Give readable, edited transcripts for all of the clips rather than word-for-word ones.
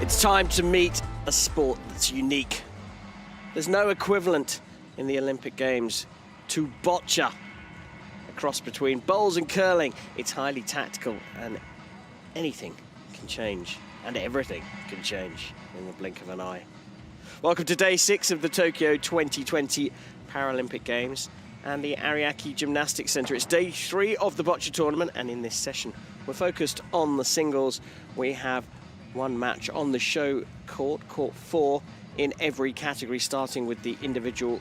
It's time to meet a sport that's unique. There's no equivalent in the Olympic Games to boccia. A cross between bowls and curling. It's highly tactical and anything can change and everything can change in the blink of an eye. Welcome to day 6 of the Tokyo 2020 Paralympic Games and the Ariake Gymnastics Centre. It's day 3 of the boccia tournament, and in this session we're focused on the singles. We have one match on the show court, court 4, in every category, starting with the individual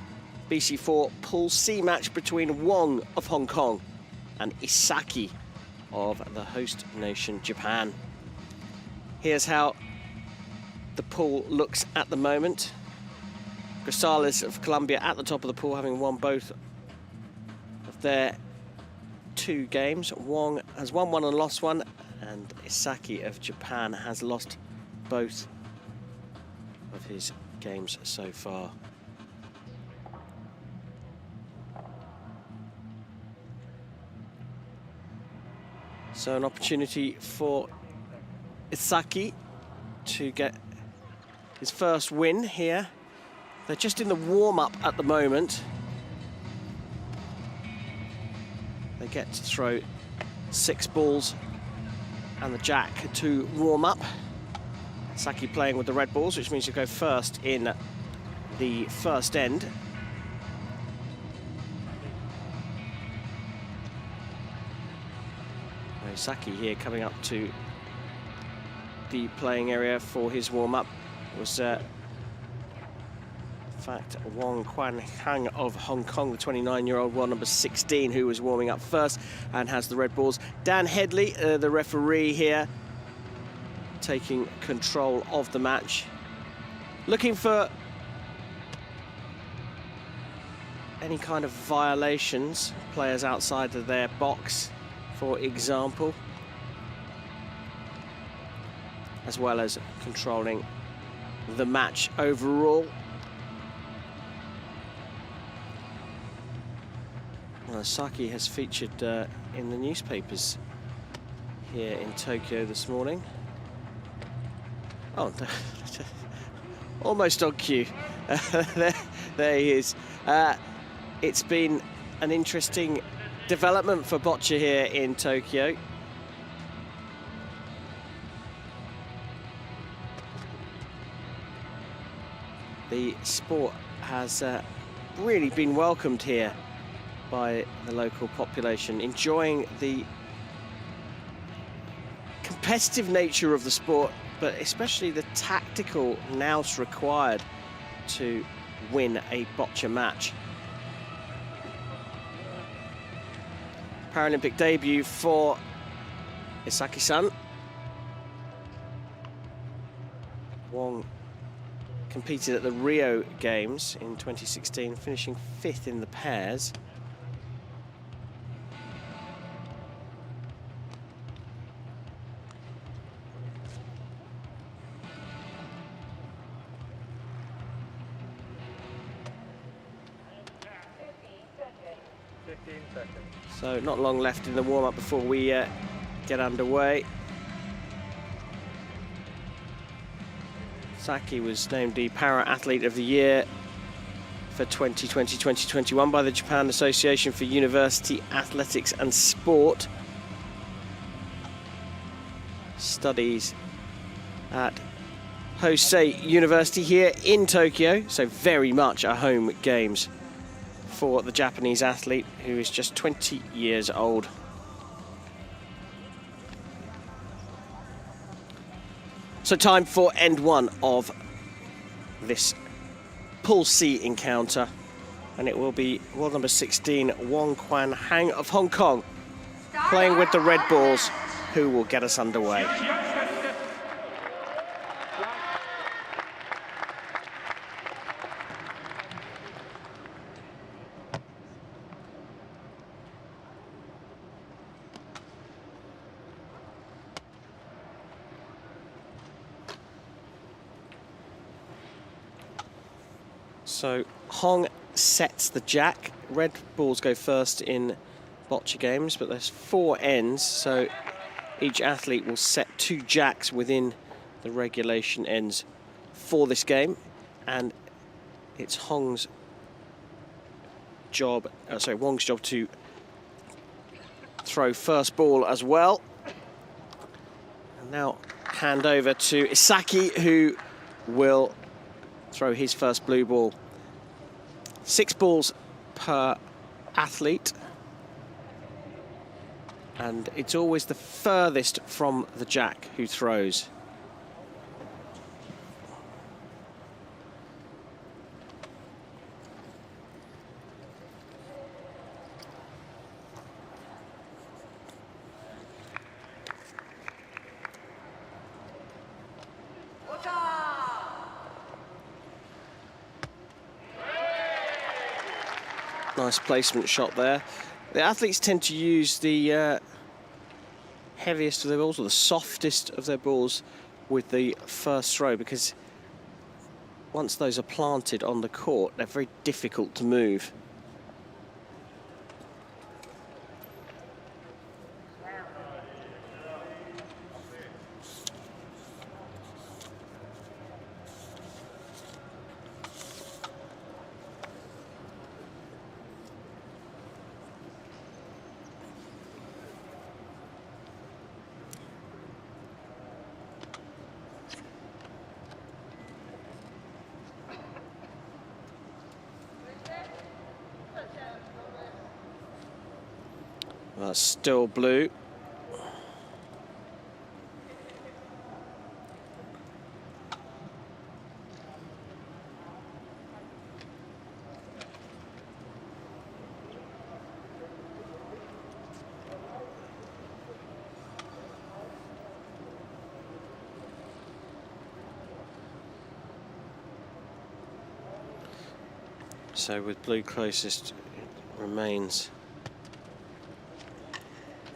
BC4 Pool C match between Wong of Hong Kong and Isaki of the host nation, Japan. Here's how the pool looks at the moment. Grisales of Colombia at the top of the pool, having won both of their 2 games. Wong has won one and lost one, and Isaki of Japan has lost both of his games so far. So an opportunity for Isaki to get his first win here. They're just in the warm-up at the moment. They get to throw 6 balls and the jack to warm up. Saki playing with the red balls, which means you go first in the first end. Saki here coming up to the playing area for his warm-up. Was in fact Wong Quan Hang of Hong Kong, the 29-year-old, world number 16, who was warming up first and has the red balls. Dan Headley, the referee here, taking control of the match, looking for any kind of violations, players outside of their box, for example, as well as controlling the match overall. Well, Saki has featured in the newspapers here in Tokyo this morning. Oh, almost on cue. There he is. It's been an interesting development for boccia here in Tokyo. The sport has really been welcomed here by the local population, enjoying the competitive nature of the sport, but especially the tactical nous required to win a boccia match. Paralympic debut for Isaki-san. Wong competed at the Rio Games in 2016, finishing 5th in the pairs. So not long left in the warm-up before we get underway. Saki was named the Para Athlete of the Year for 2020-2021 by the Japan Association for University Athletics and Sport. Studies at Hosei University here in Tokyo, so very much a home games for the Japanese athlete, who is just 20 years old. So time for end 1 of this Pool C encounter, and it will be world number 16 Wong Quan Hang of Hong Kong playing with the red balls, who will get us underway. So Hong sets the jack. Red balls go first in boccia games, but there's 4 ends, so each athlete will set 2 jacks within the regulation ends for this game, and it's Wong's job to throw first ball as well. And now hand over to Isaki, who will throw his first blue ball. 6 balls per athlete, and it's always the furthest from the jack who throws. Nice placement shot there. The athletes tend to use the heaviest of their balls, or the softest of their balls, with the first throw, because once those are planted on the court, they're very difficult to move. That's still blue. So with blue closest, it remains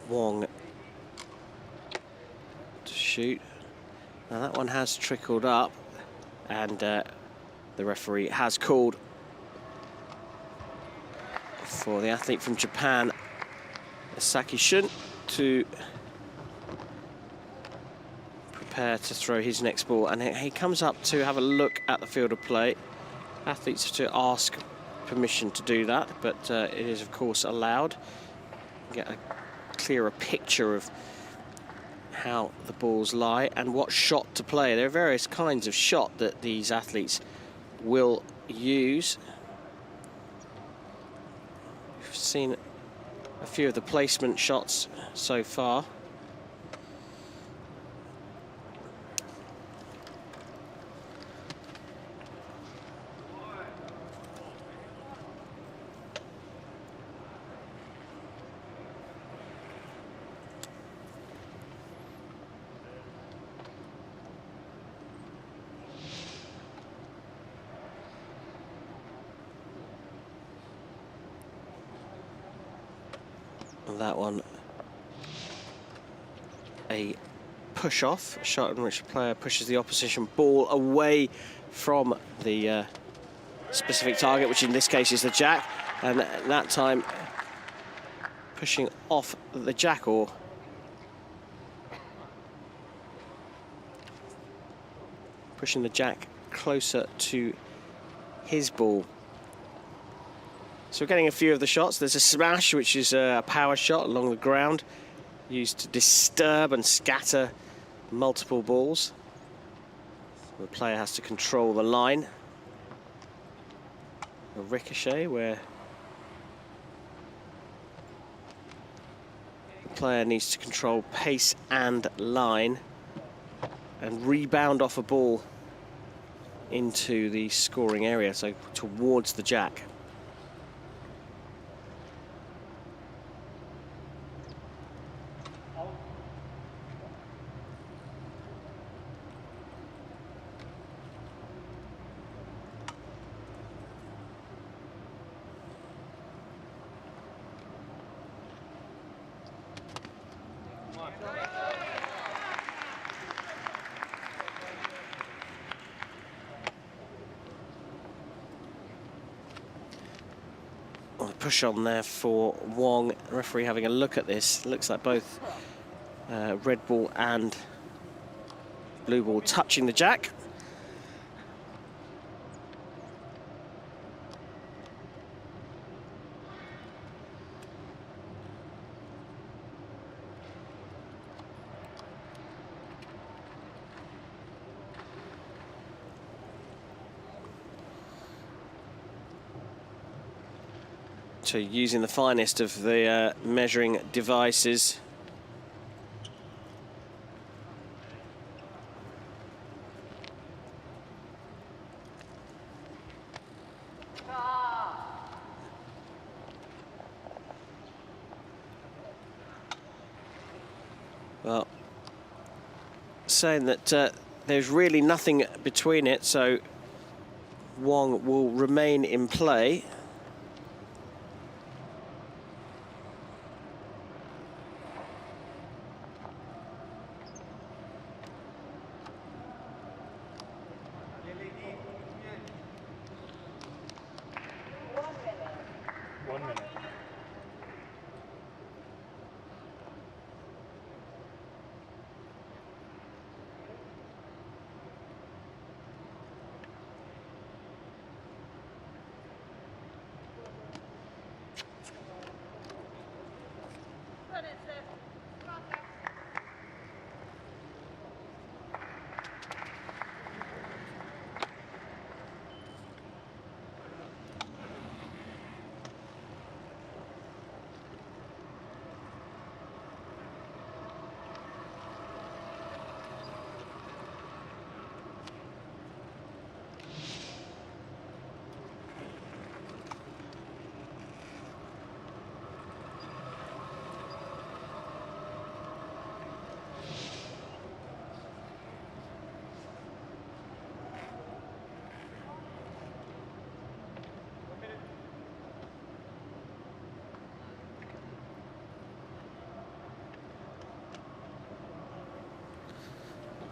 Wong to shoot. Now that one has trickled up, and the referee has called for the athlete from Japan, Isaki Shun, to prepare to throw his next ball. And he comes up to have a look at the field of play. Athletes have to ask permission to do that, but it is of course allowed. Get a clearer picture of how the balls lie and what shot to play. There are various kinds of shot that these athletes will use. We've seen a few of the placement shots so far. That one, a push-off, a shot in which the player pushes the opposition ball away from the specific target, which in this case is the jack, and that time pushing off the jack, or pushing the jack closer to his ball. So we're getting a few of the shots. There's a smash, which is a power shot along the ground, used to disturb and scatter multiple balls. The player has to control the line. A ricochet, where the player needs to control pace and line and rebound off a ball into the scoring area, so towards the jack. Push on there for Wong. Referee having a look at this. Looks like both red ball and Blue ball touching the jack. So using the finest of the measuring devices. Well, saying that there's really nothing between it, so Wong will remain in play.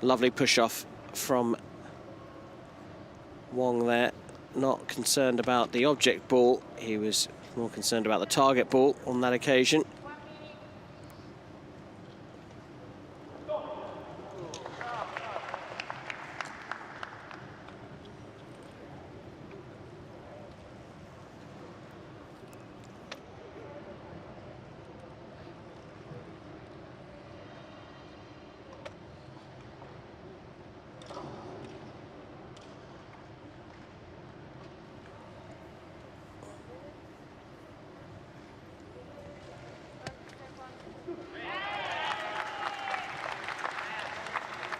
Lovely push-off from Wong there. Not concerned about the object ball. He was more concerned about the target ball on that occasion.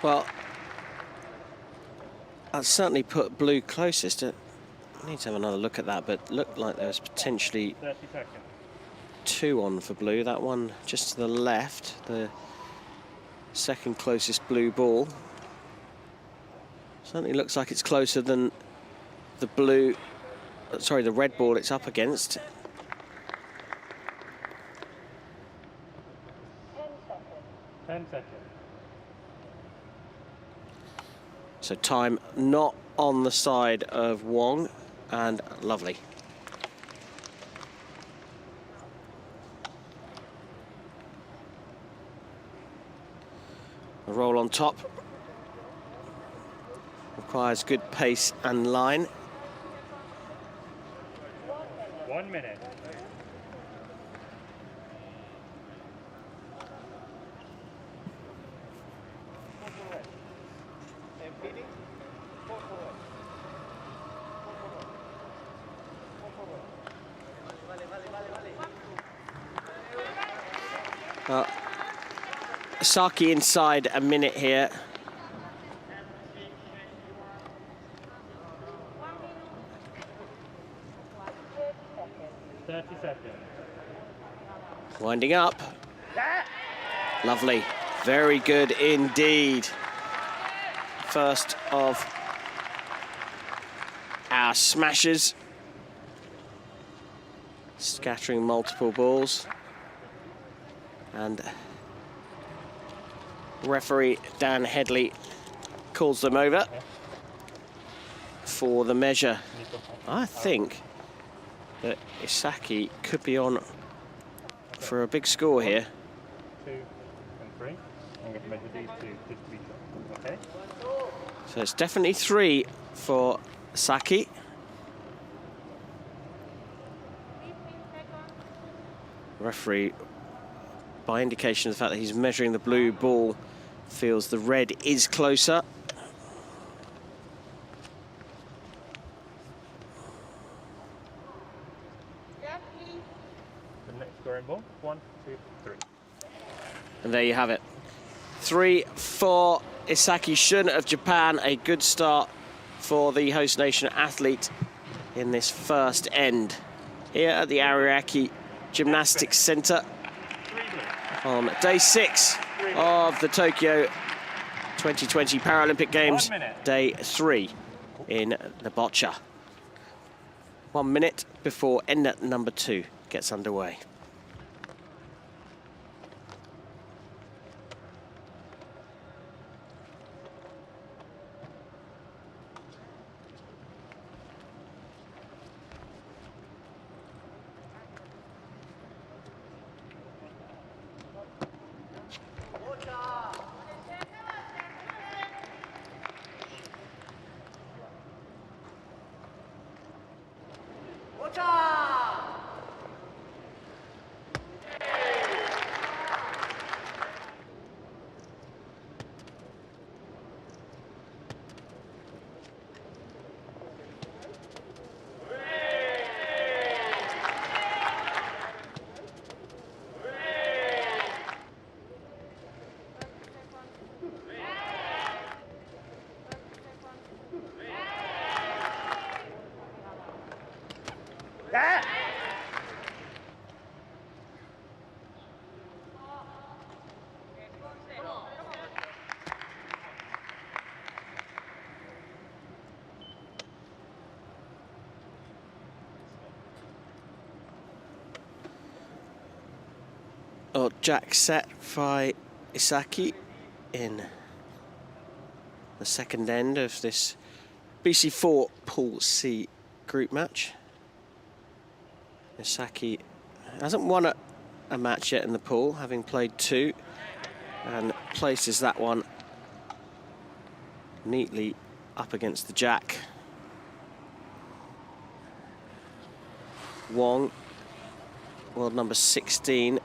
Well, I'd certainly put blue closest. I need to have another look at that, but looked like there was potentially 30 seconds. 2 on for blue. That one just to the left, the second closest blue ball. Certainly looks like it's closer than the blue, sorry, the red ball it's up against. 10 seconds. So time not on the side of Wong, and lovely. A roll on top. Requires good pace and line. 1 minute. Saki inside a minute here. Winding up. Lovely. Very good indeed. First of our smashes. Scattering multiple balls. And referee Dan Headley calls them over for the measure. I think that Isaki could be on for a big score here. 2 and 3. I'm going to measure these two just to be sure. Okay. So it's definitely 3 for Saki. Referee, by indication of the fact that he's measuring the blue ball, feels the red is closer. The next scoring ball. 1, 2, 3. And there you have it. 3 for Isaki Shun of Japan. A good start for the host nation athlete in this first end here at the Ariake Gymnastics Center on day 6 of the Tokyo 2020 Paralympic Games, day 3 in the Boccia. 1 minute before end number 2 gets underway. Oh, jack set by Isaki in the second end of this BC4 Pool C group match. Isaki hasn't won a match yet in the pool, having played 2, and places that one neatly up against the jack. Wong, world number 16,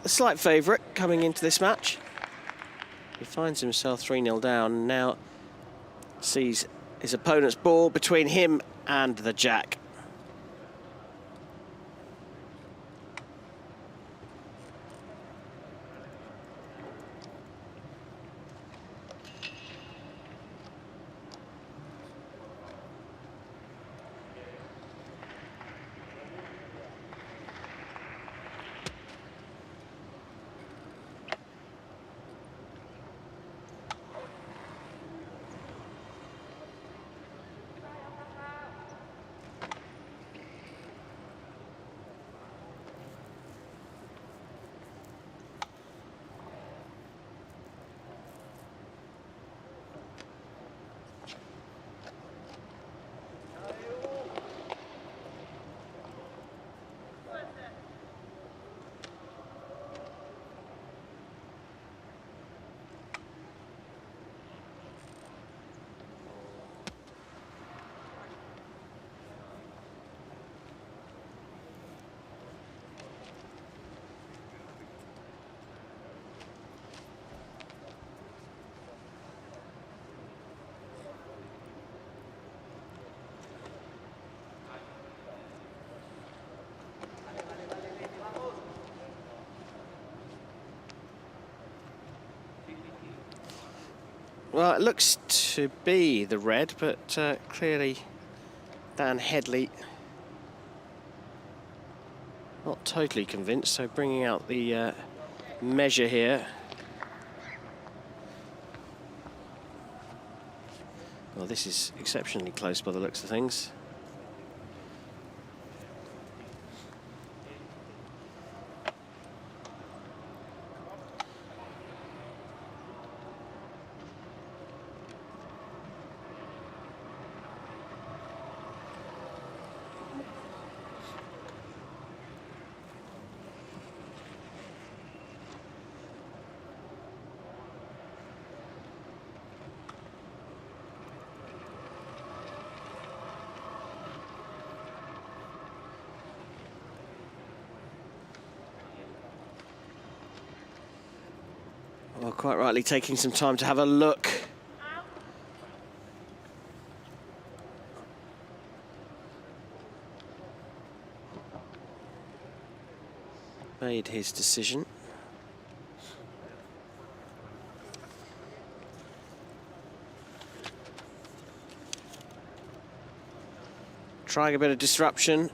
a slight favourite coming into this match. He finds himself 3-0 down and now sees his opponent's ball between him and the jack. Well, it looks to be the red, but clearly Dan Headley not totally convinced, so bringing out the measure here. Well, this is exceptionally close by the looks of things. Well, quite rightly taking some time to have a look. Made his decision. Trying a bit of disruption.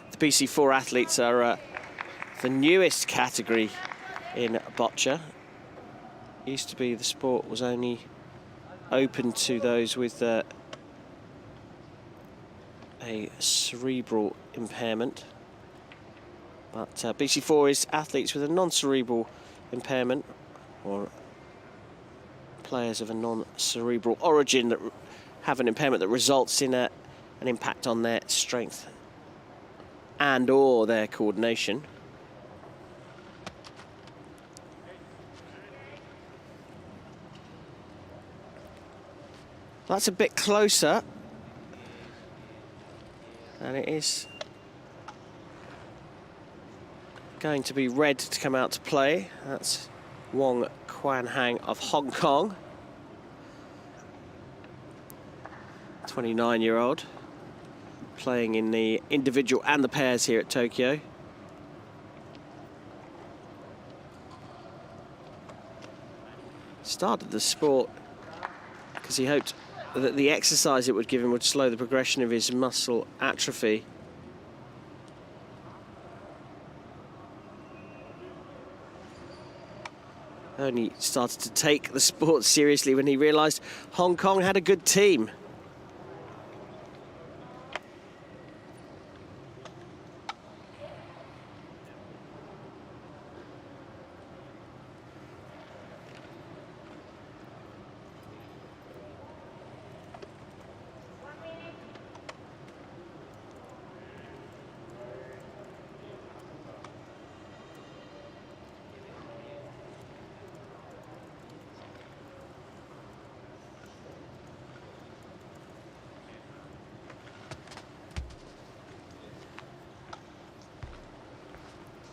The BC4 athletes are the newest category in boccia. Used to be the sport was only open to those with a cerebral impairment. But BC4 is athletes with a non-cerebral impairment, or players of a non-cerebral origin that have an impairment that results in an impact on their strength and or their coordination. That's a bit closer, and it is going to be red to come out to play. That's Wong Quan Hang of Hong Kong, 29-year-old, playing in the individual and the pairs here at Tokyo. Started the sport because he hoped that the exercise it would give him would slow the progression of his muscle atrophy. Only started to take the sport seriously when he realised Hong Kong had a good team.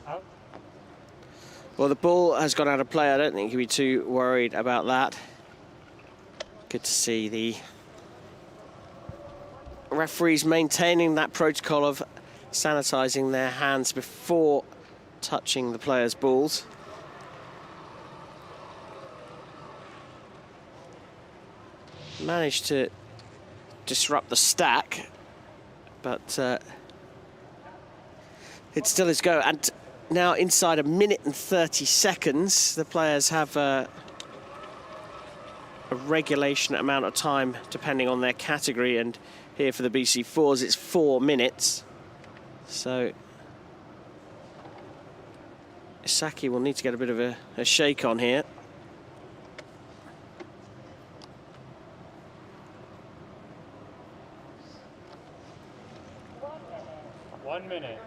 Out. Well, the ball has gone out of play. I don't think he'll be too worried about that. Good to see the referees maintaining that protocol of sanitising their hands before touching the players' balls. Managed to disrupt the stack, but it still is go. And now inside a minute and 30 seconds, the players have a regulation amount of time depending on their category, and here for the BC4s it's 4 minutes. So Isaki will need to get a bit of a shake on here. One minute.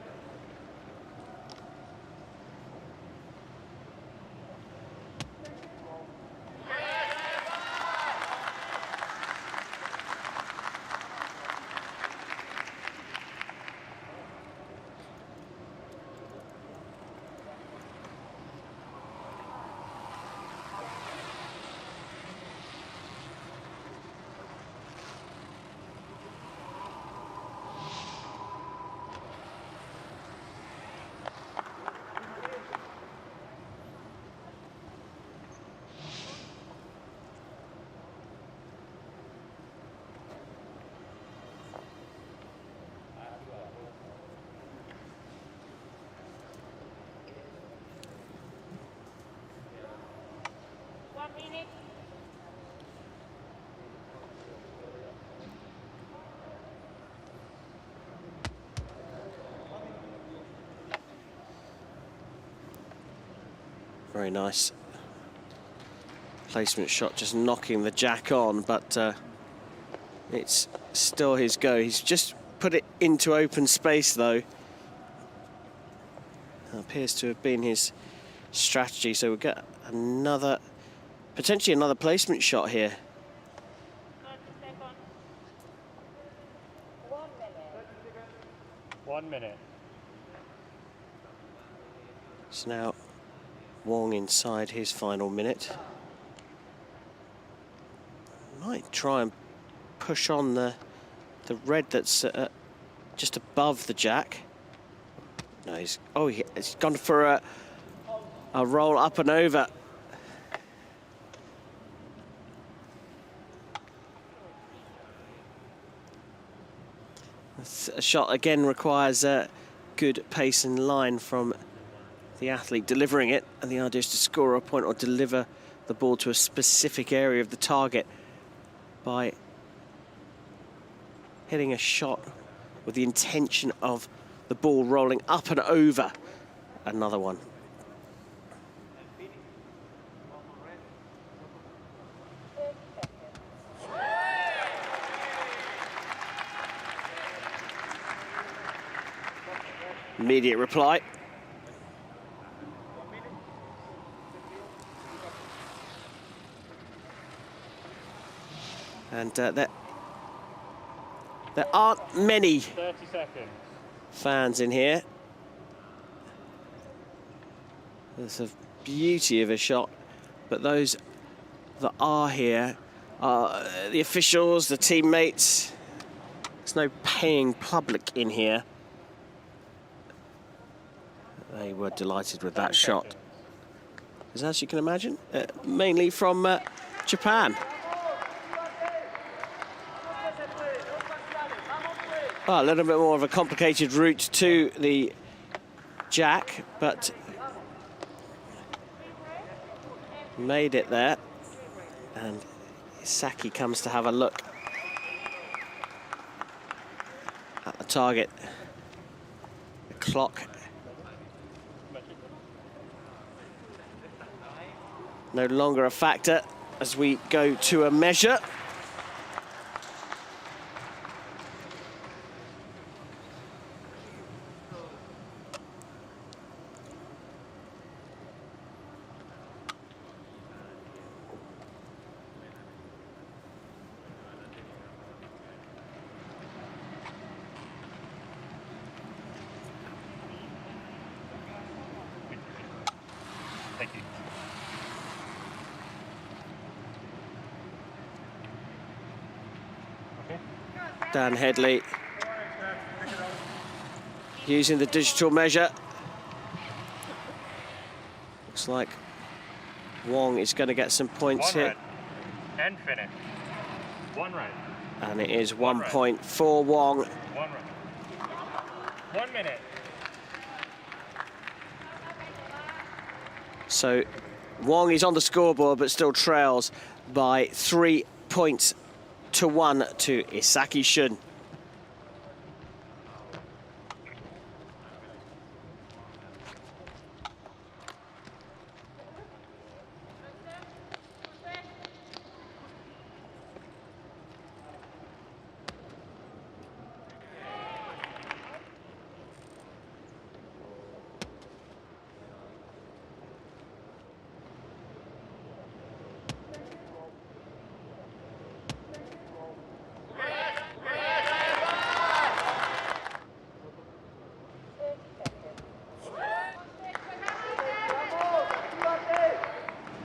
Very nice placement shot, just knocking the jack on, but it's still his go. He's just put it into open space though. That appears to have been his strategy, so we'll get another, potentially another placement shot here. 1 minute. It's now Wong inside his final minute. Might try and push on the red that's just above the jack. No, he's gone for a roll up and over. A shot again requires good pace and line from the athlete delivering it, and the idea is to score a point or deliver the ball to a specific area of the target by hitting a shot with the intention of the ball rolling up and over another one. Immediate reply. And there aren't many 30 seconds. Fans in here. It's a beauty of a shot, but those that are here are the officials, the teammates. There's no paying public in here. They were delighted with that shot. As you can imagine, mainly from Japan. Well, a little bit more of a complicated route to the jack, but made it there. And Saki comes to have a look at the target. The clock no longer a factor as we go to a measure. Thank you. Okay. Dan Headley using the digital measure. Looks like Wong is going to get some points One here. red. And finish. One red. And it is One 1 point for Wong. 1 red. 1 minute. So Wong is on the scoreboard but still trails by 3 points to 1 to Isaki Shun.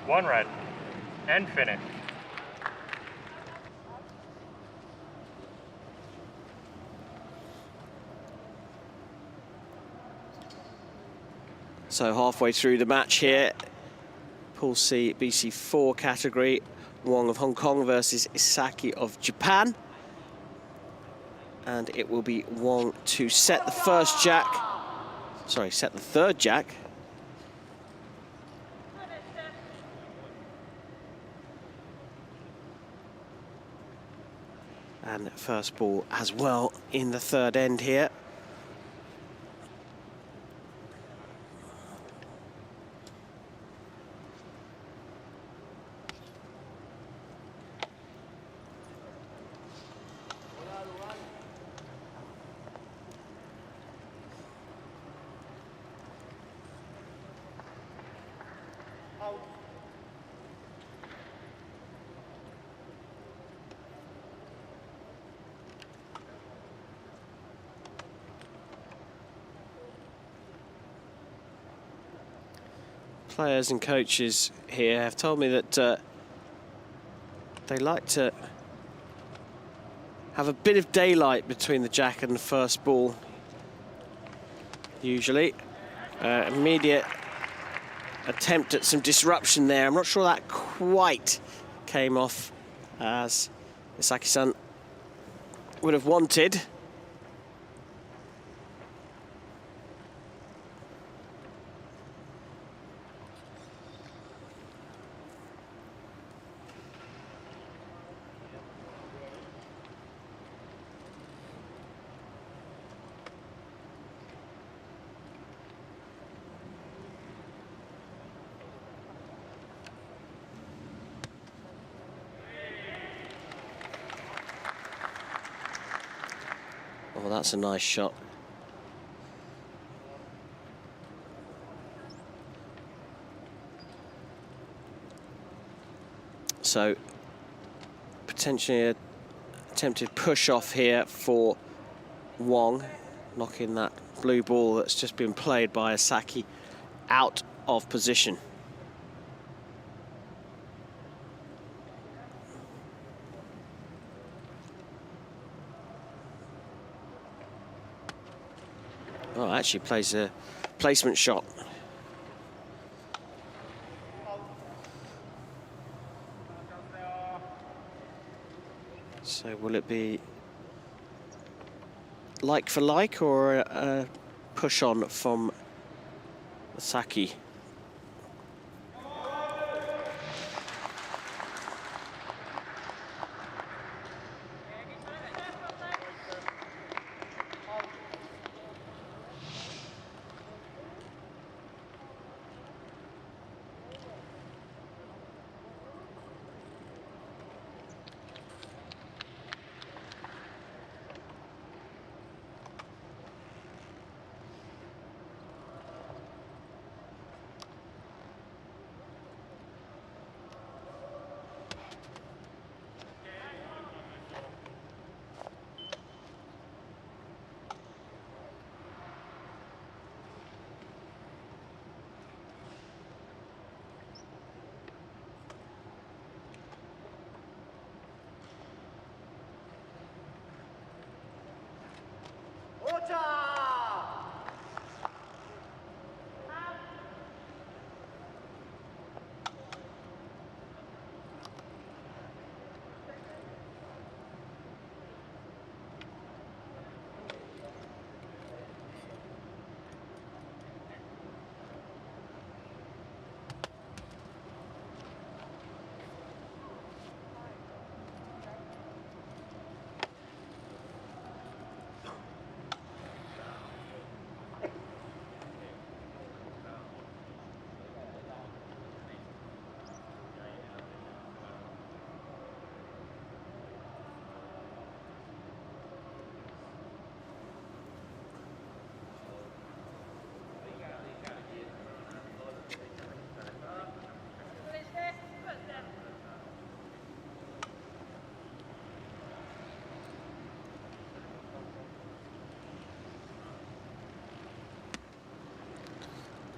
One red. And finish. So halfway through the match here, Pool C, BC4 category, Wong of Hong Kong versus Isaki of Japan. And it will be Wong to set the first jack, sorry, set the third jack. And first ball as well in the third end here. players and coaches here have told me that they like to have a bit of daylight between the jack and the first ball, usually. Immediate attempt at some disruption there. I'm not sure that quite came off as Isaki-san would have wanted. Oh, that's a nice shot. So, potentially an attempted push off here for Wong, knocking that blue ball that's just been played by Isaki out of position. Oh, actually plays a placement shot. So will it be like for like or a push on from Saki?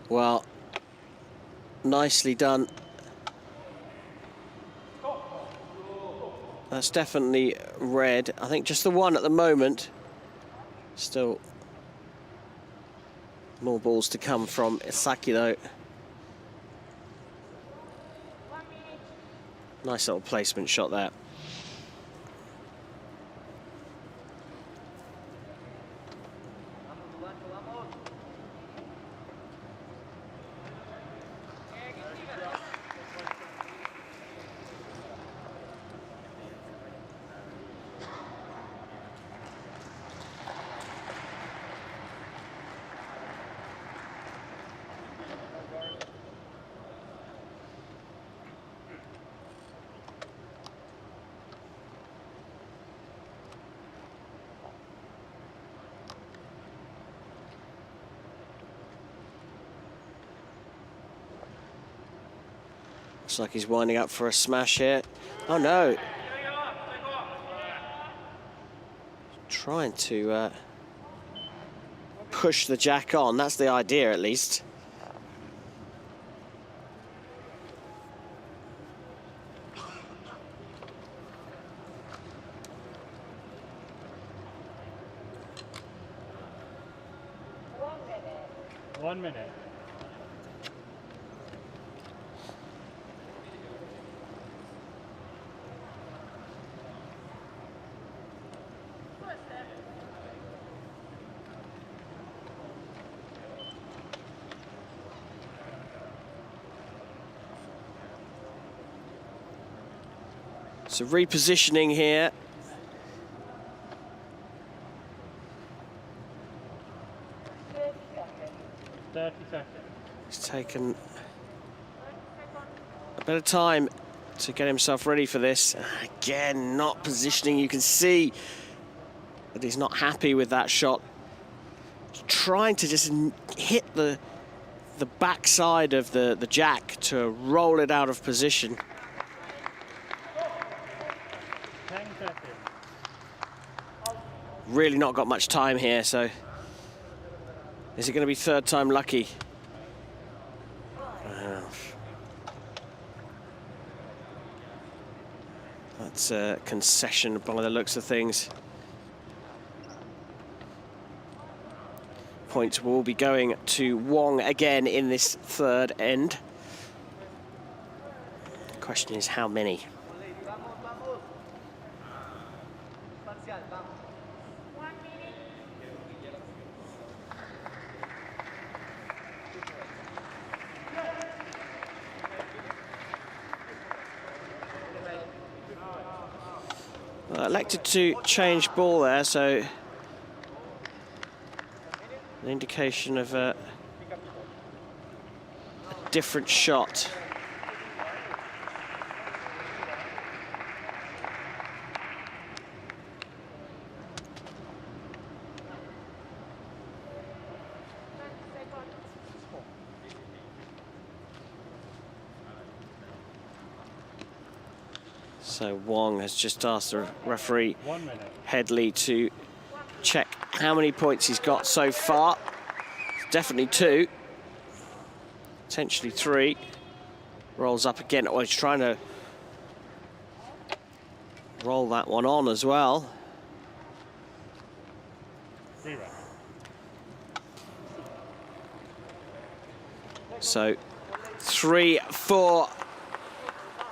Well, nicely done. That's definitely red. I think just the one at the moment. Still more balls to come from Isaki though. Nice little placement shot there. Looks like he's winding up for a smash here. Oh no. Trying to push the jack on. That's the idea, at least. 1 minute. So repositioning here. 30 seconds. He's taken a bit of time to get himself ready for this. Again, not positioning. You can see that he's not happy with that shot. He's trying to just hit the backside of the jack to roll it out of position. 10 seconds. Really not got much time here, so is it going to be third time lucky? That's a concession by the looks of things. Points will be going to Wong again in this third end. The question is how many? Elected to change ball there, so an indication of a different shot. So Wong has just asked the referee 1 minute. Headley to check how many points he's got so far. It's definitely 2, potentially 3. Rolls up again. Oh, he's trying to roll that one on as well. 0. So 3 for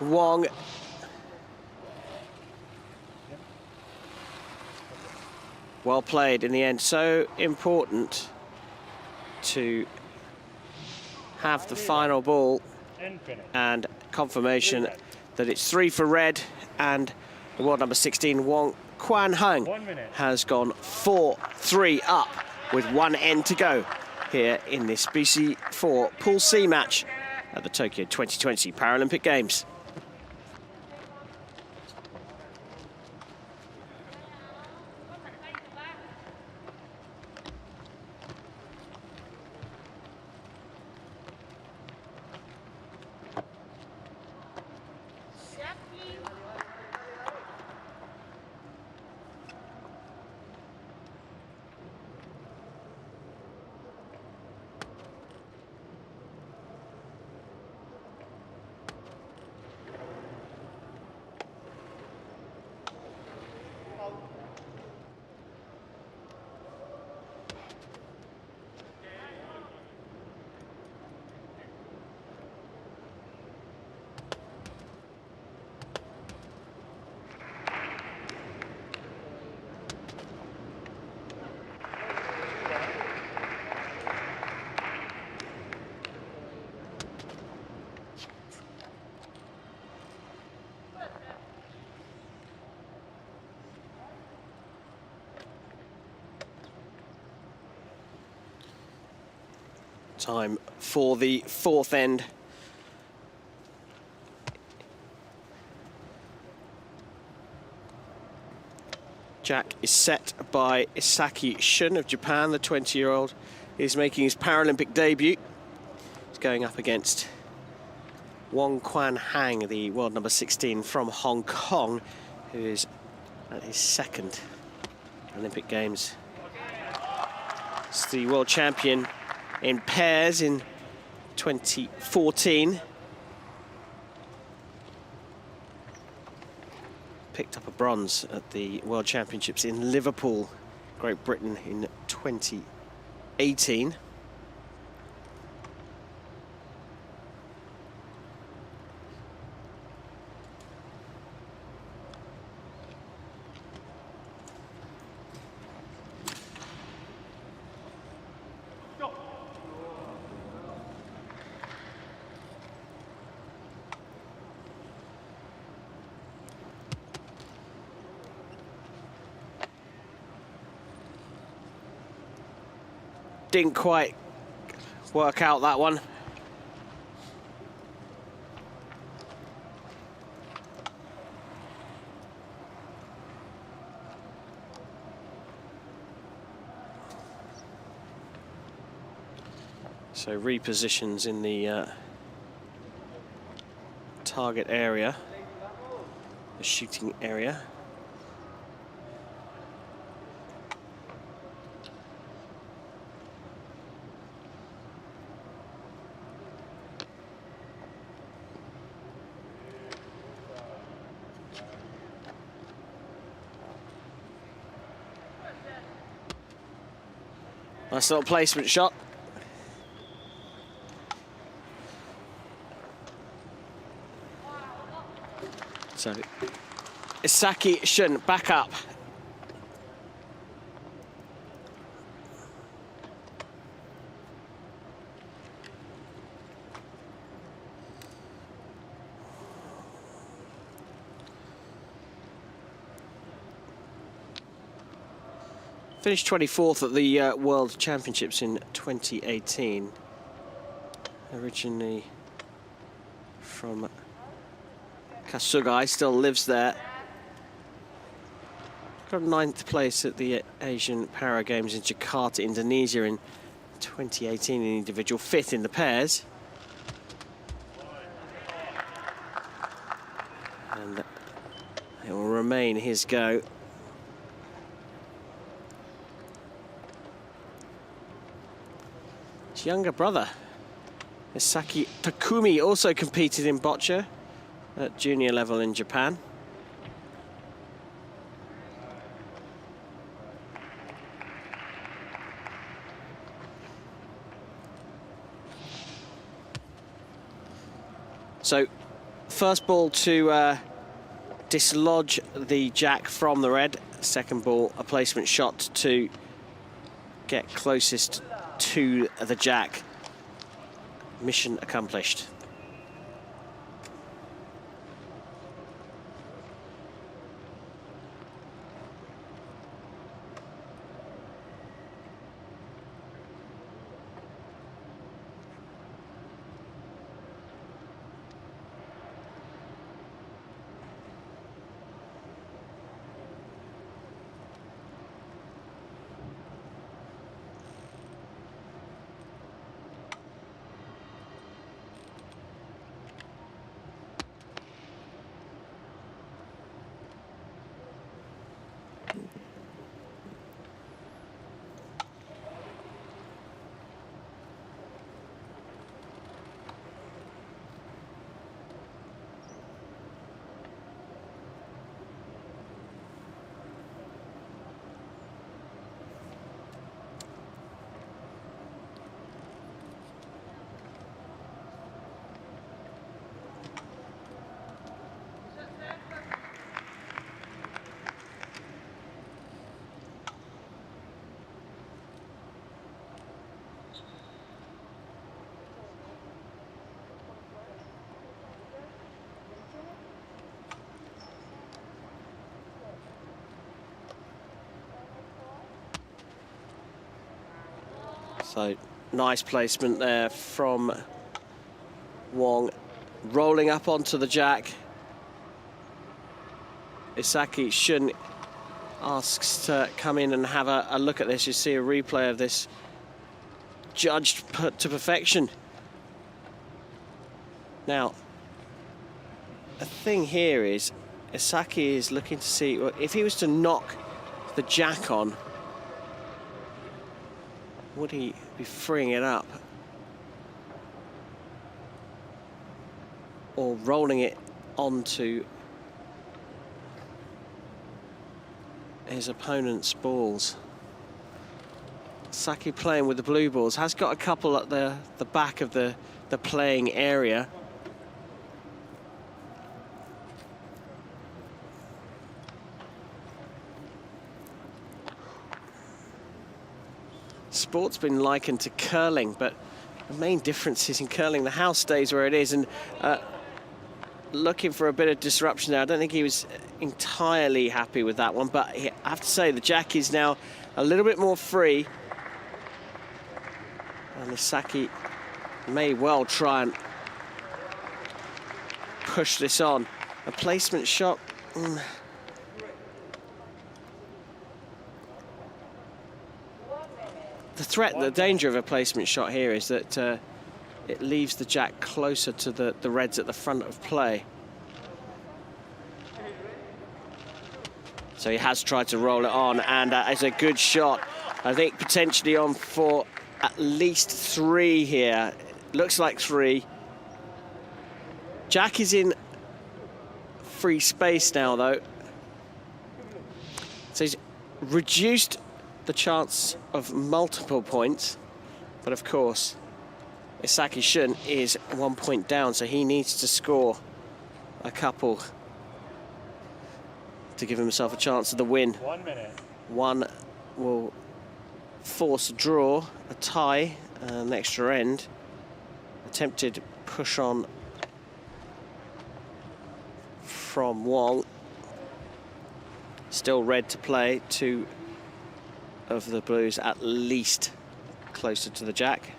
Wong. Well played in the end. So important to have the final ball and confirmation that it's 3 for red, and the world number 16, Wong Quan Hung, has gone 4-3 up with 1 end to go here in this BC4 Pool C match at the Tokyo 2020 Paralympic Games. Time for the 4th end. Jack is set by Isaki Shun of Japan. The 20-year-old is making his Paralympic debut. He's going up against Wong Quan Hang, the world number 16 from Hong Kong, who is at his 2nd Olympic Games. It's the world champion in pairs in 2014. Picked up a bronze at the World Championships in Liverpool, Great Britain in 2018. Didn't quite work out that one. So repositions in the target area, the shooting area. Nice little placement shot. So Isaki shouldn't back up. Finished 24th at the World Championships in 2018. Originally from Kasugai, still lives there. Got 9th place at the Asian Para Games in Jakarta, Indonesia in 2018 in individual, 5th in the pairs. And it will remain his go. His younger brother, Isaki Takumi, also competed in boccia at junior level in Japan. So, first ball to dislodge the jack from the red. Second ball, a placement shot to get closest to the jack. Mission accomplished. So, nice placement there from Wong, rolling up onto the jack. Isaki Shun asks to come in and have a look at this. You see a replay of this, judged to perfection. Now, the thing here is, Isaki is looking to see, well, if he was to knock the jack on, would he be freeing it up? Or rolling it onto his opponent's balls? Saki playing with the blue balls, has got a couple at the back of the playing area. Sport's been likened to curling, but the main difference is in curling, the house stays where it is, and looking for a bit of disruption there. I don't think he was entirely happy with that one, but I have to say the jack is now a little bit more free. And Isaki may well try and push this on. A placement shot. The threat, the danger of a placement shot here is that it leaves the jack closer to the reds at the front of play. So he has tried to roll it on, and it's a good shot. I think potentially on for at least 3 here. Looks like 3. Jack is in free space now, though. So he's reduced the chance of multiple points, but of course Isaki Shun is 1 point down, so he needs to score a couple to give himself a chance of the win. 1 minute. One will force a draw, a tie, an extra end. Attempted push on from Wong. Still red to play. 2 of the blues at least closer to the jack.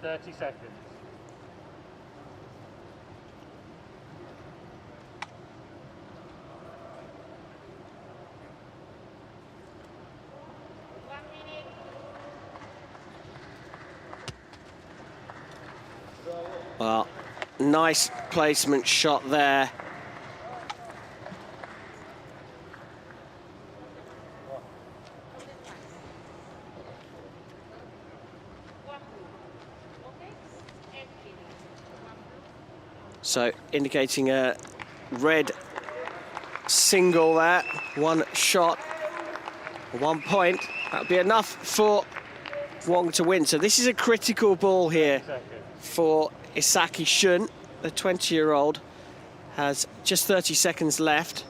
Thirty seconds. Well, nice placement shot there. So indicating a red single there, 1 shot, 1 point. That'll be enough for Wong to win. So this is a critical ball here for Isaki Shun. The 20-year-old has just 30 seconds left.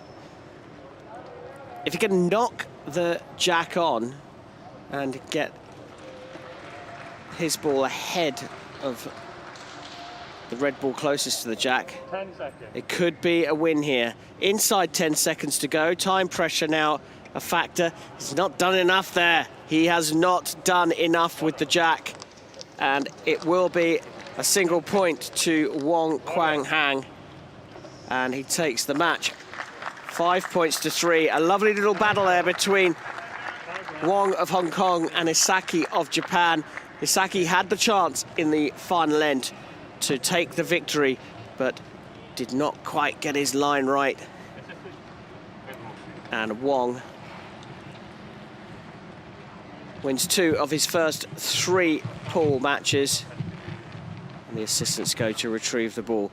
If he can knock the jack on and get his ball ahead of the red ball closest to the jack, 10 seconds. It could be a win here. Inside 10 seconds to go. Time pressure now a factor. He's not done enough there. He has not done enough with the jack. And it will be a single point to Wong Kwang Hang. And he takes the match. 5 points to 3. A lovely little battle there between Wong of Hong Kong and Isaki of Japan. Isaki had the chance in the final end to take the victory, but did not quite get his line right. And Wong wins 2 of his first 3 pool matches. And the assistants go to retrieve the ball.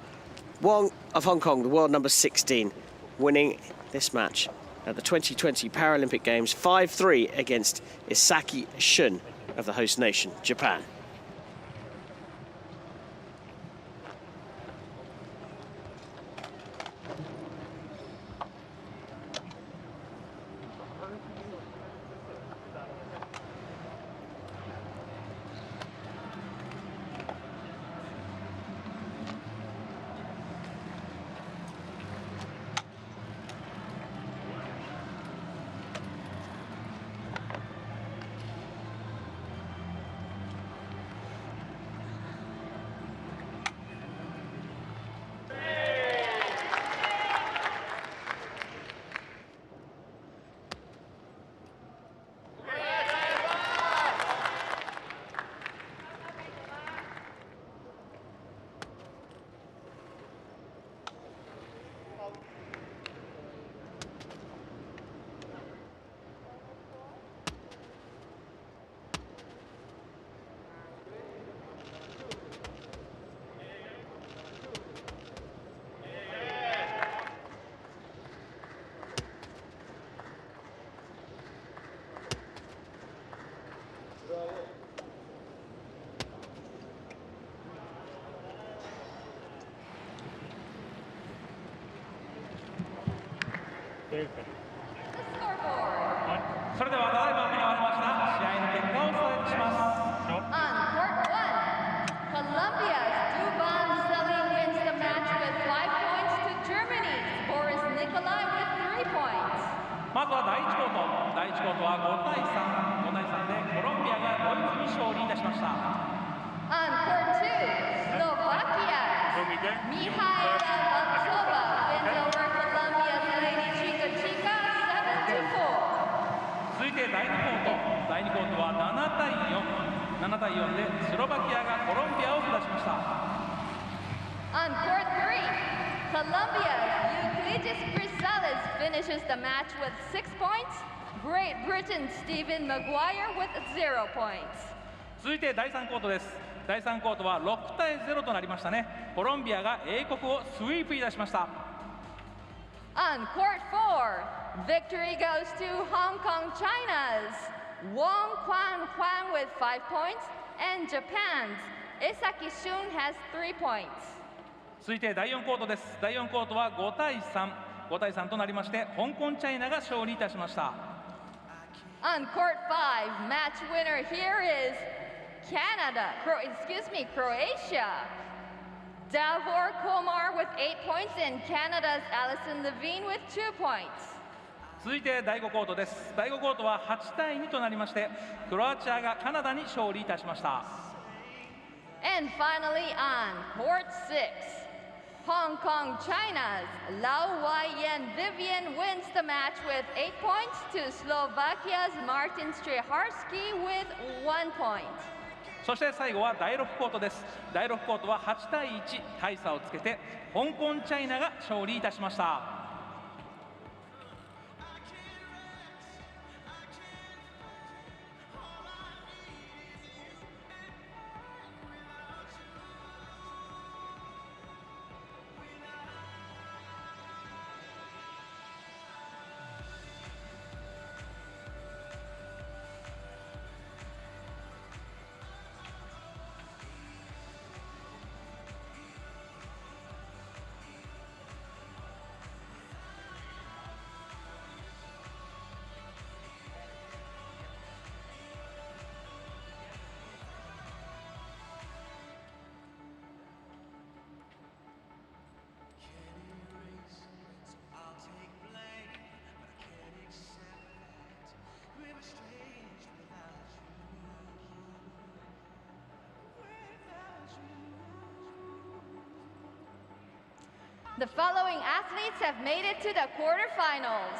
Wong of Hong Kong, the world number 16, winning this match at the 2020 Paralympic Games 5-3 against Isaki Shun of the host nation, Japan. Scoreboard. それではただいま行われました試合の結果がお伝えします。 On court 1, Colombia's Duban Selly wins the match with 5 points to Germany's Boris Nikolai with 3 points. まずは第1コート。第1コートは5対3。5対3でコロンビアがドイツに勝利いたしました。 On court 2, Slovakia. Mihaela Valsova wins over Colombia's Lady Chica Chica 7-4. 続いて第2コート。第2コートは7対4。7対4でスロバキアがコロンビアを下しました。 On court 3, Colombia's Euclides Grisales finishes the match with 6 points. Great Britain's Stephen Maguire with 0 points. 続いて第3コートです。第3コートは6対0となりましたね。コロンビアが英国をスイープいたしました。 On court 4, victory goes to Hong Kong China's Wong Quan Huan with 5 points and Japan's Isaki Shun has 3 points. 続いて第4コートです。第4コートは5対3。5対3となりまして、香港チャイナが勝利いたしました。 On court 5, match winner here is Croatia. Davor Komar with 8 points and Canada's Alison Levine with 2 points. 続いて第5コートです。第5コートは8対2となりまして、クロアチアがカナダに勝利いたしました。 And finally on court 6, Hong Kong China's Lau Wai-Yen Vivian wins the match with 8 points to Slovakia's Martin Streharski with 1 point. そして最後は第6コートです。第6コートは8対1、大差をつけて香港チャイナが勝利いたしました。The following athletes have made it to the quarterfinals.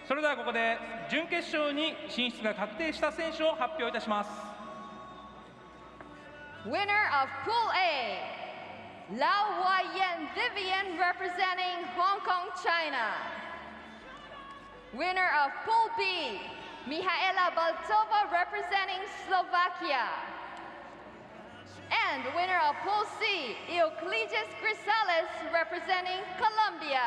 それではここで準決勝に進出が確定した選手を発表いたします。 Winner of Pool A, Lau Wai-Yen Vivian representing Hong Kong, China. Winner of Pool B, Mihaela Baltsova representing Slovakia. And winner of Pool C, Euclides Grisales representing Colombia.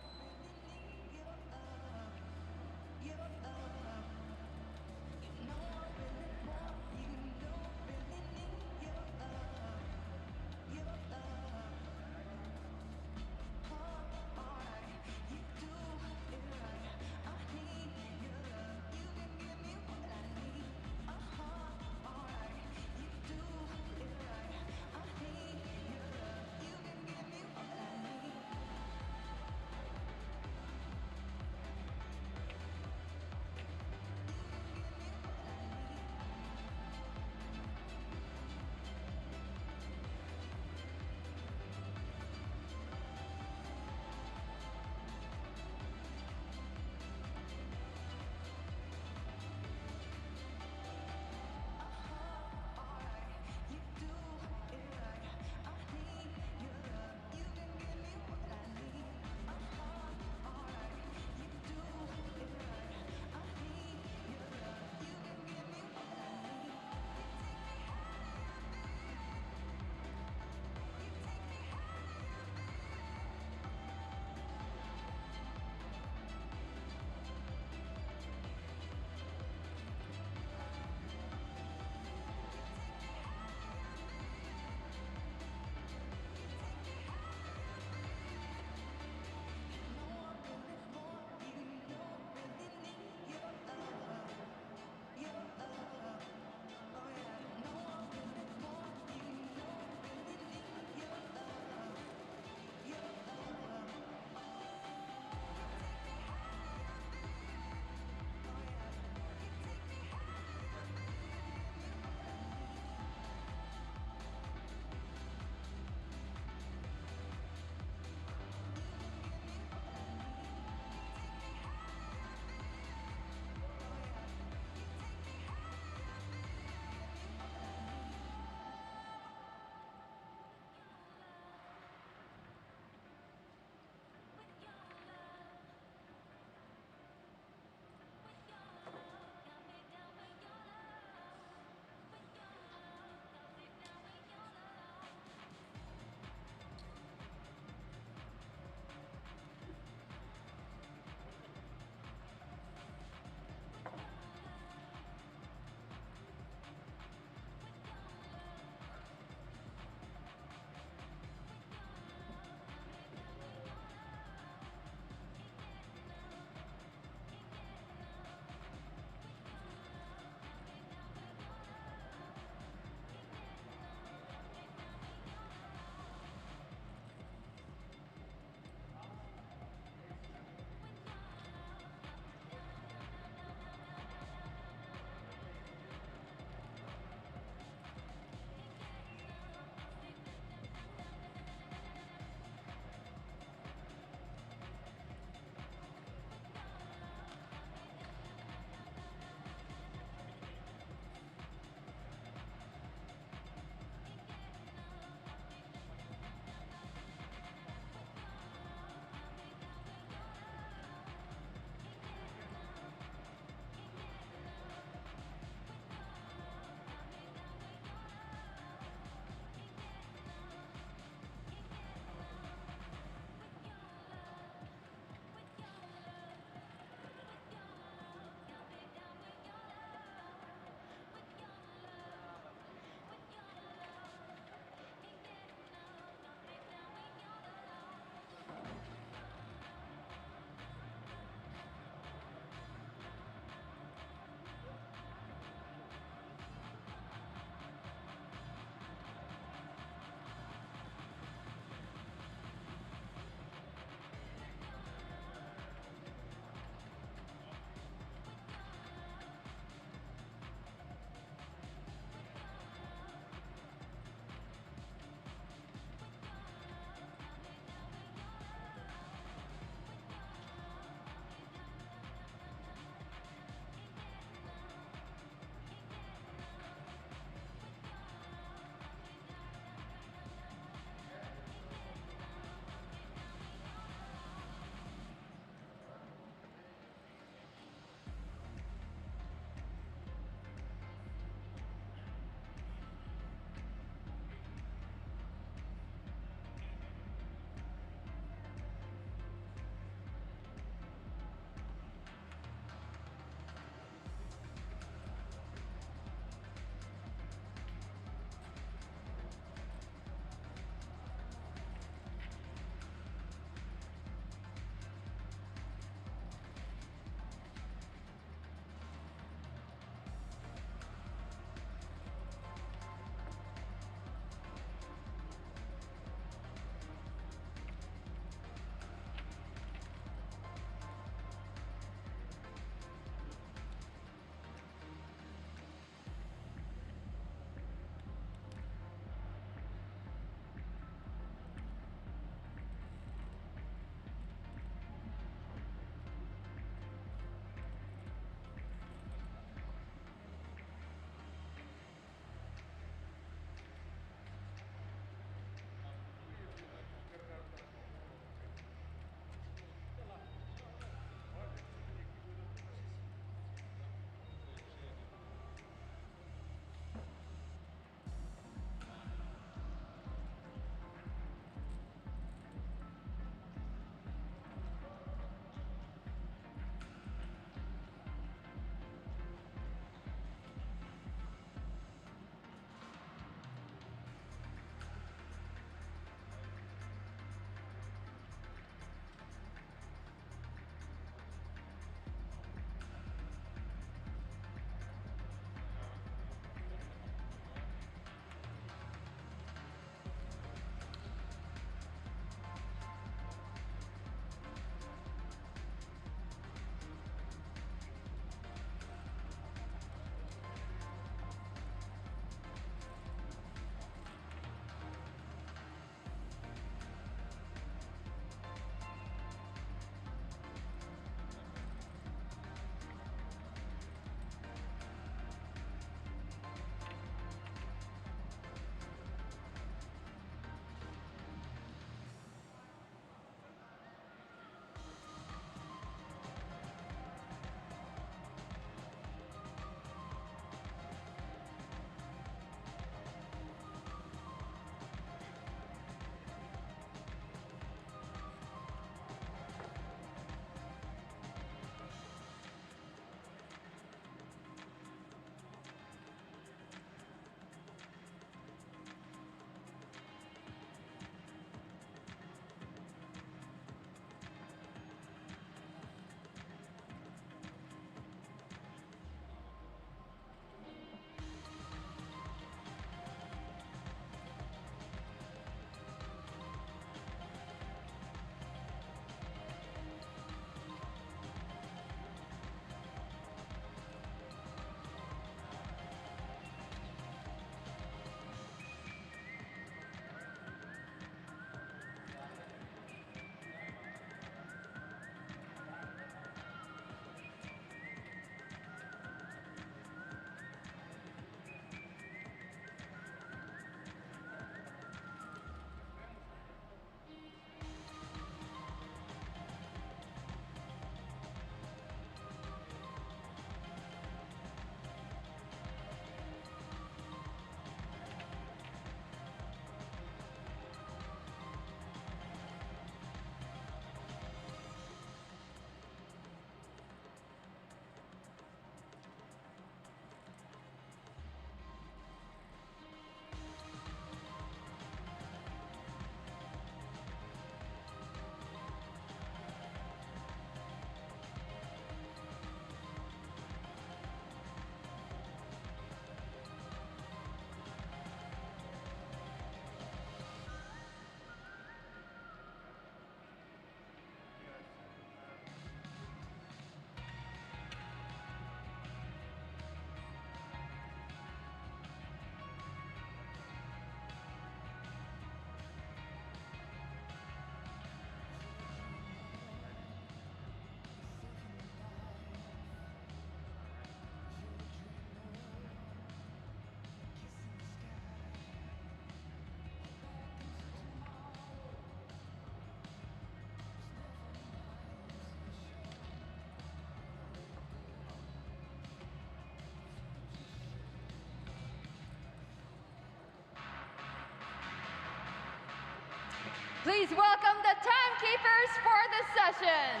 Please welcome the timekeepers for the session.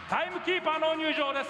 タイムキーパーの入場です。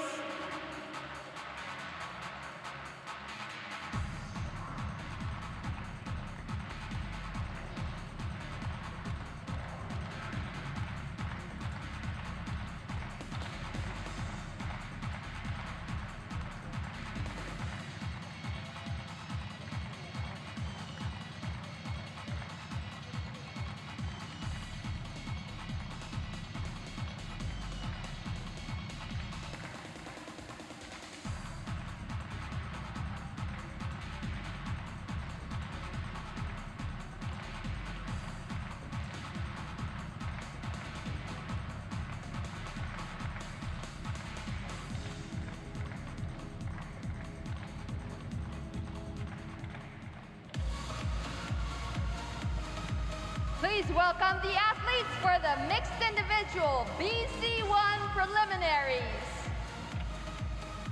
Please welcome the athletes for the mixed individual BC1 preliminaries.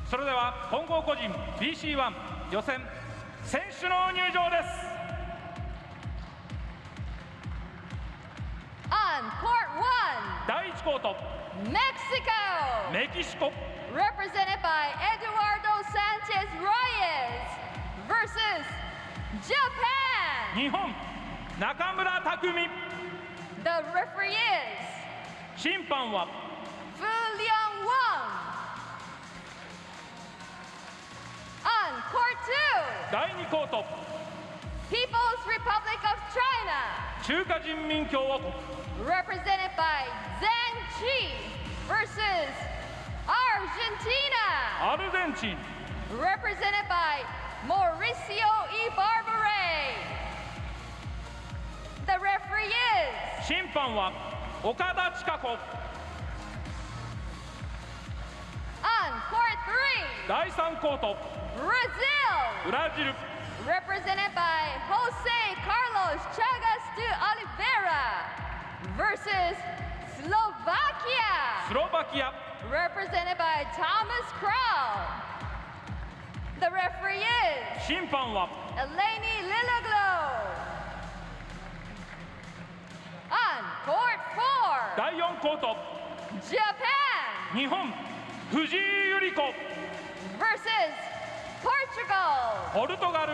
それでは混合個人 BC1 予選選手の入場です。 On court 1, 第1コート Mexico, メキシコ represented by Eduardo Sanchez Reyes versus Japan. 日本中村拓海 The referee is 審判は Fu Liang Wang. On court 2, 第2コート People's Republic of China, 中華人民共和国 represented by Zhang Qi versus Argentina, アルゼンチン represented by Mauricio Ibarra. The referee is 審判は岡田千佳子 on court 3, 第3コート Brazil, ブラジル represented by Jose Carlos Chagas de Oliveira versus Slovakia, スロバキア represented by Thomas Krall. The referee is 審判は Eleni Liloglo. On court 4, 第4コート Japan 日本藤井由里子 versus Portugal, ポルトガル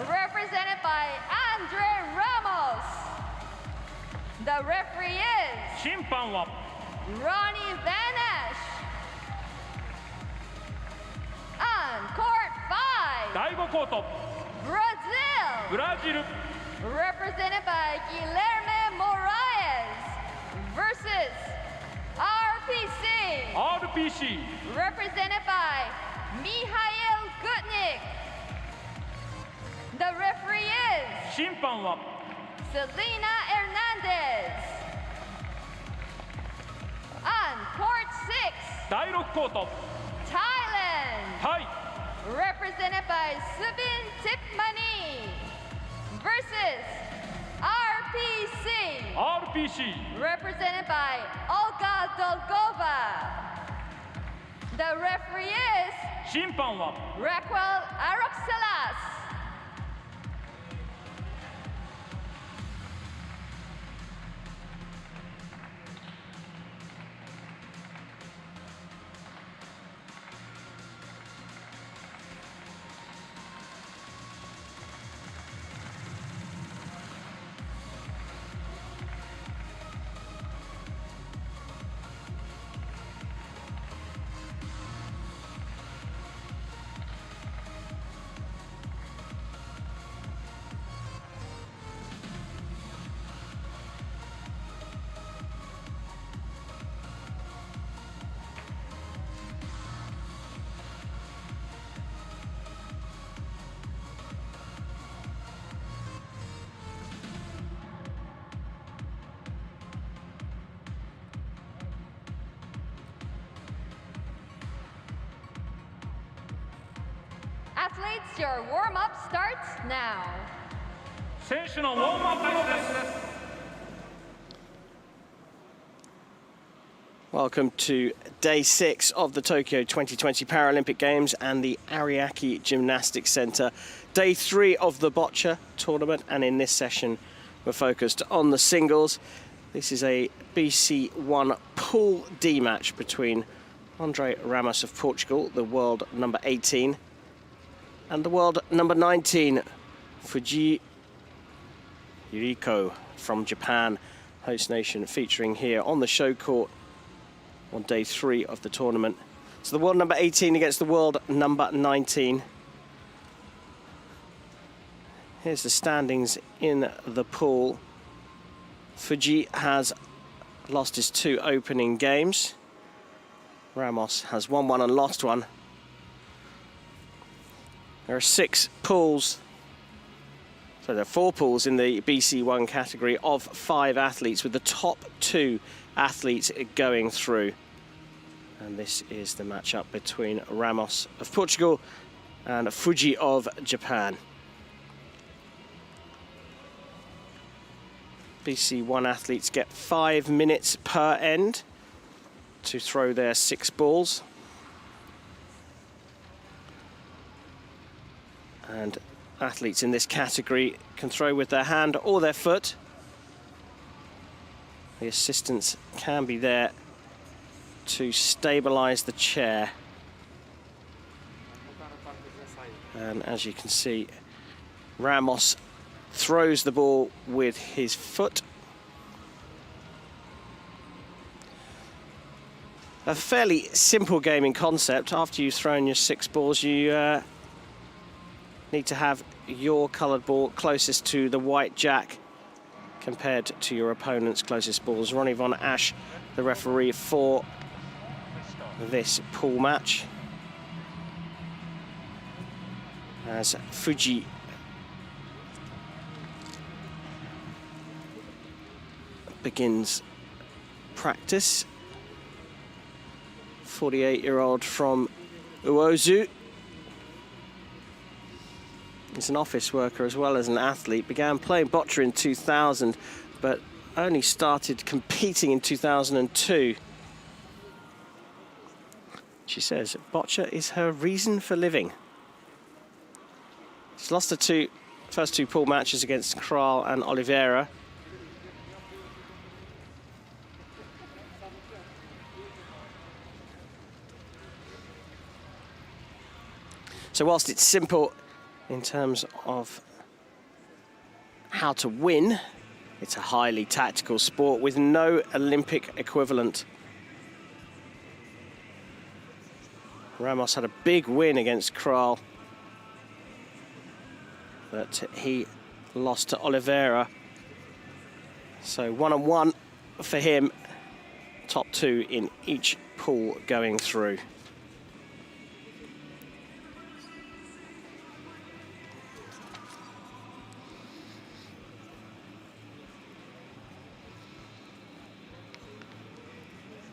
represented by Andre Ramos. The referee is 審判は Ronnie Vanish. On court 5, 第5コート Brazil, ブラジル represented by Guilherme Moraes versus RPC, RPC represented by Mihail Gutnik. The referee is 審判は Selena Hernandez. On court 6, 第6コート Thailand, タイ represented by Subin Tipmani versus RPC, RPC represented by Olga Dolgova. The referee is 審判は Raquel Aroxelas. Athletes, your warm-up starts now. 選手のウォームアップです。 Welcome to day 6 of the Tokyo 2020 Paralympic Games and the Ariake Gymnastics Center. Day 3 of the Boccia tournament, and in this session we're focused on the singles. This is a BC1 Pool D match between Andre Ramos of Portugal, the world number 18, and the world number 19, Fuji Yuriko from Japan, host nation, featuring here on the show court on day 3 of the tournament. So the world number 18 against the world number 19. Here's the standings in the pool. Fuji has lost his 2 opening games. Ramos has won 1 and lost 1. There are 6 pools. So there are 4 pools in the BC1 category of 5 athletes, with the top 2 athletes going through. And this is the matchup between Ramos of Portugal and Fuji of Japan. BC1 athletes get 5 minutes per end to throw their 6 balls. And athletes in this category can throw with their hand or their foot. The assistants can be there to stabilize the chair. And as you can see, Ramos throws the ball with his foot. A fairly simple gaming concept. After you've thrown your 6 balls, you need to have your coloured ball closest to the white jack compared to your opponent's closest balls. Ronnie von Asch, the referee for this pool match, as Fuji begins practice. 48-year-old from Uozu. He's an office worker as well as an athlete. Began playing boccia in 2000, but only started competing in 2002. She says boccia is her reason for living. She's lost the first two pool matches against Kral and Oliveira. So whilst it's simple in terms of how to win, it's a highly tactical sport with no Olympic equivalent. Ramos had a big win against Kral, but he lost to Oliveira. So 1-1 for him, top 2 in each pool going through.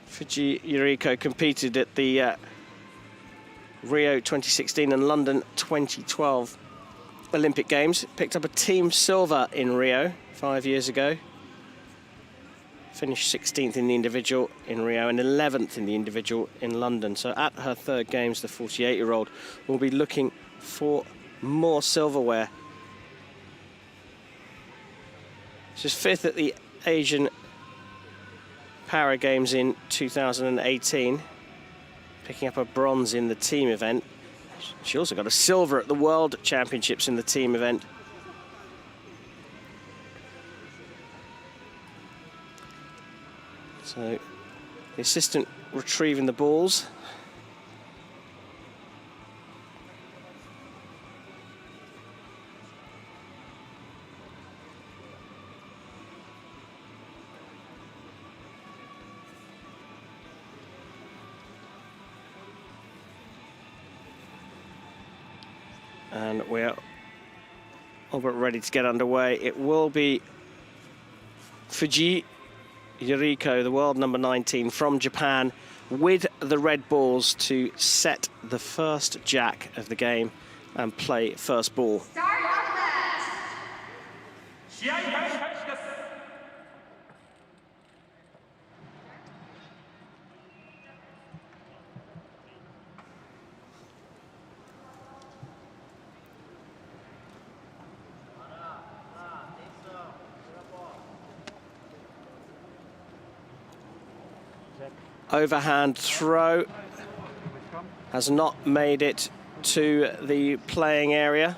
Fuji Yuriko competed at the Rio 2016 and London 2012 Olympic Games. Picked up a team silver in Rio 5 years ago. Finished 16th in the individual in Rio and 11th in the individual in London. So at her 3rd Games, the 48-year-old will be looking for more silverware. She's 5th at the Asian Para Games in 2018, picking up a bronze in the team event. She also got a silver at the World Championships in the team event. So the assistant retrieving the balls. And we're all but ready to get underway. It will be Fuji Yuriko, the world number 19 from Japan, with the red balls to set the first jack of the game and play first ball. Start on that. 試合開始です。overhand throw has not made it to the playing area.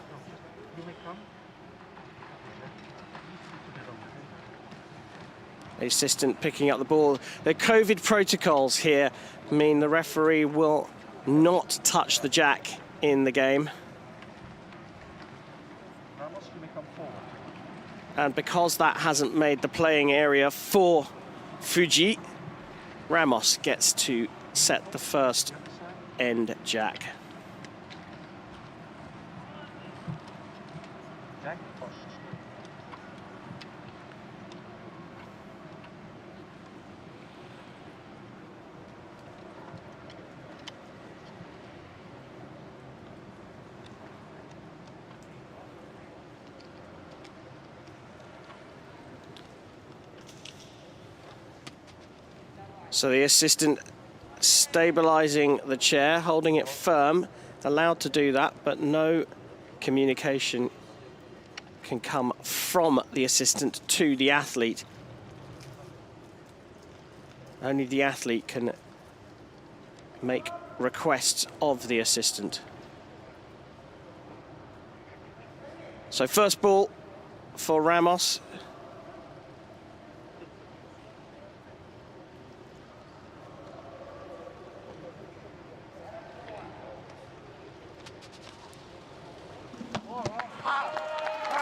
The assistant picking up the ball. The COVID protocols here mean the referee will not touch the jack in the game. And because that hasn't made the playing area for Fuji, Ramos gets to set the first end jack. So the assistant stabilizing the chair, holding it firm, allowed to do that, but no communication can come from the assistant to the athlete. Only the athlete can make requests of the assistant. So first ball for Ramos.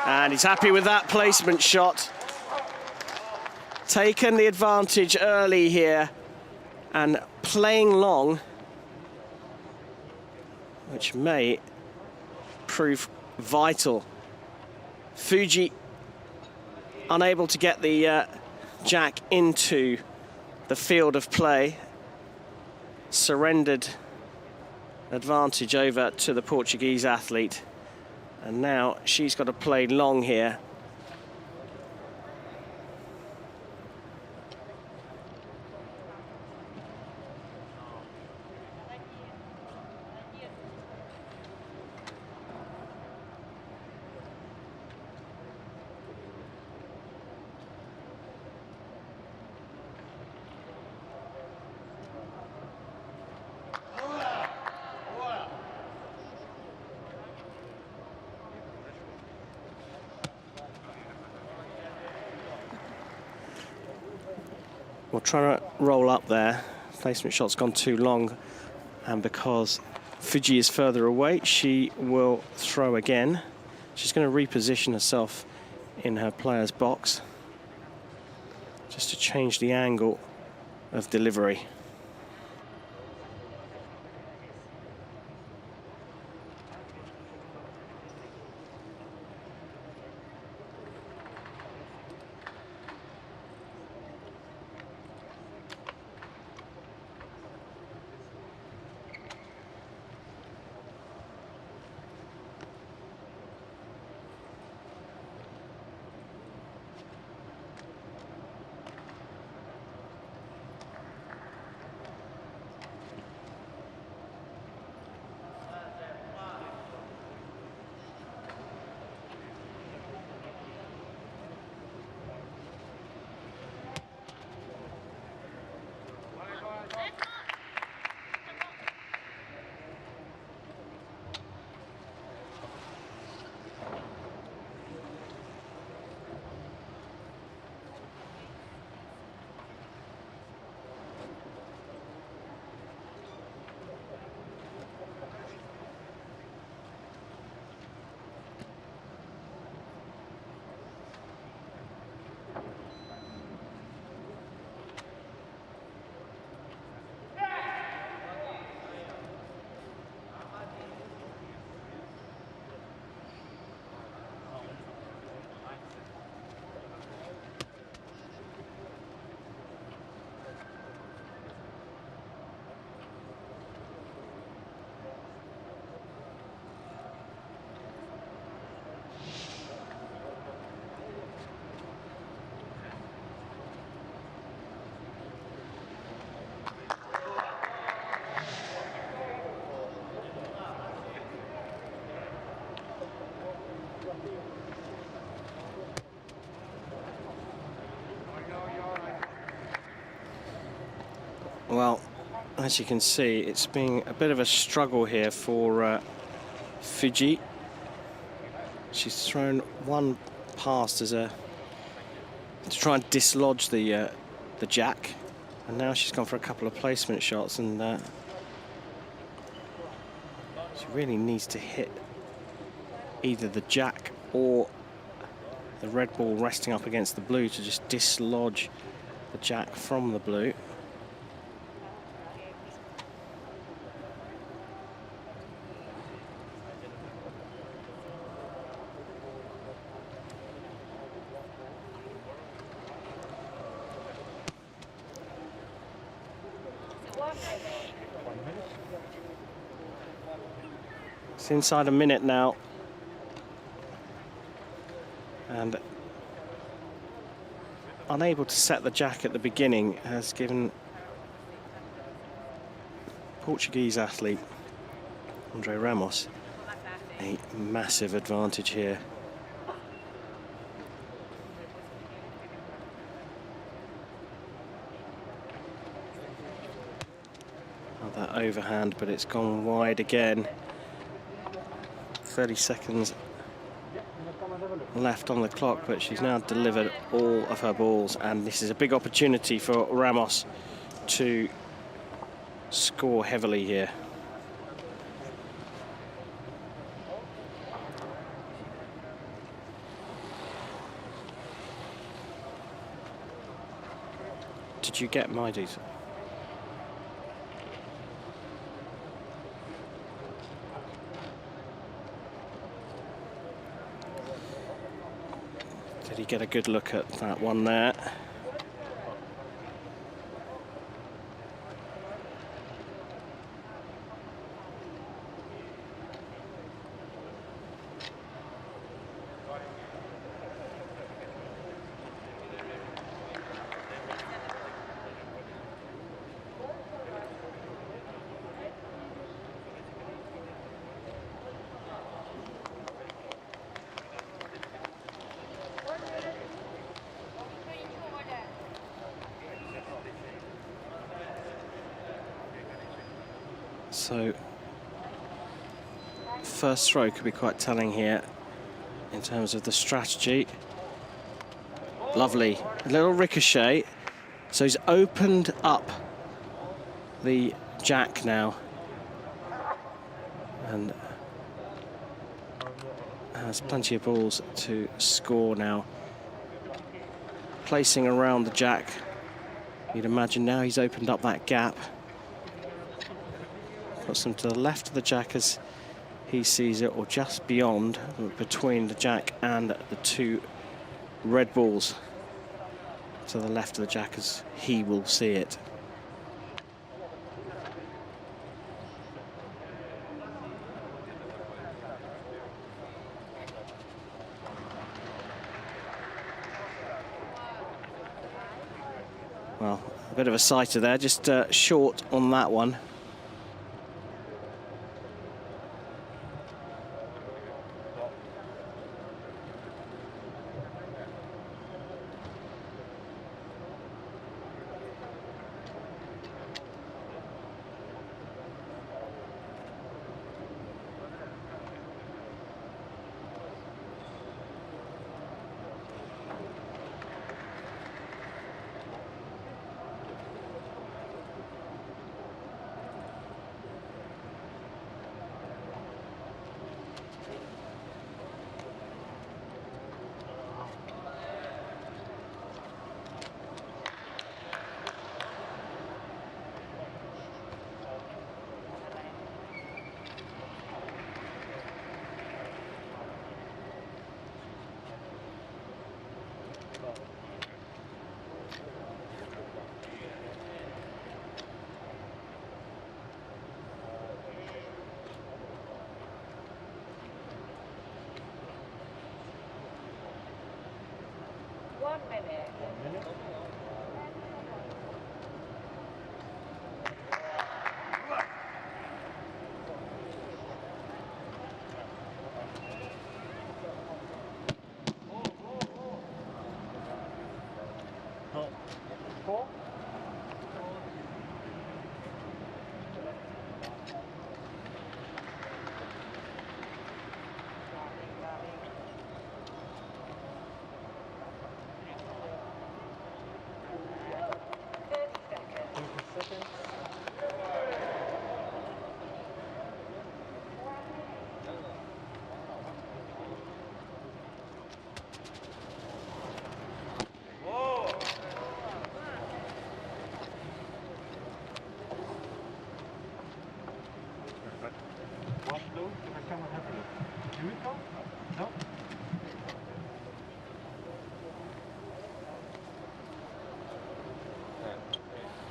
And he's happy with that placement shot. Taken the advantage early here and playing long, which may prove vital. Fuji unable to get the jack into the field of play. Surrendered advantage over to the Portuguese athlete. And now she's got to play long here. We'll try to roll up there. Placement shot's gone too long, and because Fuji is further away, she will throw again. She's going to reposition herself in her player's box just to change the angle of delivery. Well, as you can see, it's been a bit of a struggle here for Fiji. She's thrown one past as a to try and dislodge the jack, and now she's gone for a couple of placement shots, and she really needs to hit either the jack or the red ball resting up against the blue to just dislodge the jack from the blue. It's inside a minute now, and unable to set the jack at the beginning has given Portuguese athlete Andre Ramos a massive advantage here. Not that overhand, but it's gone wide again. 30 seconds left on the clock, but she's now delivered all of her balls, and this is a big opportunity for Ramos to score heavily here. Did you get my detail? Did he get a good look at that one there? So, first throw could be quite telling here in terms of the strategy. Lovely, a little ricochet. So he's opened up the jack now, and has plenty of balls to score now. Placing around the jack, you'd imagine now he's opened up that gap. Puts them to the left of the jack as he sees it, or just beyond, between the jack and the two red balls. To the left of the jack as he will see it. Well, a bit of a sighter there, just short on that one. come and have a look. Here we go. No?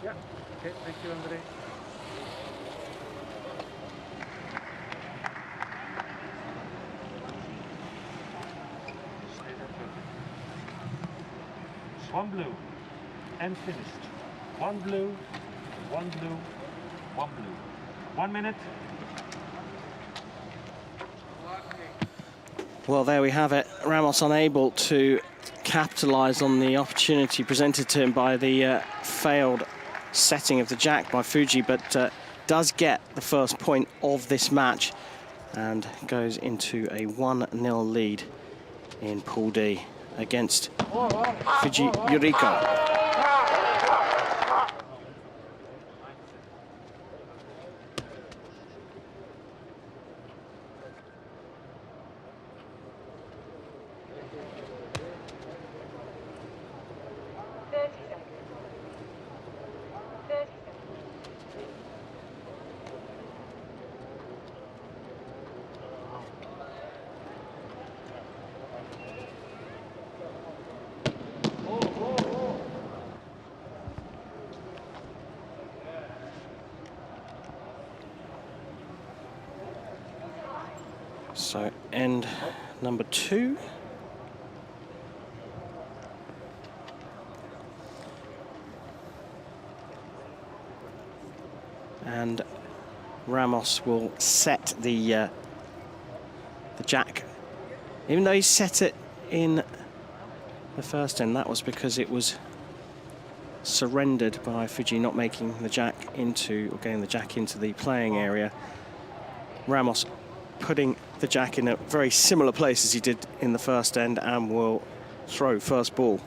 Yeah. Okay, thank you, Andre. One blue and finished. One blue, one blue, one blue. 1 minute. Well, there we have it. Ramos unable to capitalise on the opportunity presented to him by the failed setting of the jack by Fuji, but does get the first point of this match and goes into a 1-0 lead in Pool D against Fuji Yuriko. So end number 2. And Ramos will set the jack. Even though he set it in the first end, that was because it was surrendered by Fuji not making the jack into, or getting the jack into the playing area. Ramos putting the jack in a very similar place as he did in the first end and will throw first ball.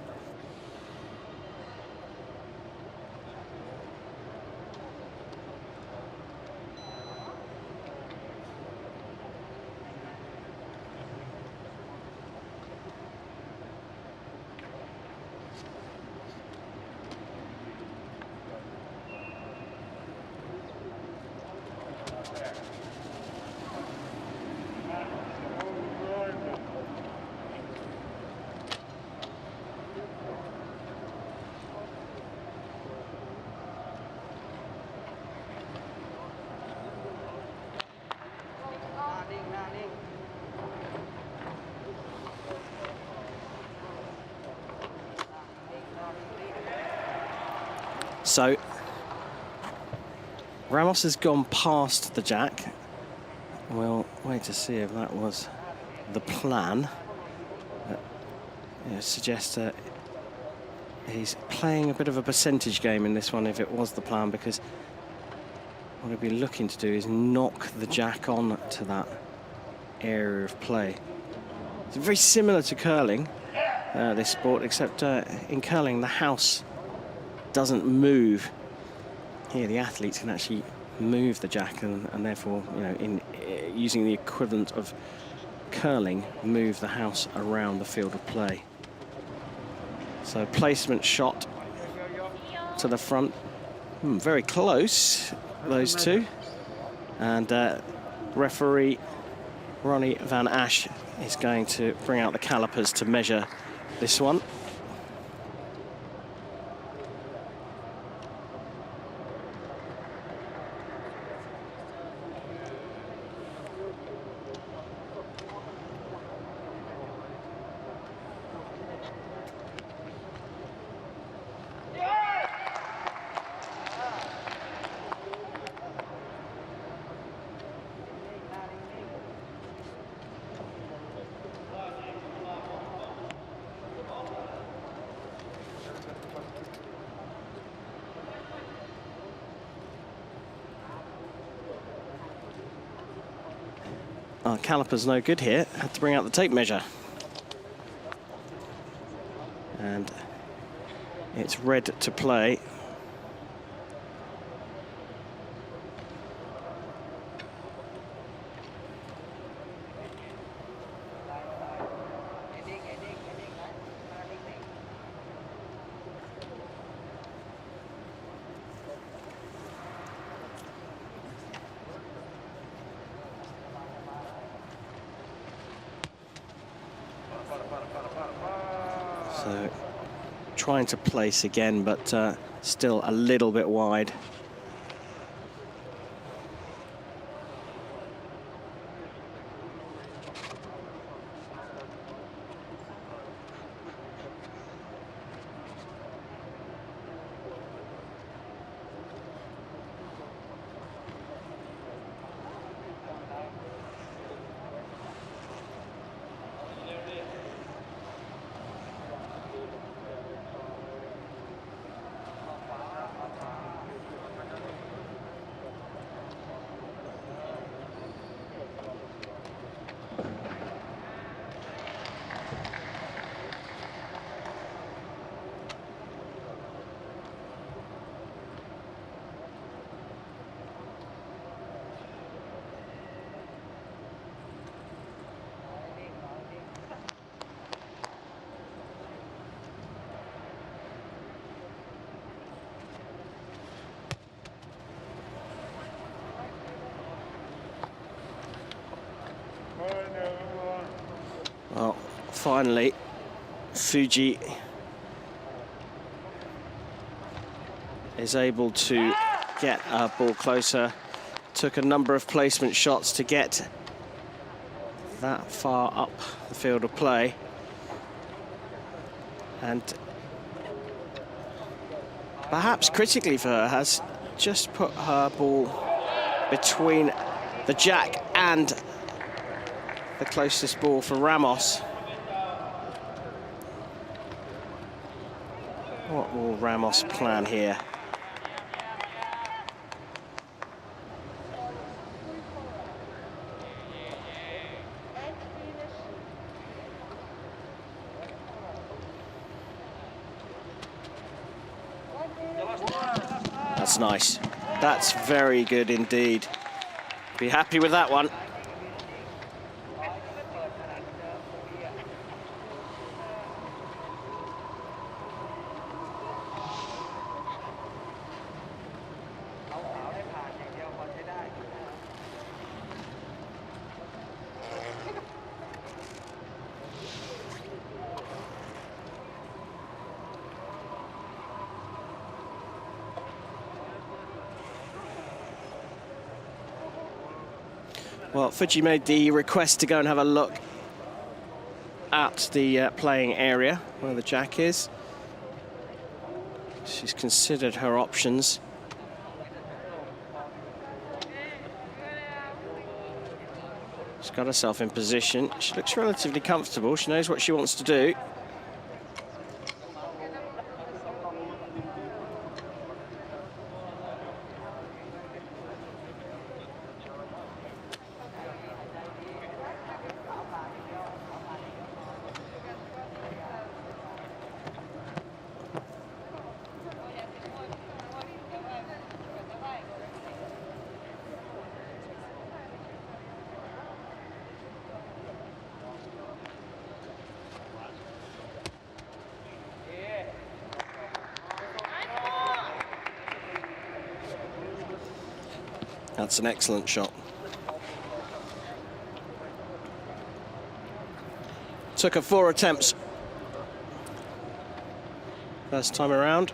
So Ramos has gone past the jack. We'll wait to see if that was the plan. It suggests that he's playing a bit of a percentage game in this one if it was the plan, because what he'll be looking to do is knock the jack on to that area of play. It's very similar to curling, this sport, except in curling the house doesn't move. Here the athletes can actually move the jack and therefore, you know, in using the equivalent of curling, move the house around the field of play. So placement shot to the front, very close, those two. And referee Ronnie van Asch is going to bring out the calipers to measure this one. Our caliper's no good here. Had to bring out the tape measure. And it's red to play. So trying to place again, but still a little bit wide. Well, finally, Fuji is able to get a ball closer. Took a number of placement shots to get that far up the field of play. And perhaps critically for her, has just put her ball between the jack and the closest ball for Ramos. What will Ramos plan here? That's nice. That's very good indeed. Be happy with that one. Well, Fuji made the request to go and have a look at the playing area where the jack is. She's considered her options. She's got herself in position. She looks relatively comfortable. She knows what she wants to do. That's an excellent shot. Took her 4 attempts. First time around.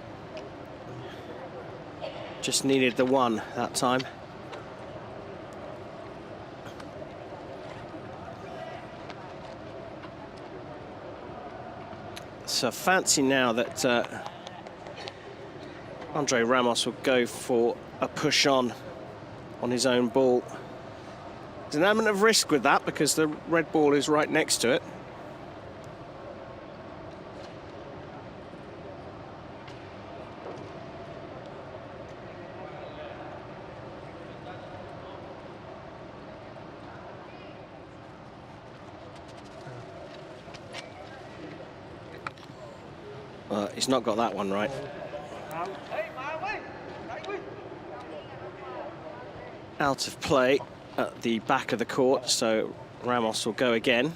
Just needed the 1 that time. So fancy now that Andre Ramos will go for a push on his own ball. There's an element of risk with that because the red ball is right next to it. He's not got that one right. Out of play at the back of the court, so Ramos will go again.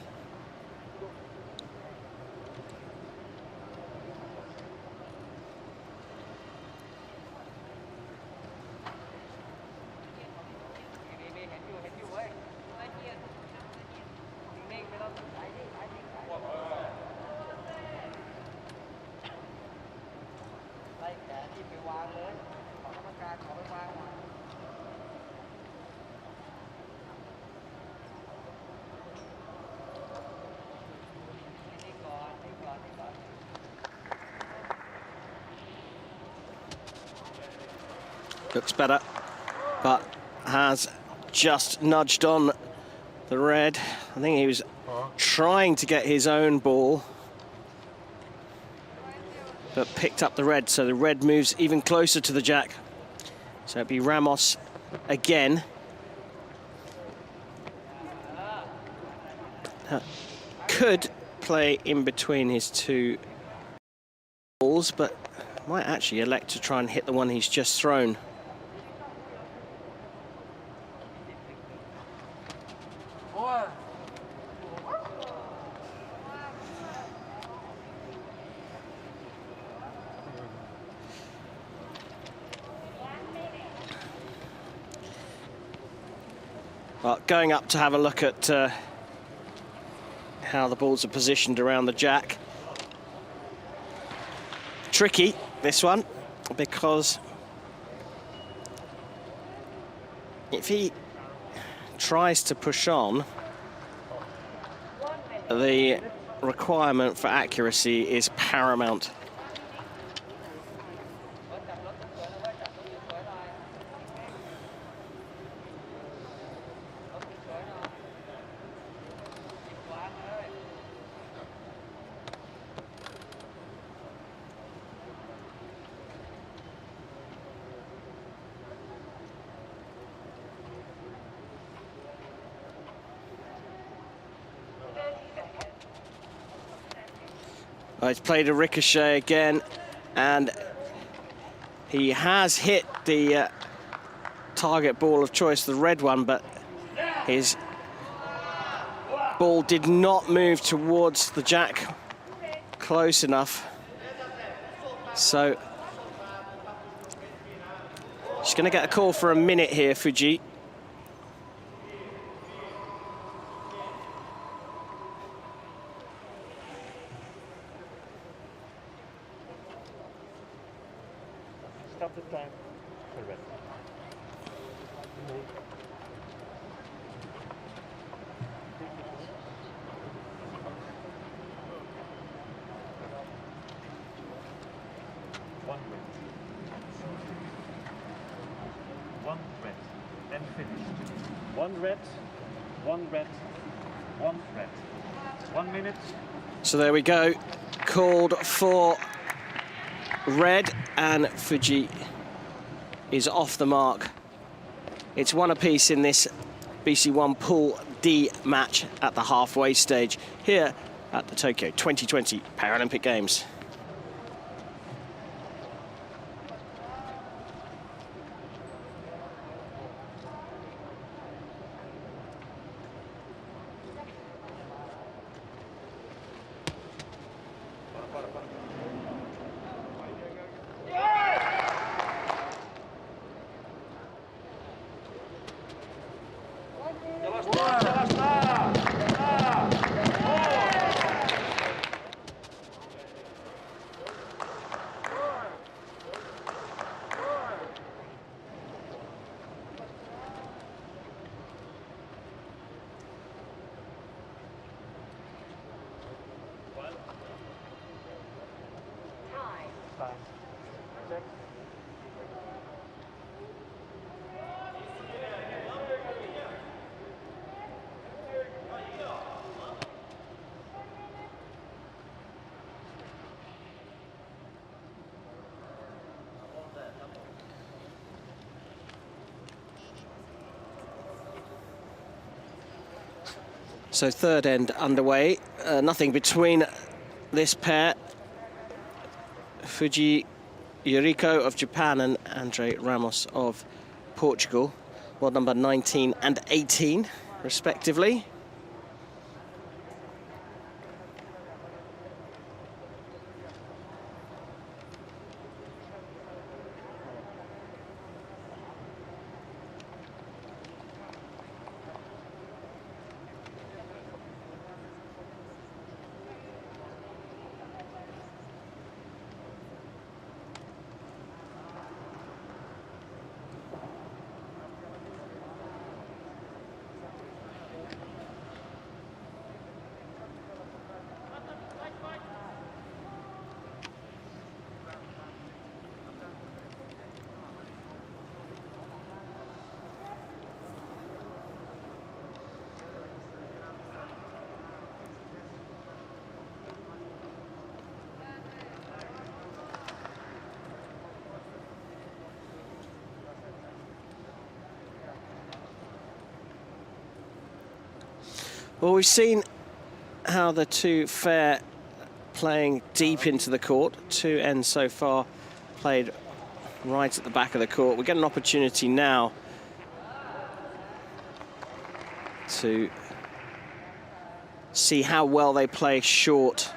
Looks better, but has just nudged on the red. I think he was trying to get his own ball, but picked up the red, so the red moves even closer to the jack. So it'd be Ramos again. Could play in between his two balls, but might actually elect to try and hit the one he's just thrown. Well, going up to have a look at how the balls are positioned around the jack. Tricky, this one, because if he tries to push on, the requirement for accuracy is paramount. He's played a ricochet again, and he has hit the target ball of choice, the red one, but his ball did not move towards the jack close enough. So she's going to get a call for a minute here, Fuji. Stop the time. Correct. 1 red. 1 red. And finished. 1 red, 1 red, 1 red. 1 minute. So there we go. Called for red, and Fuji is off the mark. It's one apiece in this BC1 Pool D match at the halfway stage here at the Tokyo 2020 Paralympic Games. So third end underway, nothing between this pair. Fuji Yuriko of Japan and Andre Ramos of Portugal, world number 19 and 18 respectively. Well, we've seen how the two fare playing deep into the court. 2 ends so far played right at the back of the court. We get an opportunity now to see how well they play short.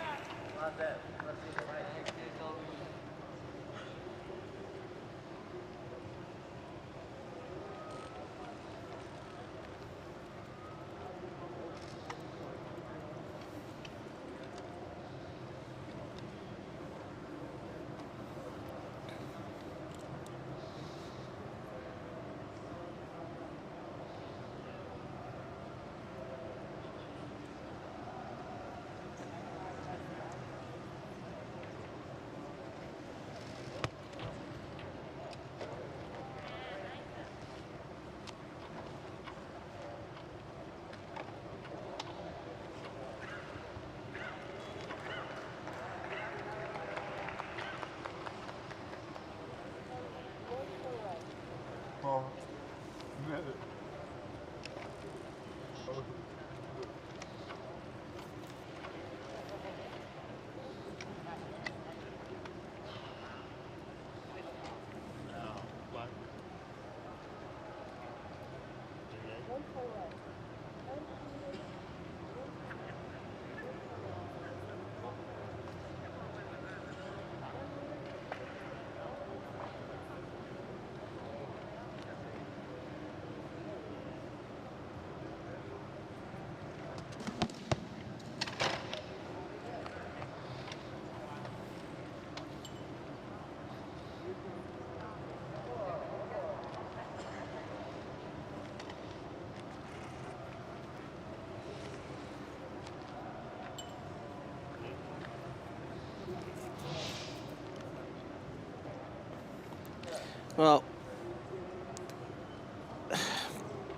Well,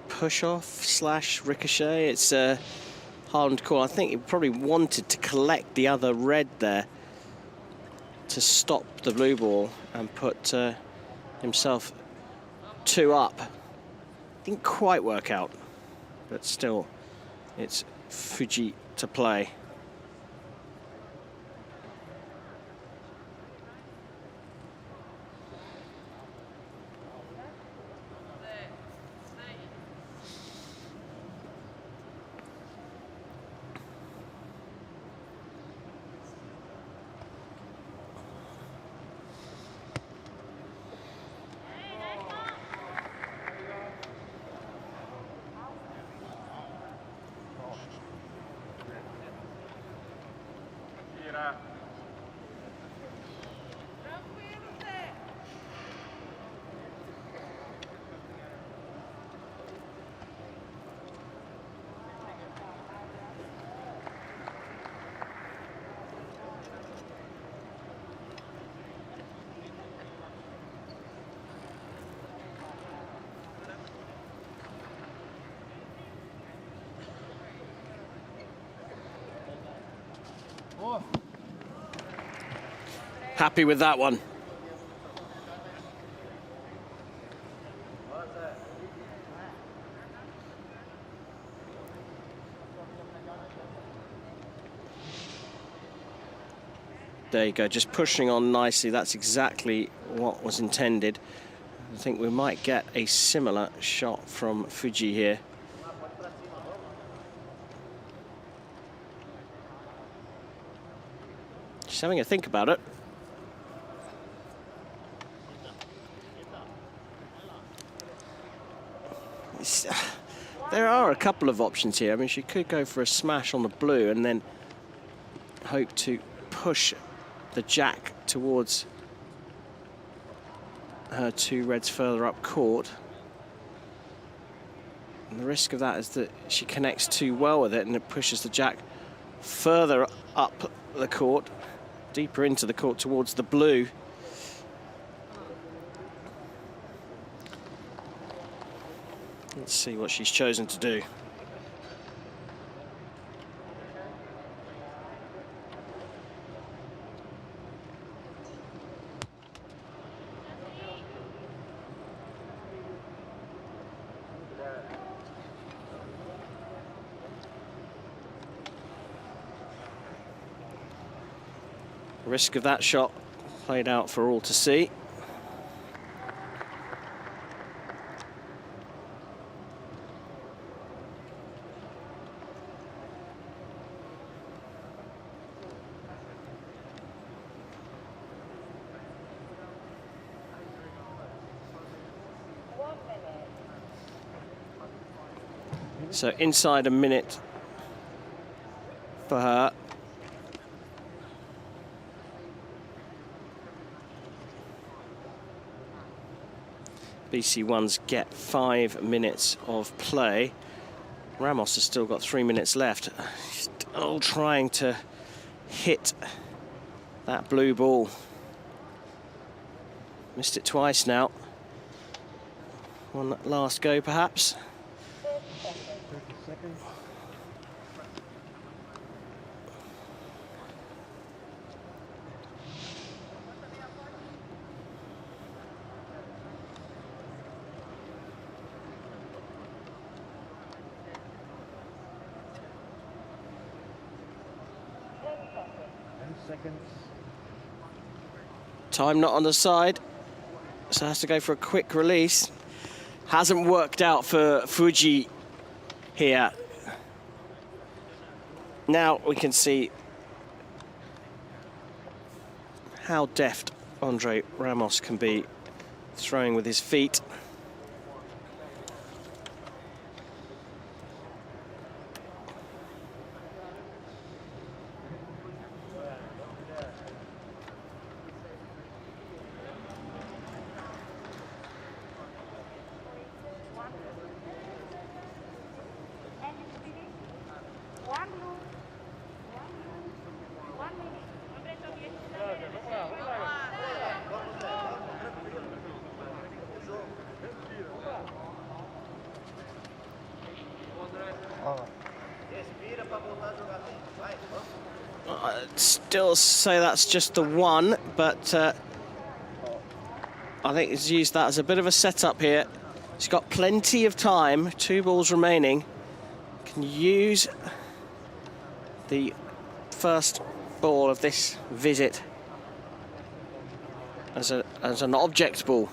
push-off slash ricochet, it's a hard call. I think he probably wanted to collect the other red there to stop the blue ball and put himself 2 up. Didn't quite work out, but still, it's Fuji to play. Happy with that one. There you go, just pushing on nicely. That's exactly what was intended. I think we might get a similar shot from Fuji here. Just having a think about it. There are a couple of options here. I mean, she could go for a smash on the blue and then hope to push the jack towards her 2 reds further up court. And the risk of that is that she connects too well with it and it pushes the jack further up the court, deeper into the court towards the blue. Let's see what she's chosen to do. Risk of that shot played out for all to see. So inside a minute for her. BC1s get 5 minutes of play. Ramos has still got 3 minutes left. Still trying to hit that blue ball. Missed it twice now. One last go perhaps. 30 seconds. Seconds. Time not on the side, so has to go for a quick release. Hasn't worked out for Fuji here. Now we can see how deft Andre Ramos can be throwing with his feet. I'd still say that's just the one, but I think he's used that as a bit of a setup here. He's got plenty of time, 2 balls remaining. Can use the first ball of this visit as an object ball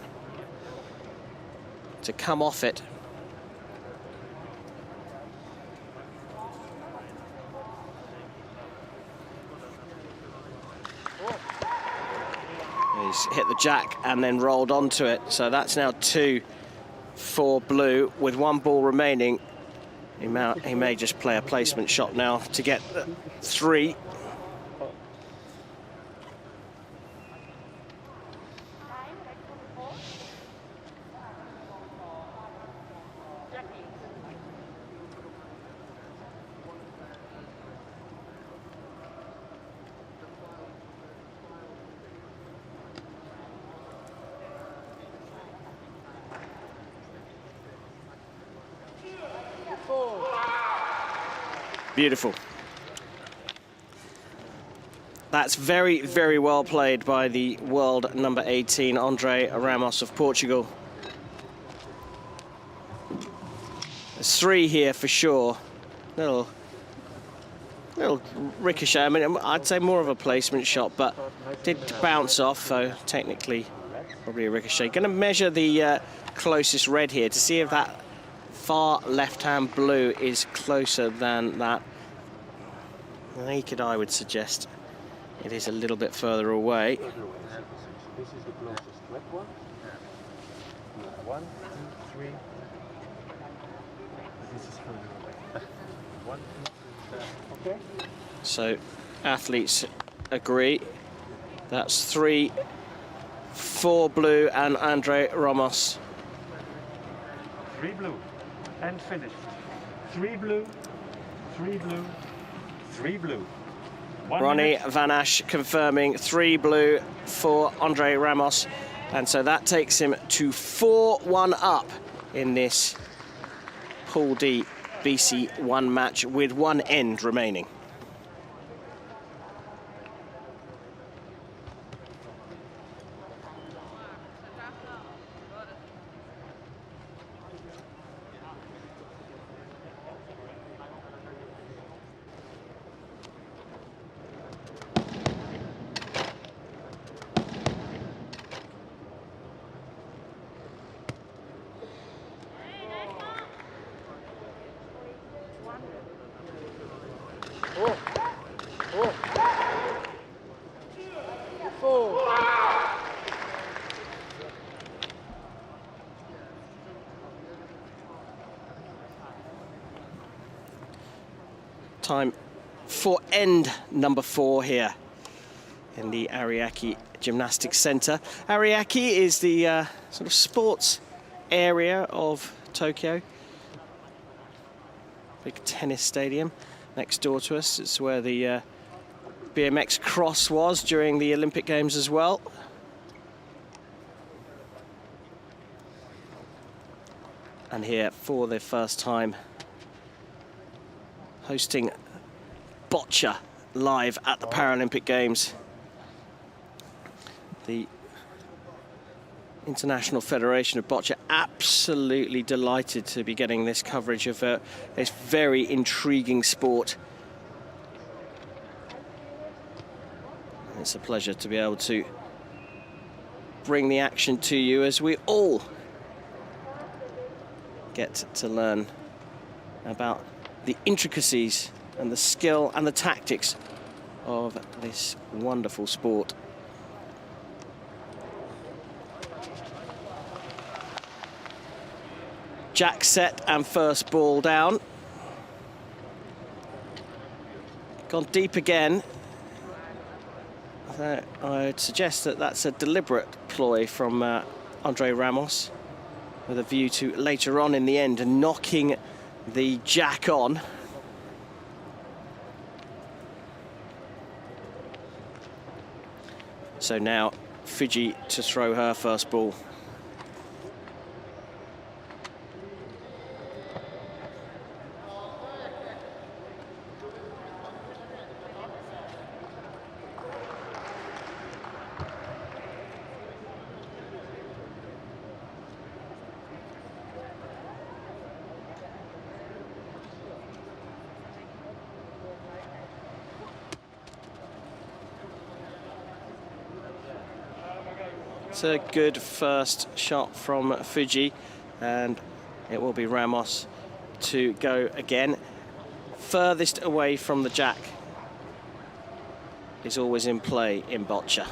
to come off it. He's hit the jack and then rolled onto it, so that's now 2 for blue with 1 ball remaining. He may just play a placement shot now to get 3. Beautiful. That's very, very well played by the world number 18, Andre Ramos of Portugal. There's 3 here for sure. Little ricochet. I mean, I'd say more of a placement shot, but did bounce off, so technically probably a ricochet. Going to measure the closest red here to see if that far left-hand blue is closer than that. Naked eye would suggest it is a little bit further away. This is the closest red one. 1, 2, 3. This is further away. 1, 2, 3. Okay. So athletes agree. That's 3 for blue and Andre Ramos. 3 blue and finished. 3 blue, 3 blue, 3 blue. 1 Ronnie minute. Van Asch confirming 3 blue for Andre Ramos. And so that takes him to 4-1 up in this Pool D BC1 match with 1 end remaining. time for end number 4 here in the Ariake Gymnastics Center. Ariake is the sort of sports area of Tokyo. Big tennis stadium next door to us. It's where the BMX cross was during the Olympic Games as well. And here for the first time hosting Boccia live at the Paralympic Games. The International Federation of Boccia absolutely delighted to be getting this coverage of this very intriguing sport. It's a pleasure to be able to bring the action to you as we all get to learn about the intricacies and the skill and the tactics of this wonderful sport. Jack set and first ball down. Gone deep again. I'd suggest that that's a deliberate ploy from Andre Ramos, with a view to later on in the end knocking the jack on. So now Fiji to throw her first ball. It's a good first shot from Fiji, and it will be Ramos to go again. Furthest away from the jack is always in play in Boccia.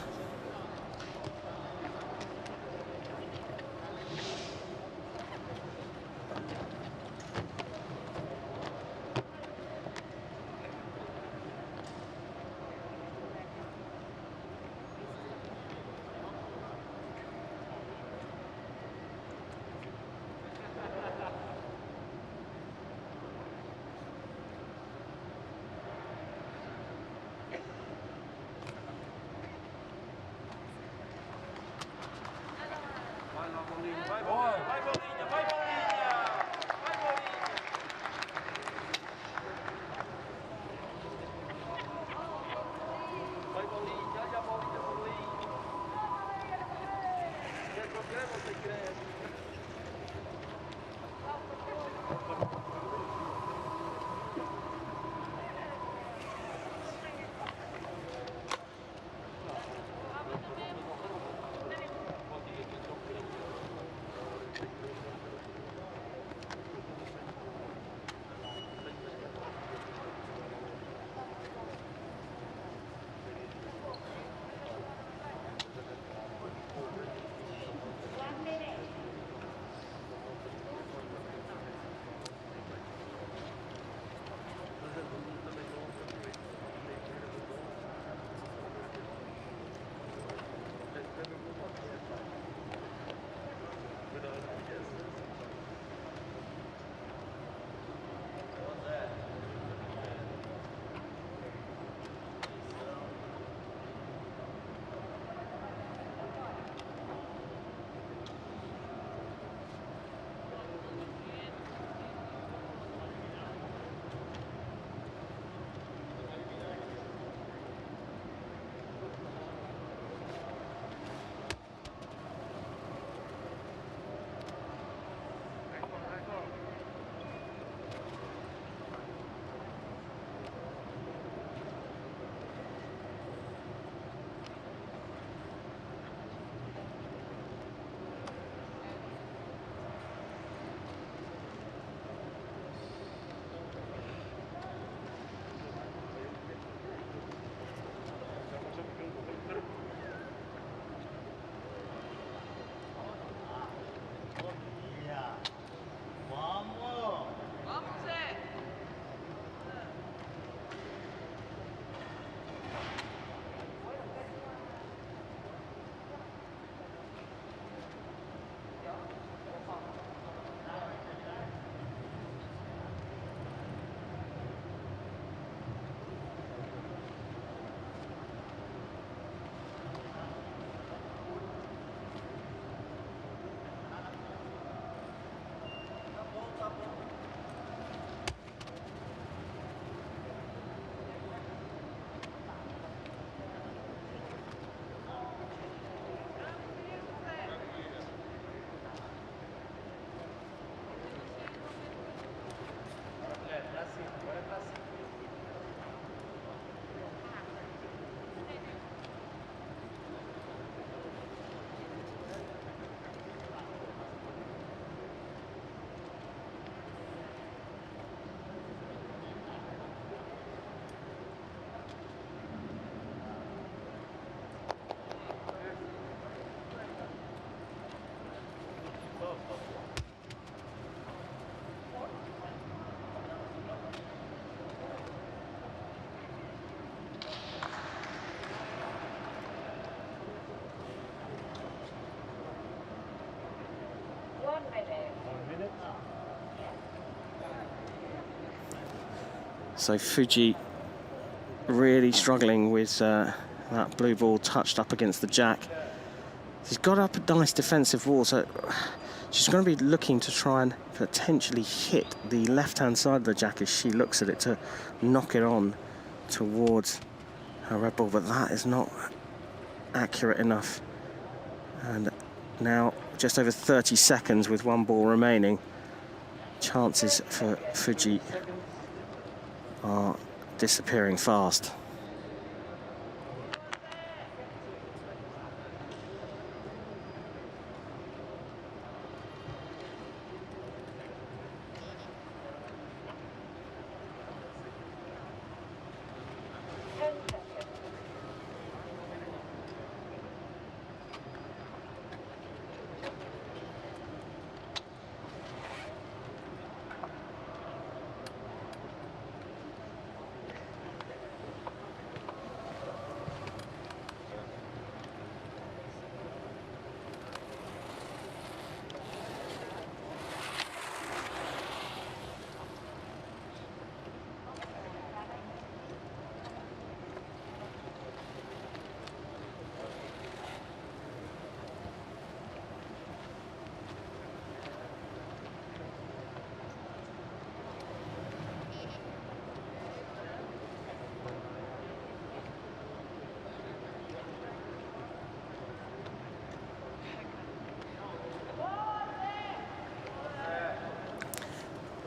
So Fuji really struggling with that blue ball touched up against the jack. She's got up a nice defensive wall, so she's going to be looking to try and potentially hit the left-hand side of the jack as she looks at it to knock it on towards her red ball, but that is not accurate enough. And now just over 30 seconds with one ball remaining. Chances for Fuji are disappearing fast.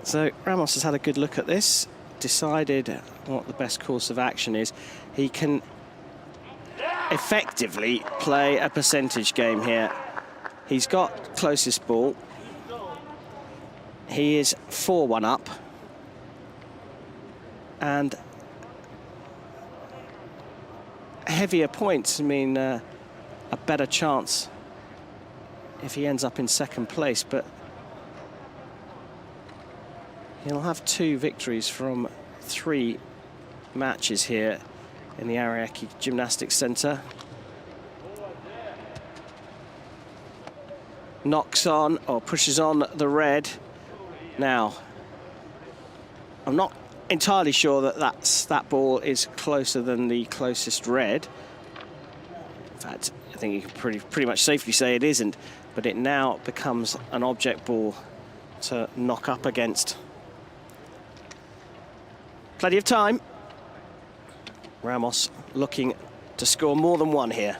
So Ramos has had a good look at this, decided what the best course of action is. He can effectively play a percentage game here. He's got closest ball. He is 4-1 up. And heavier points mean a better chance if he ends up in second place, but he'll have 2 victories from 3 matches here in the Ariake Gymnastics Centre. Knocks on, or pushes on the red. Now, I'm not entirely sure that that ball is closer than the closest red. In fact, I think you can pretty much safely say it isn't, but it now becomes an object ball to knock up against. Plenty of time. Ramos looking to score more than one here.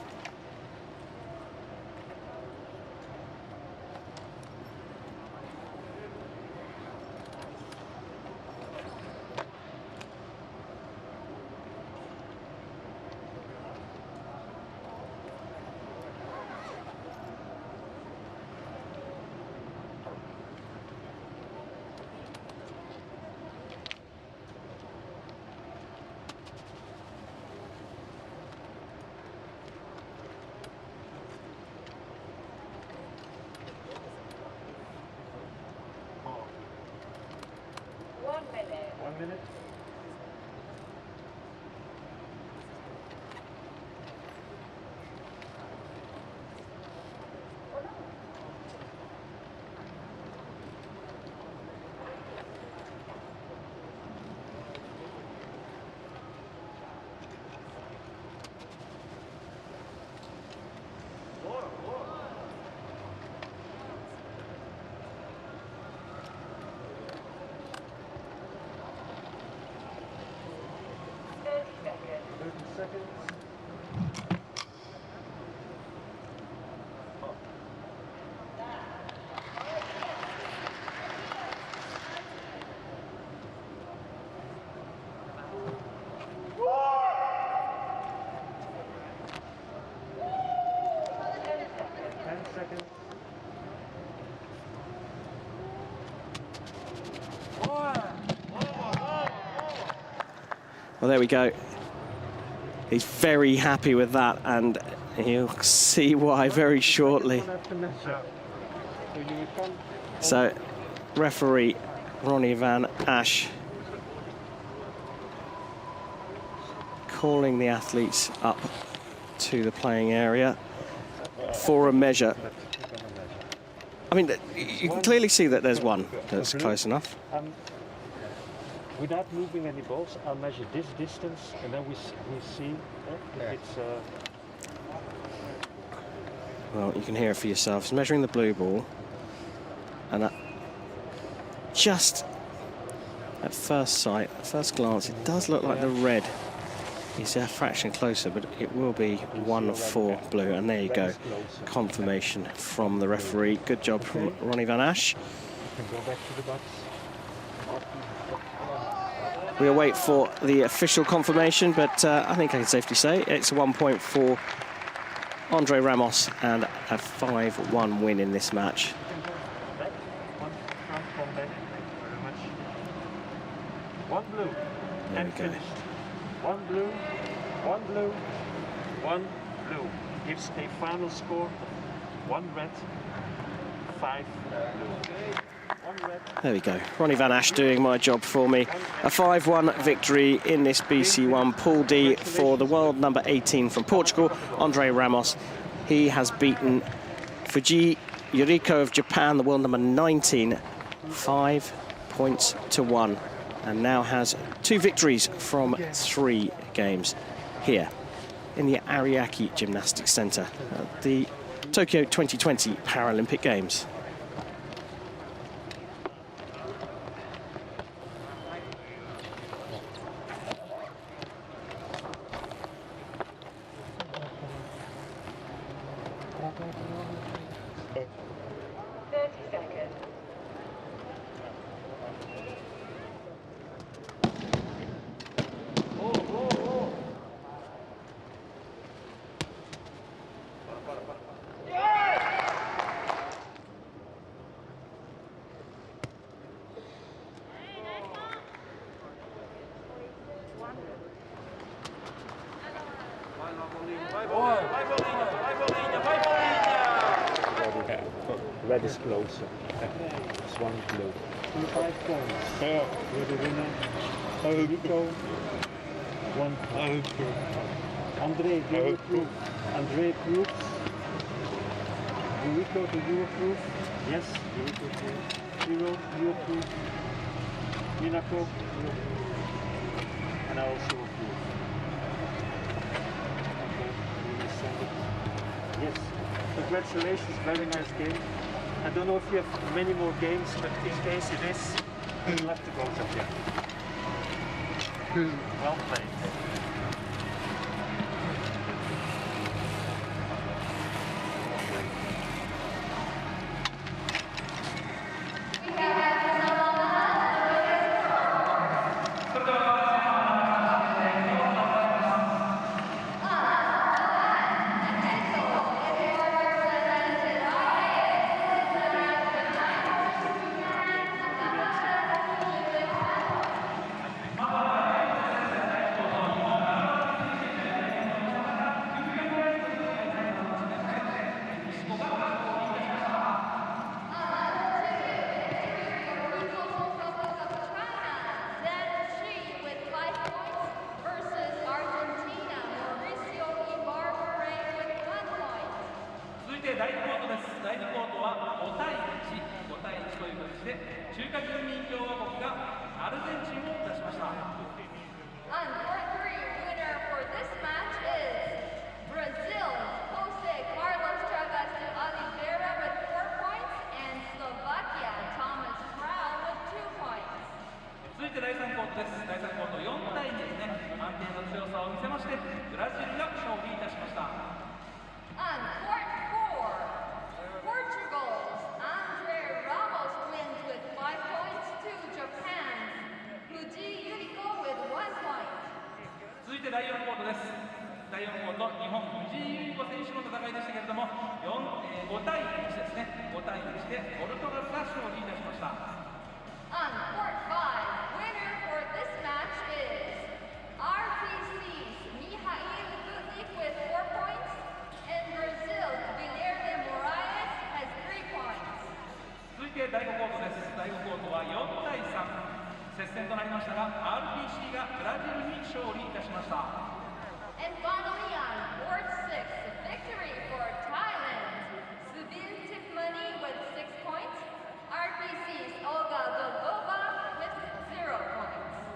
Well, there we go. He's very happy with that, and he'll see why very shortly. So, referee Ronnie van Asch calling the athletes up to the playing area for a measure. I mean, you can clearly see that there's one that's close enough. Without moving any balls, I'll measure this distance, and then we see if it's. Well, you can hear it for yourself. He's measuring the blue ball, and just at first sight, at first glance, it does look like the red is a fraction closer, but it will be 1-4 blue. And there you go, confirmation from the referee. Good job from Ronnie Van Asch. You can go back to the box. We await for the official confirmation, but I think I can safely say it's a 1 point for Andre Ramos and a 5-1 win in this match. Back. One front, one back. Very much. One blue. There And we go. finished. One blue, one blue, one blue. Gives a final score of 1 red, 5 blue. 1 red. There we go. Ronnie Van Asch doing my job for me. A 5-1 victory in this BC1 Pool D for the world number 18 from Portugal, Andre Ramos. He has beaten Fuji Yuriko of Japan, the world number 19, 5 points to 1, and now has 2 victories from 3 games here in the Ariake Gymnastics Center at the Tokyo 2020 Paralympic Games. Red is closer. It's 1 blue. 5 points. You're the winner. Rico, 1 point. Andre, do you approve? Andre approves. Rico, do you approve? Yes, Rico approves. Hiro, you approve. Minako, you approve. And I also approve. Okay, we will send it. Yes, congratulations, very nice game. I don't know if you have many more games, but in case it is, you'll have to go to there. Well played. And finally on court 6, victory for Thailand. Subin Tipmani with 6 points. RPC's Olga Dolgova with 0 points.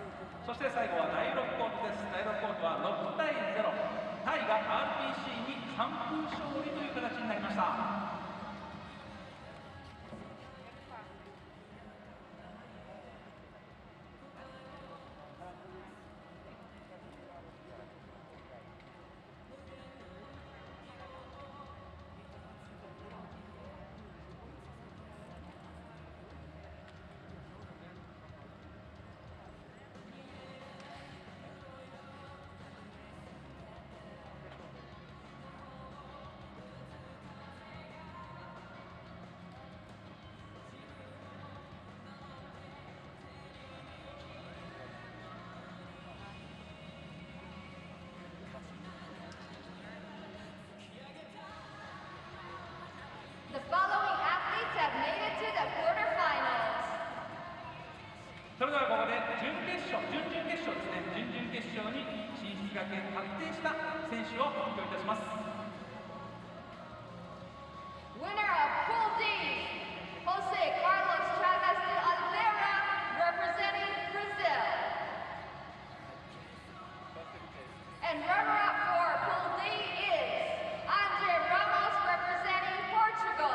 have made it to the quarterfinals. それではここで準々決勝ですね、準々決勝に進出が確定した選手を発表いたします。 Winner of Pool D, Jose Carlos Chagas de Oliveira, representing Brazil. And runner-up for Pool D is Andre Ramos, representing Portugal.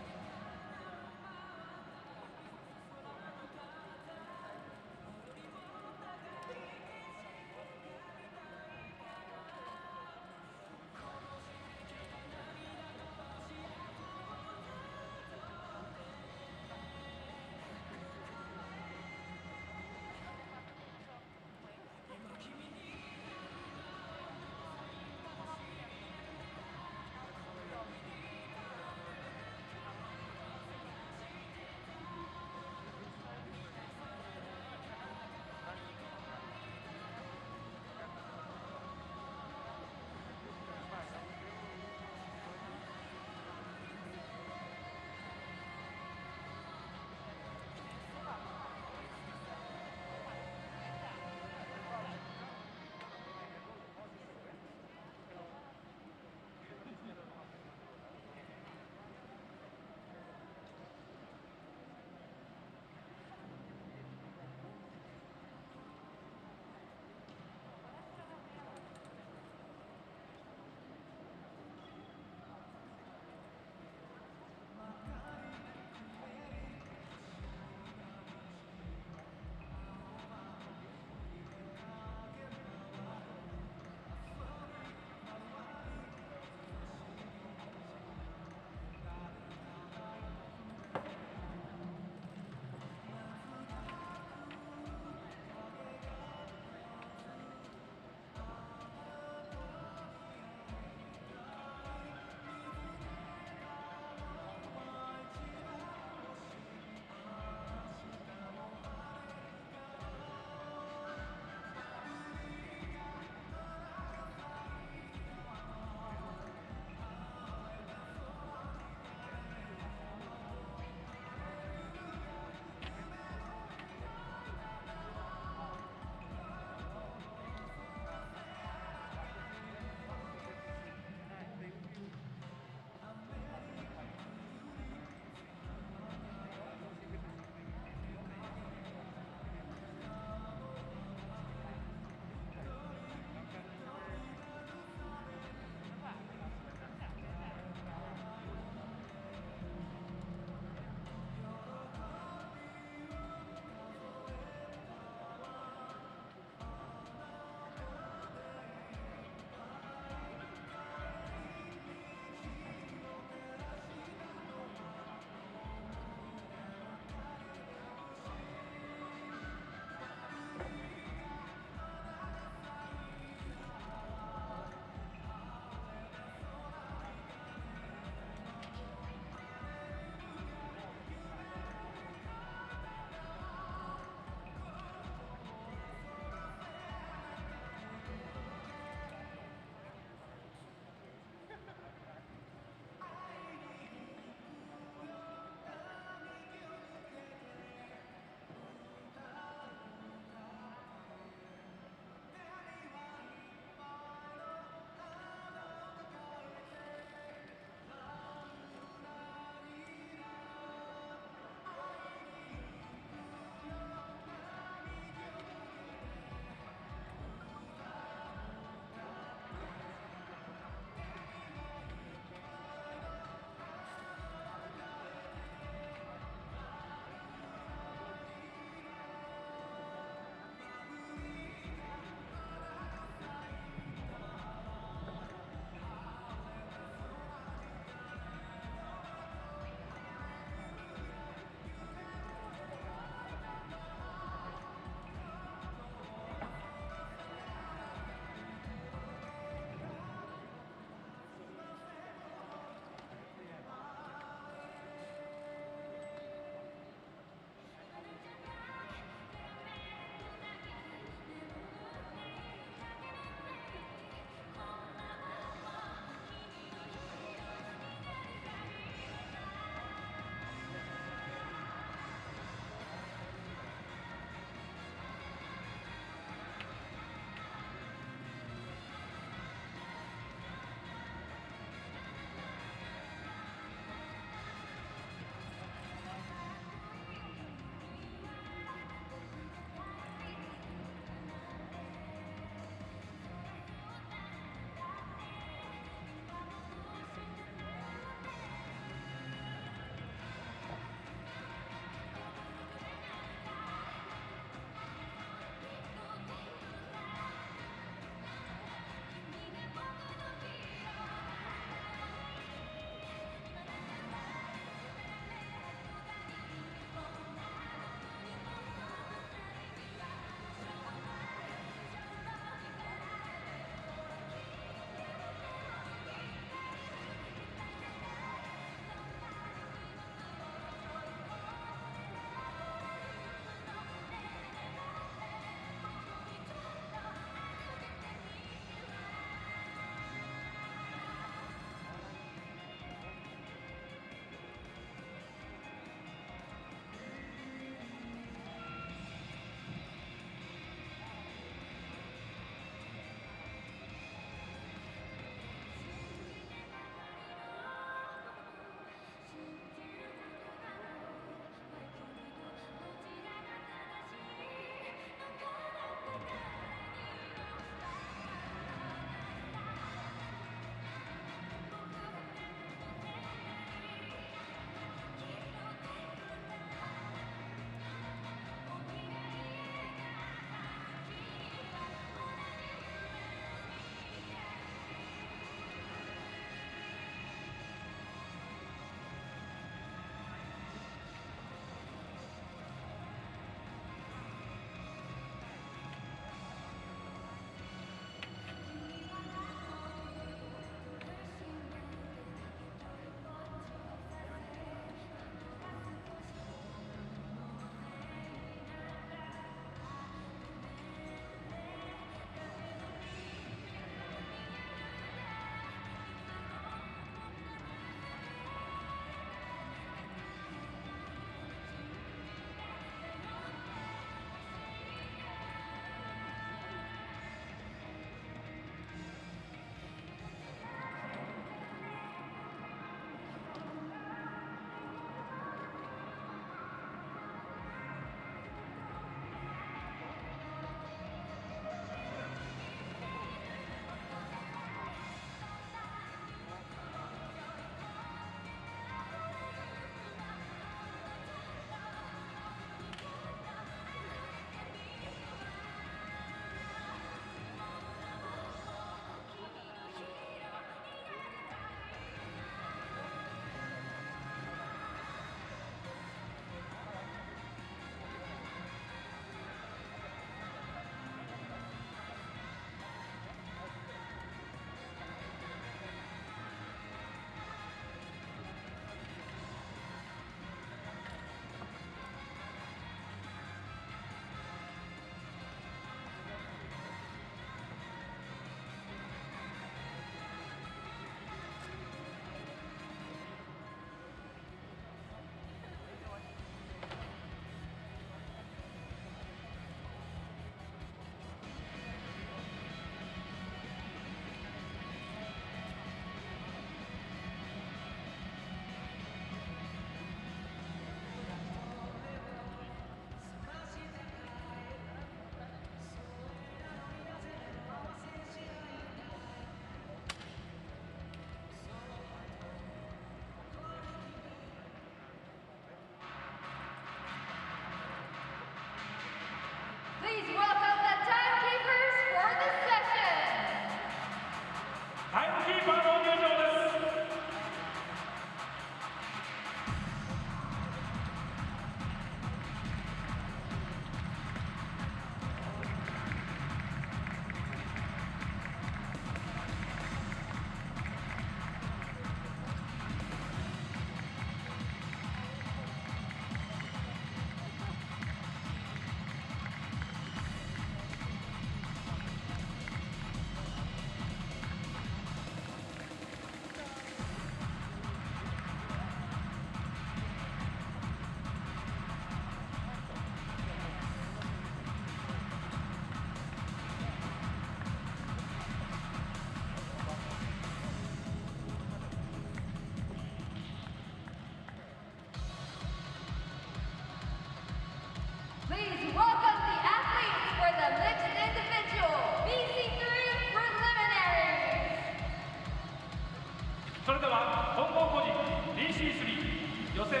戦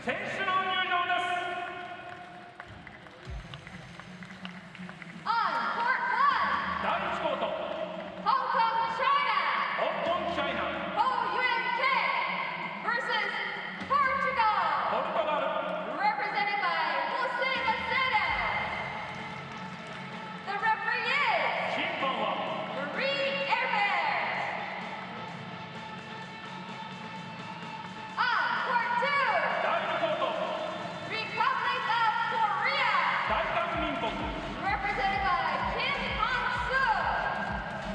選手の入場です。 On court one, 第1コート Hong Kong, China, 香港チャイナ Ho Yuen King versus Portugal, ポルトガル represented by Jose Macedo. The referee is 審判は Marie Herbert. On court two, 第2コート Republic of Korea, 大韓民国 represented by Kim Hong-soo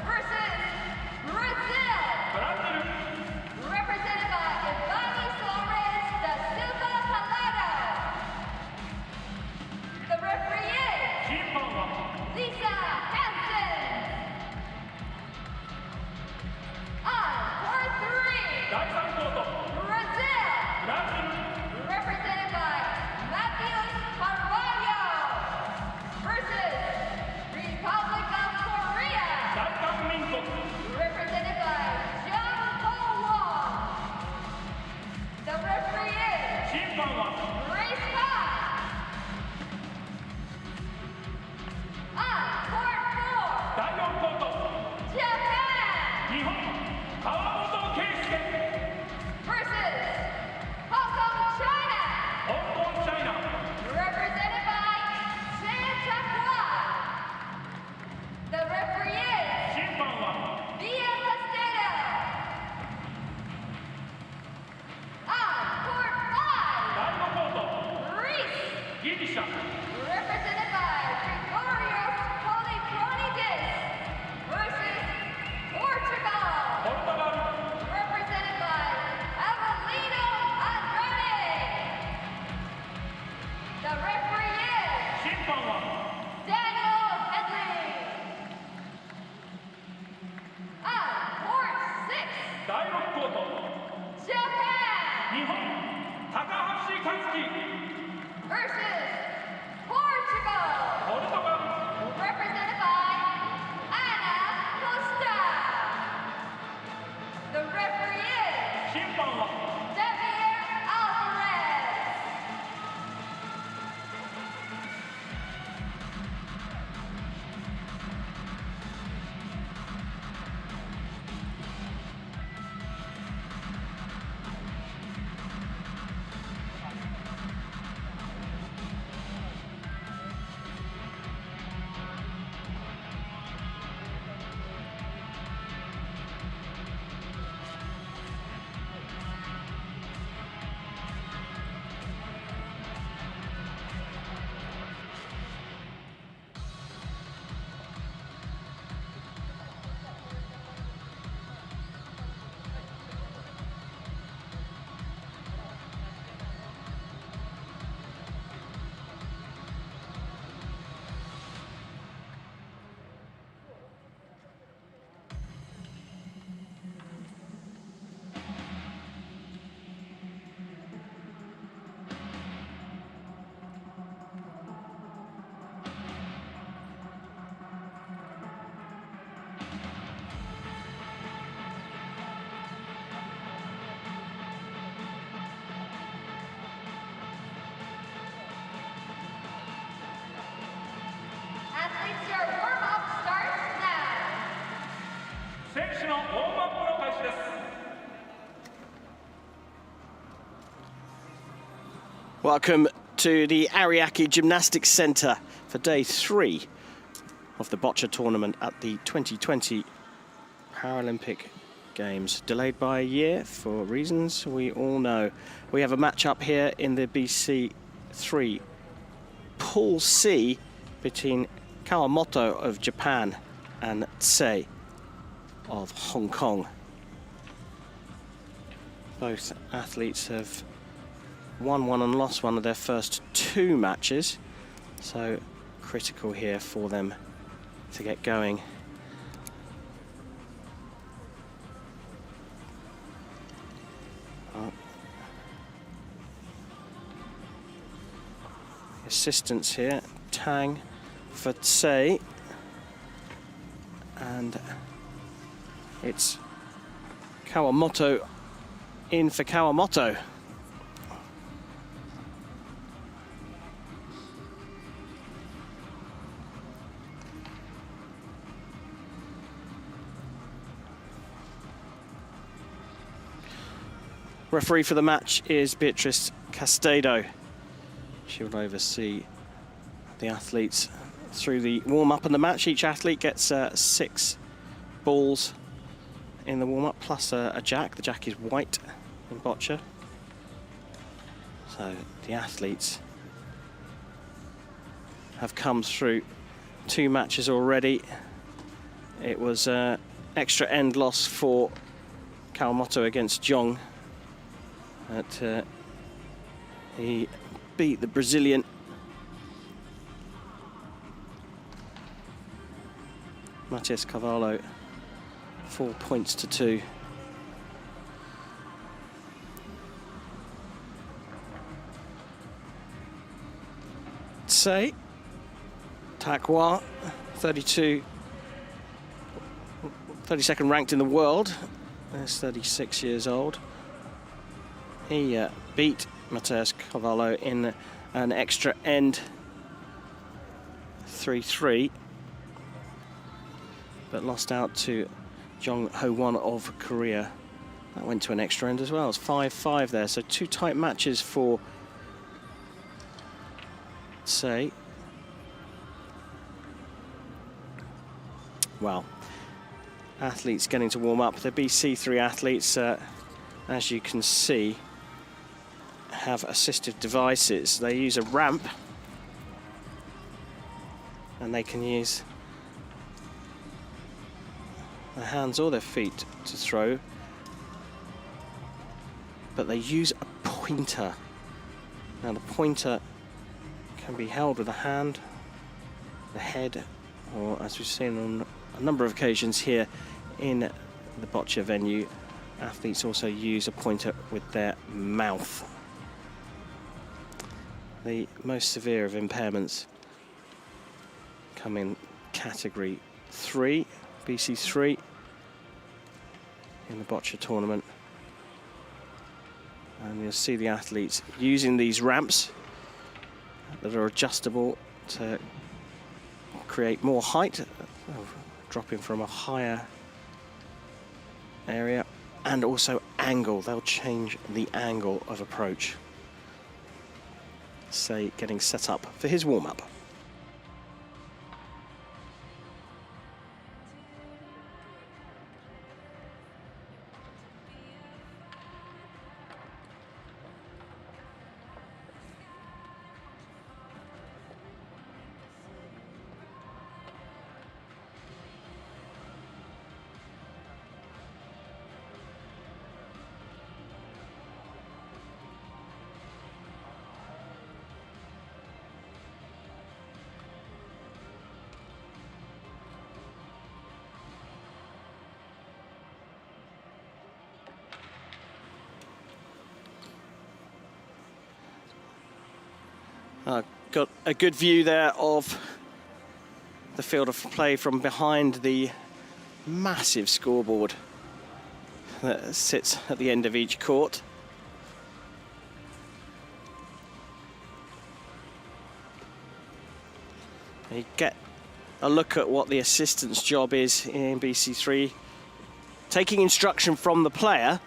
versus Brazil, ブラジル represented by Ivani Suarez da Silva Palado. The referee is 審判は Lisa Hansen. On court three, 第3コート Brazil, ブラジル represented by Matheus Carvalho versus Republic of Korea, 大韓民国 represented by Jung Ho Won. The referee is 審判は Grace Scott. On court four, 第4コート Japan 日本川本圭介 versus Hong Kong, China, 香港チャイナ represented by Santa Cruz. The referee is 審判は Via Castedo. On court five, 第5コート Greece, ギリシャ represented by Gregorios Polychronidis versus Portugal, ポルトガル represented by Avelino Andrade. The referee is 審判は Daniel Headley. On court six, 第6コート Japan 日本高橋克樹 versus Portugal, ポルトガル represented by Ana Costa. The referee is 審判は Javier Alvarez. Athletes, your warm-up starts now. 選手のウォームアップの開始です。 Welcome to the Ariake Gymnastics Centre for day 3 of the Boccia tournament at the 2020 Paralympic Games. Delayed by a year for reasons we all know. We have a match up here in the BC3 Pool C between Kawamoto of Japan and Tsei of Hong Kong. Both athletes have won one and lost one of their first 2 matches, so critical here for them to get going. Assistance here, Tang for Tsei, and it's Kawamoto in for Kawamoto. Referee for the match is Beatrice Castedo. She will oversee the athletes through the warm-up and the match. Each athlete gets 6 balls in the warm-up plus a jack. The jack is white in boccia. So the athletes have come through 2 matches already. It was extra end loss for Kawamoto against Jong. But he beat the Brazilian. Matias Carvalho 4 points to 2. Say Takwa, 32, 32nd ranked in the world. He's 36 years old. He beat Matias Carvalho in an extra end 3-3, but lost out to Jong Ho-won of Korea. That went to an extra end as well. It's 5-5 there, so 2 tight matches for Say. Well, athletes getting to warm up. The BC3 athletes, as you can see, have assistive devices. They use a ramp, and they can use their hands or their feet to throw, but they use a pointer. Now the pointer can be held with a hand, the head, or as we've seen on a number of occasions here in the boccia venue, athletes also use a pointer with their mouth. The most severe of impairments come in category 3, BC3, in the boccia tournament. And you'll see the athletes using these ramps that are adjustable to create more height, dropping from a higher area, and also angle. They'll change the angle of approach. Say getting set up for his warm-up. Got a good view there of the field of play from behind the massive scoreboard that sits at the end of each court. You get a look at what the assistant's job is in BC3. Taking instruction from the player,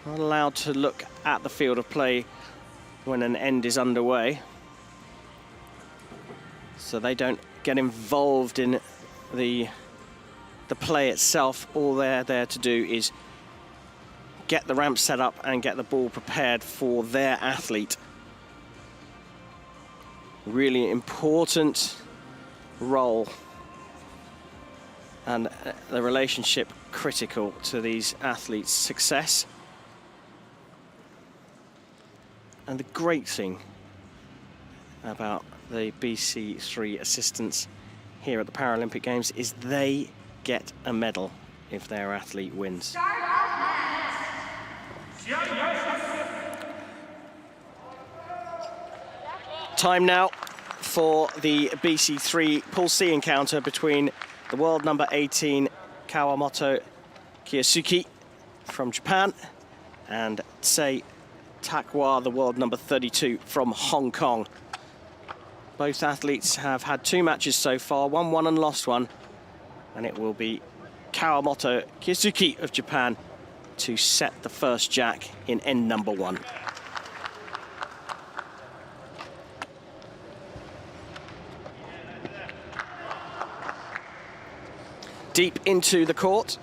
not allowed to look at the field of play when an end is underway, so they don't get involved in the play itself. All they're there to do is get the ramp set up and get the ball prepared for their athlete. Really important role, and the relationship critical to these athletes' success. And the great thing about the BC3 assistants here at the Paralympic Games is they get a medal if their athlete wins. Time now for the BC3 Pool C encounter between the world number 18 Kawamoto Kiyasuke from Japan and Sei Takwa, the world number 32 from Hong Kong. Both athletes have had 2 matches so far, won and lost one, and it will be Kawamoto Kiyasuke of Japan to set the first jack in end number 1. Deep into the court.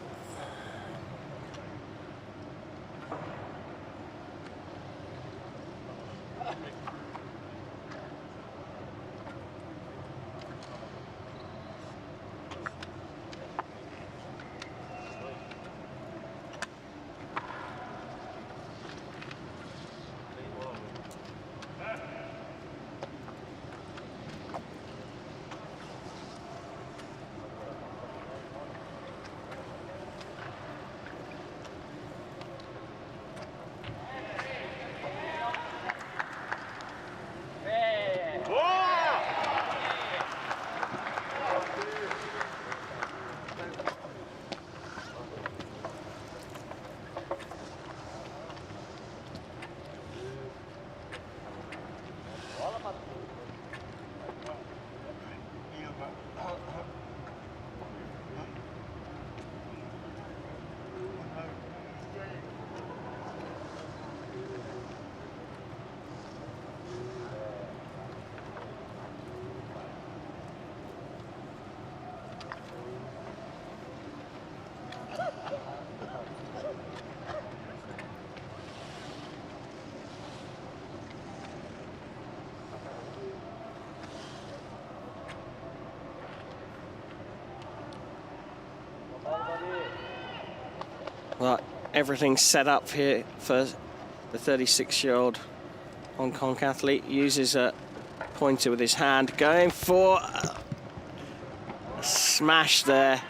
Well, everything's set up here for the 36-year-old Hong Kong athlete. Uses a pointer with his hand, going for a smash there.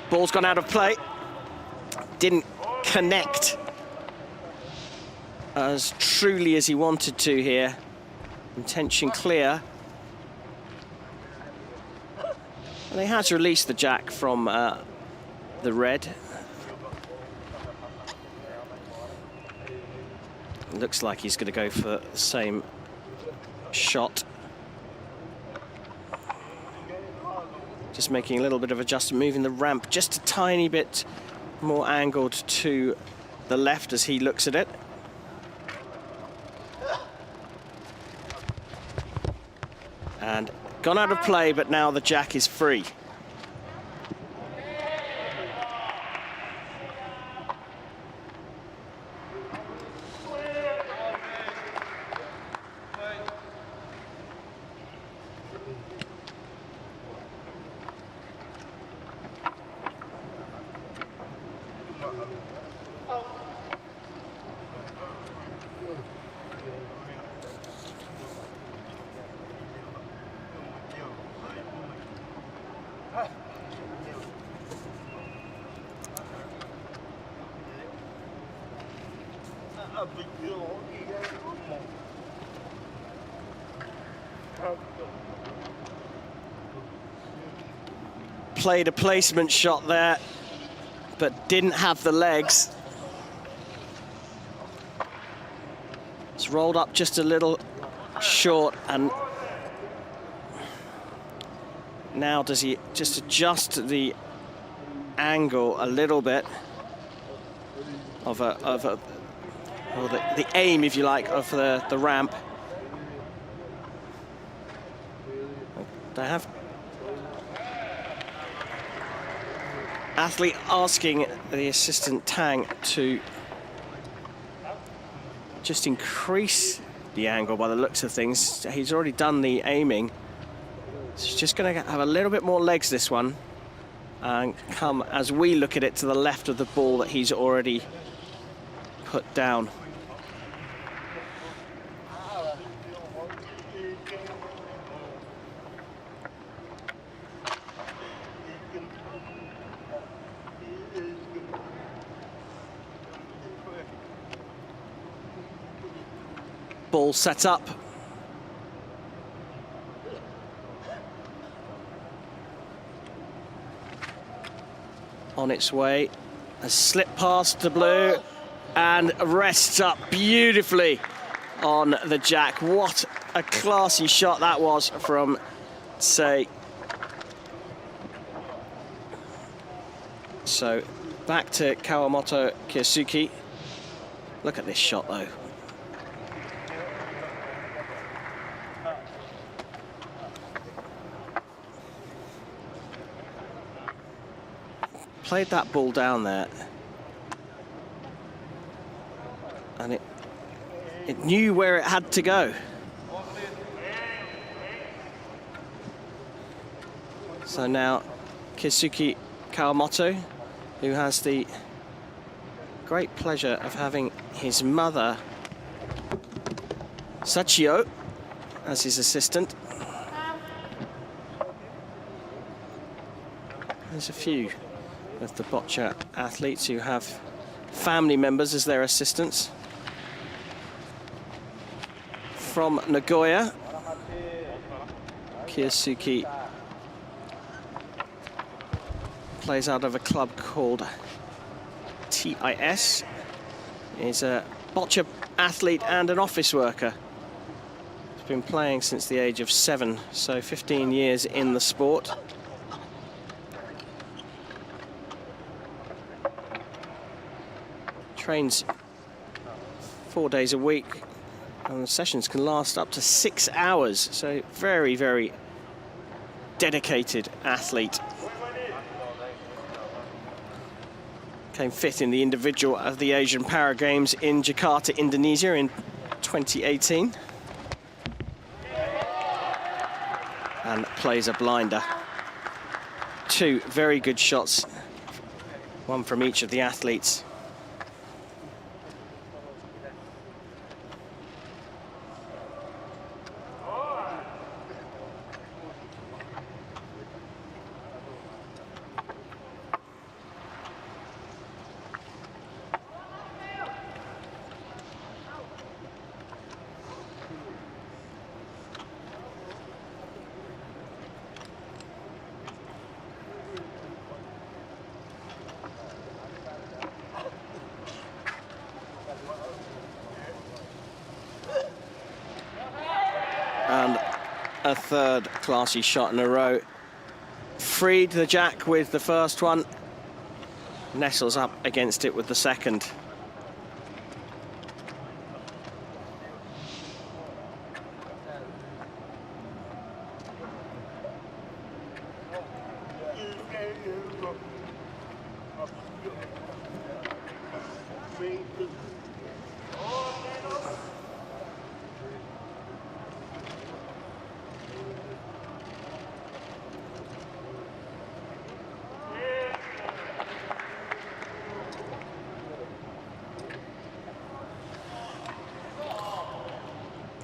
Ball's gone out of play. Didn't connect as truly as he wanted to here. Intention clear. And he has released the jack from the red. Looks like he's going to go for the same shot. Just making a little bit of adjustment, moving the ramp just a tiny bit more angled to the left as he looks at it. And gone out of play, but now the jack is free. Played a placement shot there, but didn't have the legs. It's rolled up just a little short, and now does he just adjust the angle a little bit of the aim, if you like, of the ramp. They have athlete asking the assistant Tang to just increase the angle by the looks of things. He's already done the aiming. He's just going to have a little bit more legs this one and come, as we look at it, to the left of the ball that he's already put down. Ball set up. On its way. A slip past the blue and rests up beautifully on the jack. What a classy shot that was from Tsai. So back to Kawamoto Kyosuke. Look at this shot though. Played that ball down there. And it knew where it had to go. So now Kyosuke Kawamoto, who has the great pleasure of having his mother Sachio as his assistant. There's a few of the boccia athletes who have family members as their assistants. From Nagoya, Kyosuke plays out of a club called TIS. He's a boccia athlete and an office worker. He's been playing since the age of 7, so 15 years in the sport. Trains 4 days a week, and the sessions can last up to 6 hours, so very, very dedicated athlete. Came 5th in the individual of the Asian Para Games in Jakarta, Indonesia in 2018. And plays a blinder. 2 very good shots, one from each of the athletes. And a third classy shot in a row. Freed the jack with the first one. Nestles up against it with the second.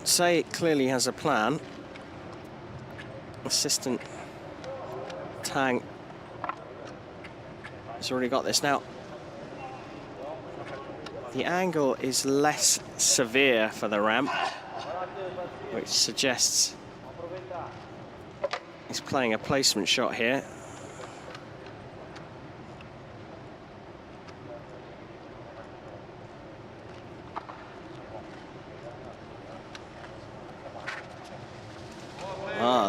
Say clearly has a plan. Assistant Tang has already got this now. The angle is less severe for the ramp, which suggests he's playing a placement shot here.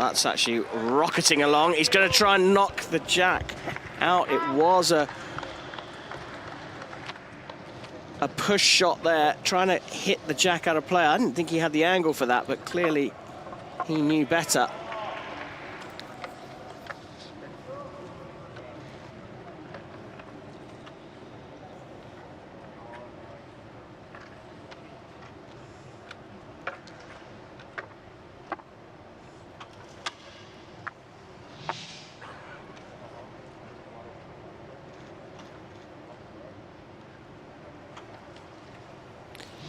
That's actually rocketing along. He's going to try and knock the jack out. It was a push shot there, trying to hit the jack out of play. I didn't think he had the angle for that, but clearly he knew better.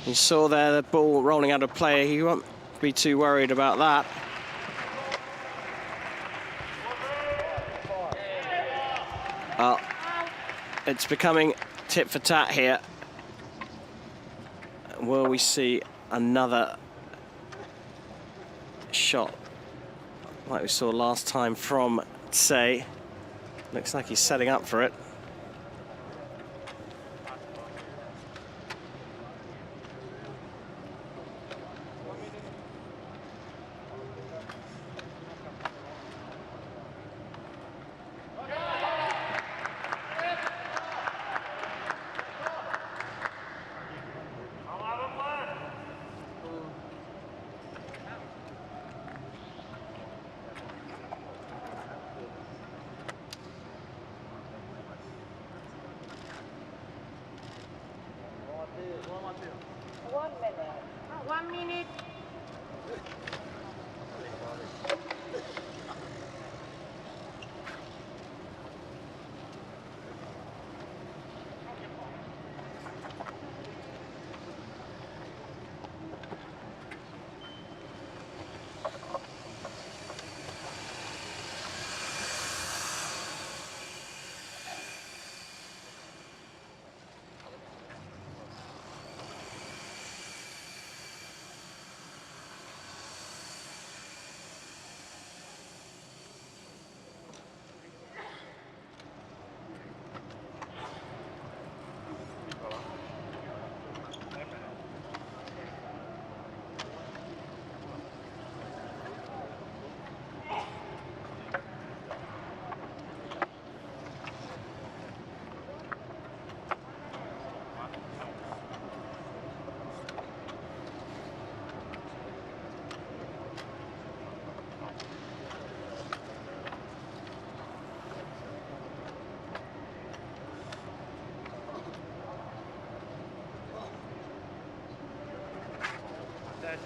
You saw there the ball rolling out of play. He won't be too worried about that. Well, it's becoming tit for tat here. Will we see another shot like we saw last time from Tsei? Looks like he's setting up for it.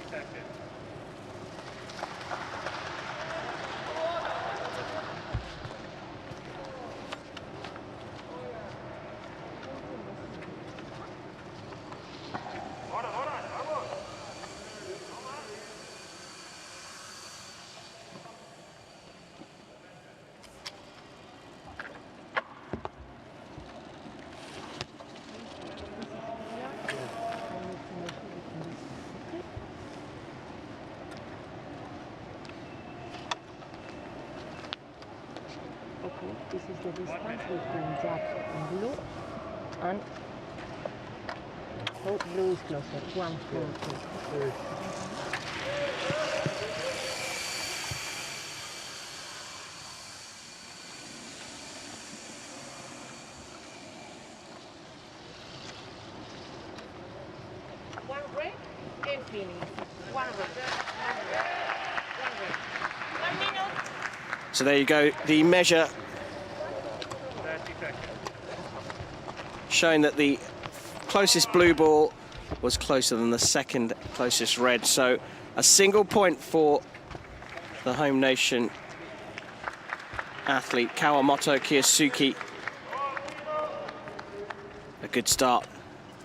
seconds. Okay, this is the distance between Jack and Blue, and oh, Blue is closer. 1:40. One break and finish. One break. One break. 1 minute. So there you go, the measure 30 seconds. showing that the closest blue ball was closer than the second closest red. So a single point for the home nation athlete, Kawamoto Kiyasuke. A good start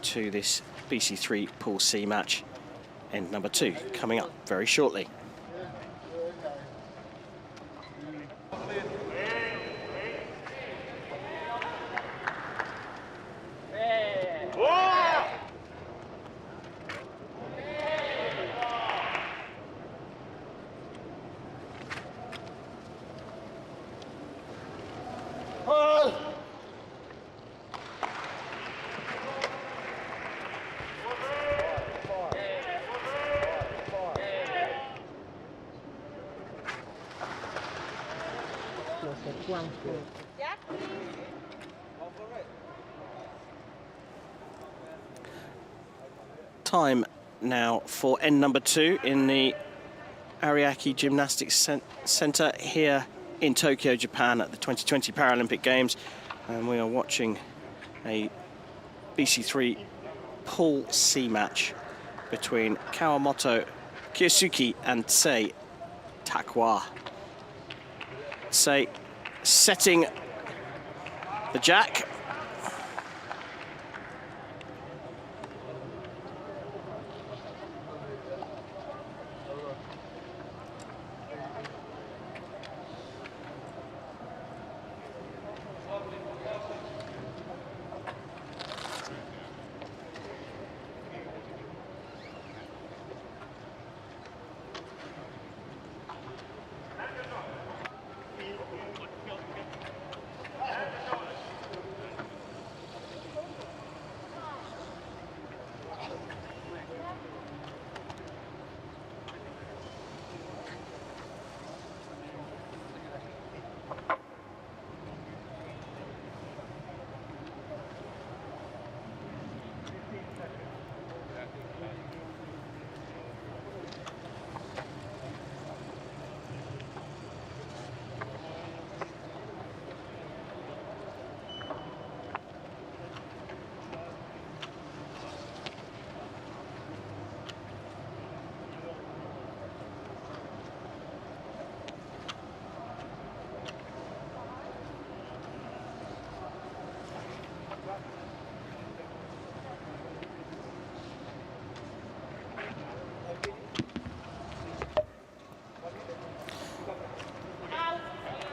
to this BC3 Pool C match. End number 2 coming up very shortly. Closer. 1:40. Time now for end number 2 in the Ariake Gymnastics Center here in Tokyo, Japan at the 2020 Paralympic Games. And we are watching a BC3 Pool C match between Kawamoto Kiyasuke and Sei Takwa. Sei setting the jack.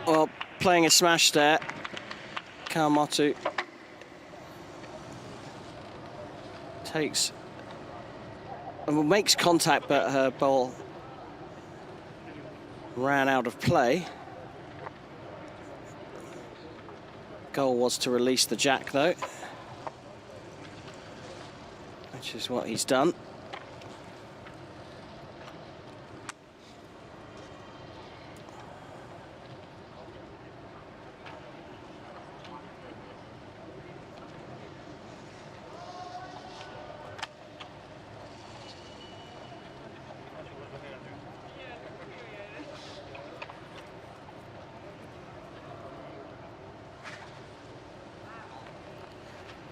Well, playing a smash there, Kawamoto takes and makes contact, but her ball ran out of play. Goal was to release the jack, though, which is what he's done.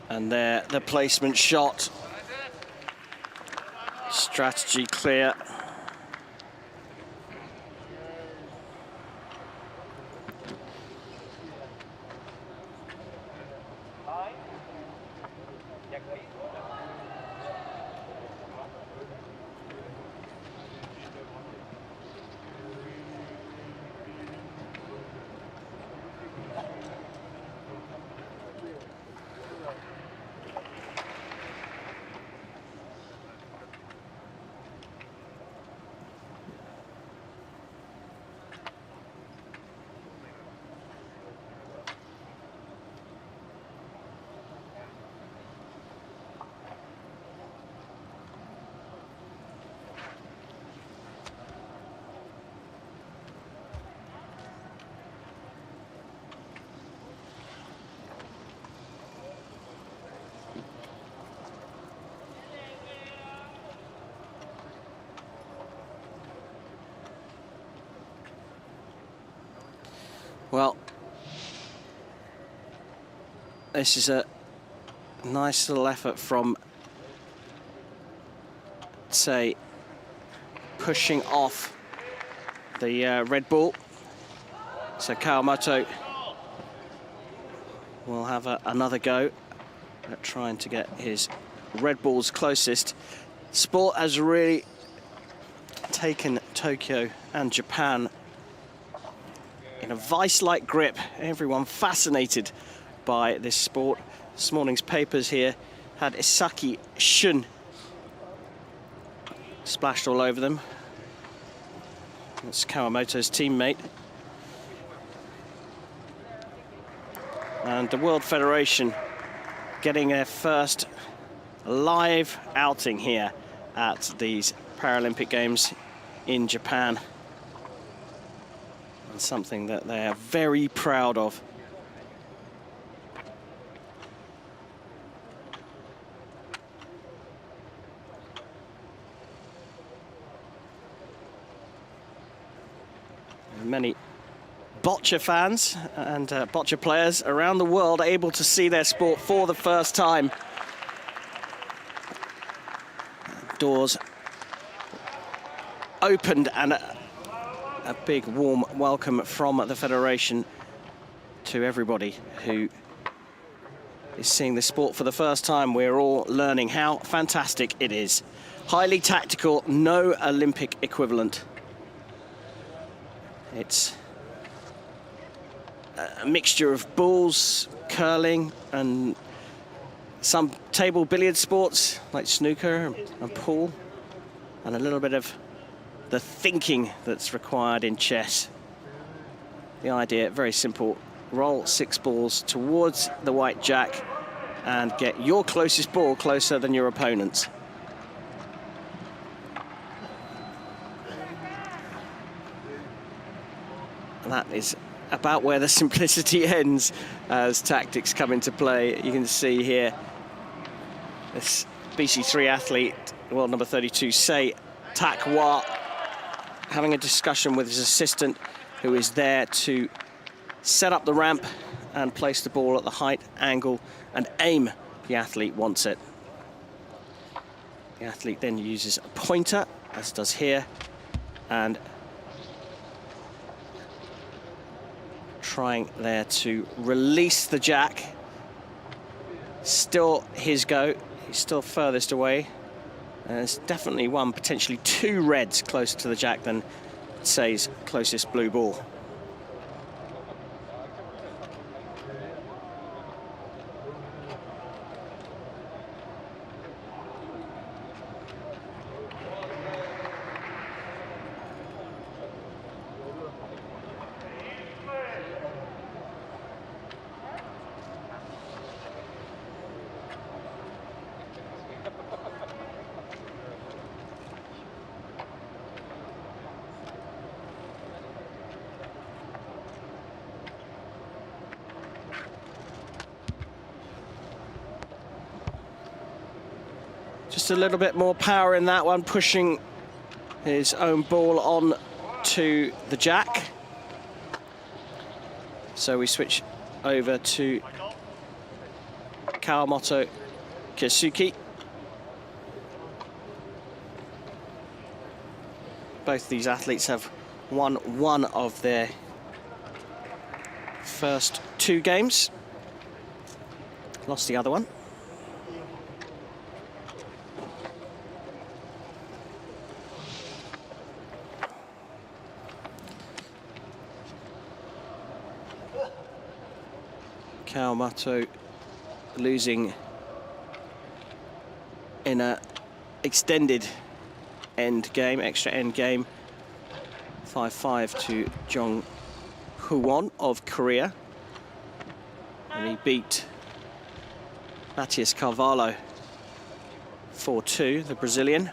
And there, the placement shot Strategy clear. Well, this is a nice little effort from, say, pushing off the Red Bull. So Kawamoto will have another go at trying to get his Red Bulls closest. Sport has really taken Tokyo and Japan in a vice-like grip. Everyone fascinated by this sport. This morning's papers here had Isaki Shun splashed all over them. That's Kawamoto's teammate. And the World Federation getting their first live outing here at these Paralympic Games in Japan. And something that they are very proud of. Many Boccia fans and Boccia players around the world able to see their sport for the first time. Doors opened and a big warm welcome from the Federation to everybody who is seeing this sport for the first time. We're all learning how fantastic it is. Highly tactical, no Olympic equivalent. It's a mixture of bulls, curling, and some table billiard sports like snooker and pool, and a little bit of the thinking that's required in chess. The idea, very simple: roll 6 balls towards the white jack and get your closest ball closer than your opponent's. And that is about where the simplicity ends as tactics come into play. You can see here this BC3 athlete, world number 32, Sei Takwa, having a discussion with his assistant, who is there to set up the ramp and place the ball at the height, angle, and aim the athlete wants it. The athlete then uses a pointer, as does here, and trying there to release the jack. Still his go. He's still furthest away. And there's definitely one, potentially 2 reds closer to the jack than Sei's closest blue ball. Just a little bit more power in that one, pushing his own ball on to the jack. So we switch over to Kawamoto Keisuke. Both these athletes have won one of their first 2 games. Lost the other one. Kawamoto losing in a extended end game, extra end game, 5-5 to Jong Hwon of Korea. And he beat Matias Carvalho 4-2, the Brazilian.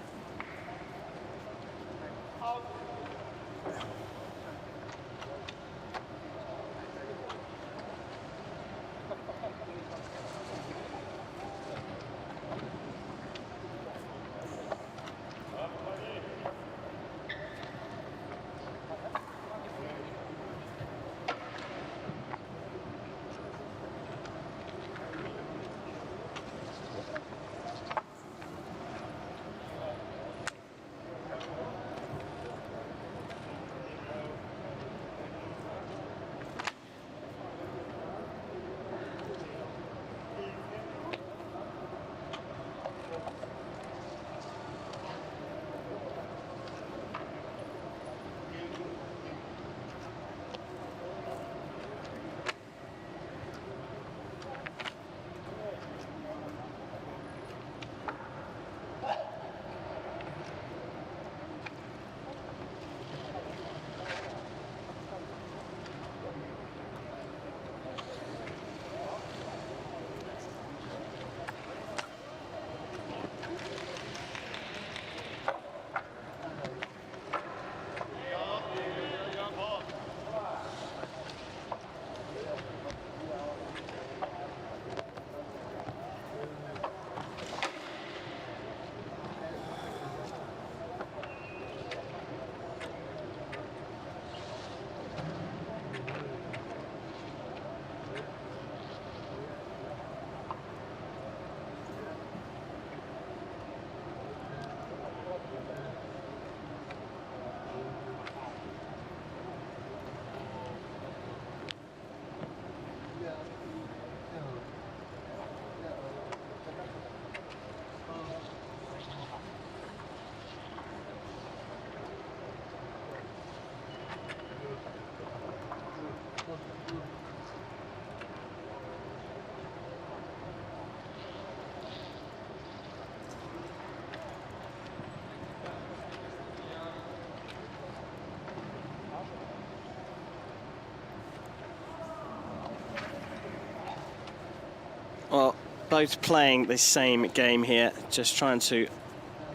Well, both playing the same game here, just trying to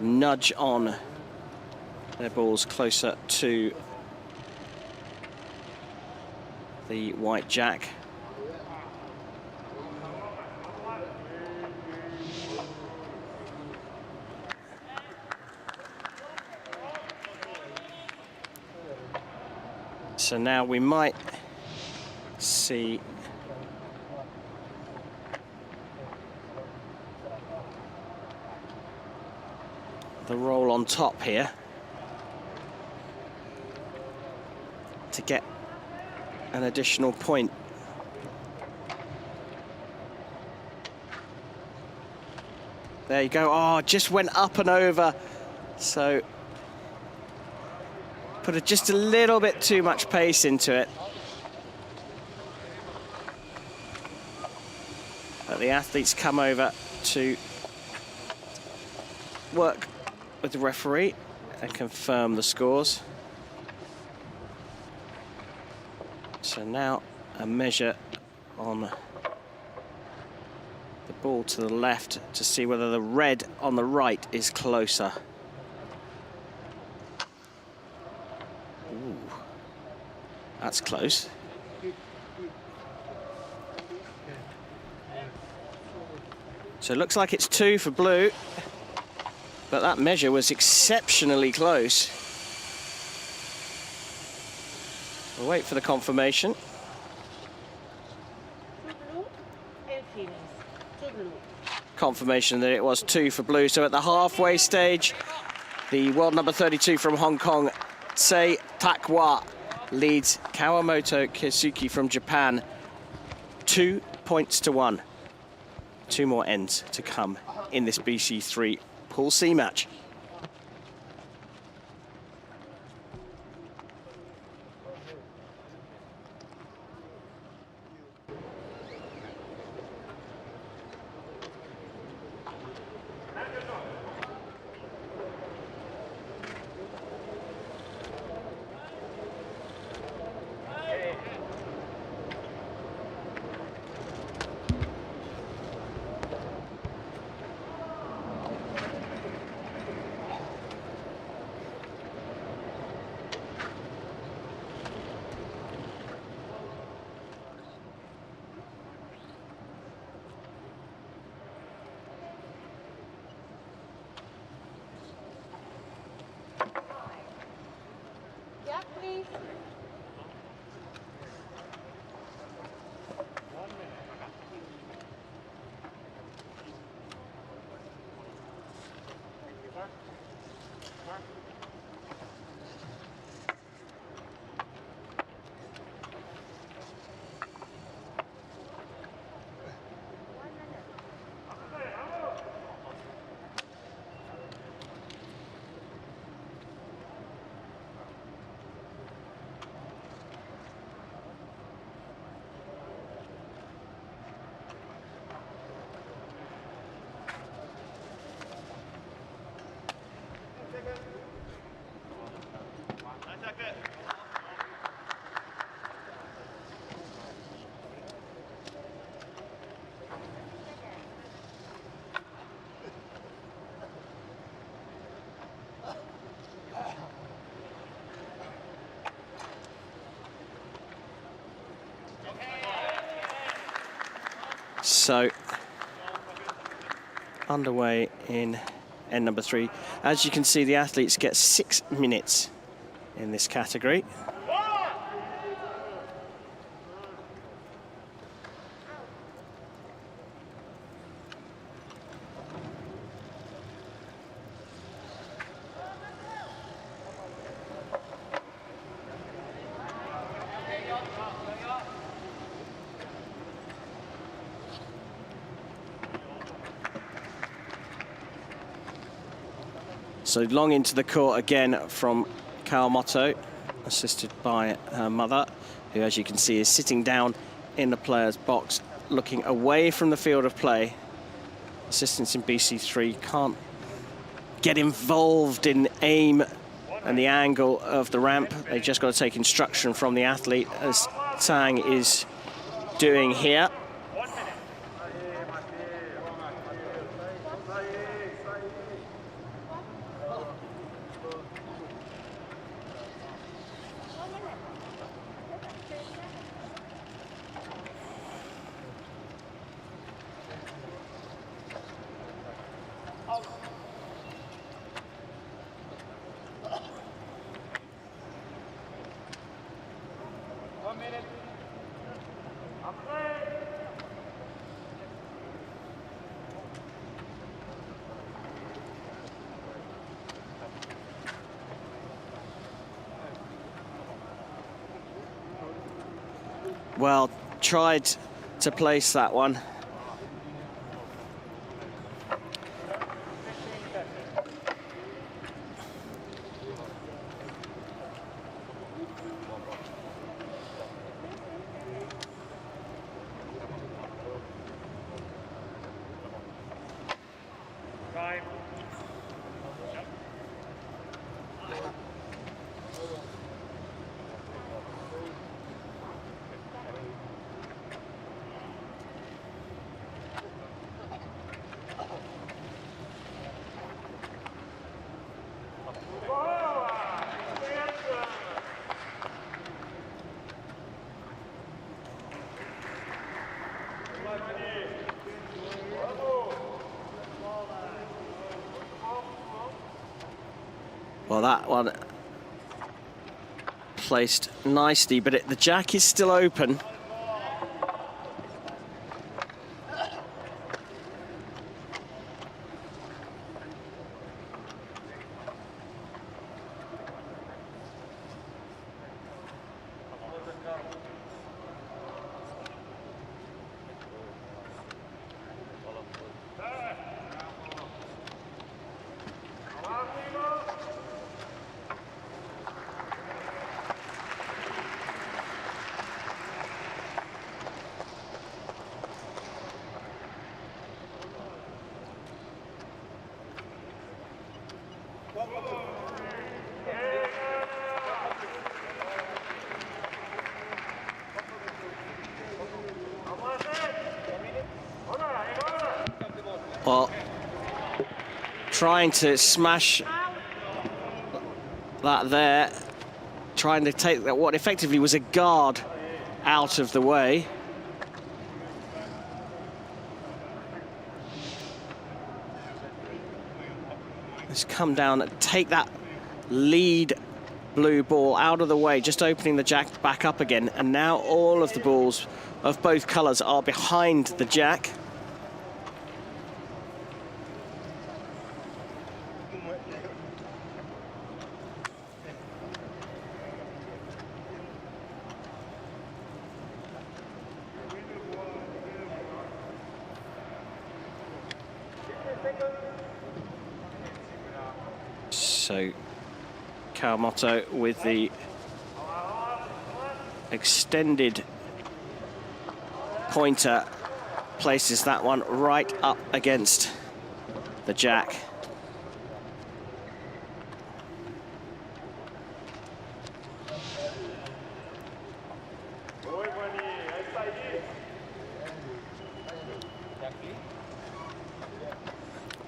nudge on their balls closer to the white jack. So now we might see the roll on top here to get an additional point. There you go. Oh, just went up and over. So put just a little bit too much pace into it. But the athletes come over to work with the referee and confirm the scores. So now a measure on the ball to the left to see whether the red on the right is closer. Ooh, that's close. So it looks like it's 2 for blue, but that measure was exceptionally close. We'll wait for the confirmation. Confirmation that it was 2 for blue. So at the halfway stage, the world number 32 from Hong Kong Tatsei Takwa leads Kawamoto Keisuke from Japan 2 points to 1. 2 more ends to come in this BC3 Pool C match. Yeah, please. So, underway in end number 3. As you can see, the athletes get 6 minutes in this category. So long into the court again from Kawamoto, assisted by her mother, who, as you can see, is sitting down in the player's box, looking away from the field of play. Assistants in BC3 can't get involved in aim and the angle of the ramp. They've just got to take instruction from the athlete, as Tang is doing here. Well, tried to place that one. Time. Well, that one placed nicely, but the jack is still open. Well, trying to smash that there, trying to take that what effectively was a guard out of the way. Let's come down and take that lead blue ball out of the way, just opening the jack back up again. And now all of the balls of both colours are behind the jack. So Kawamoto with the extended pointer places that one right up against the jack.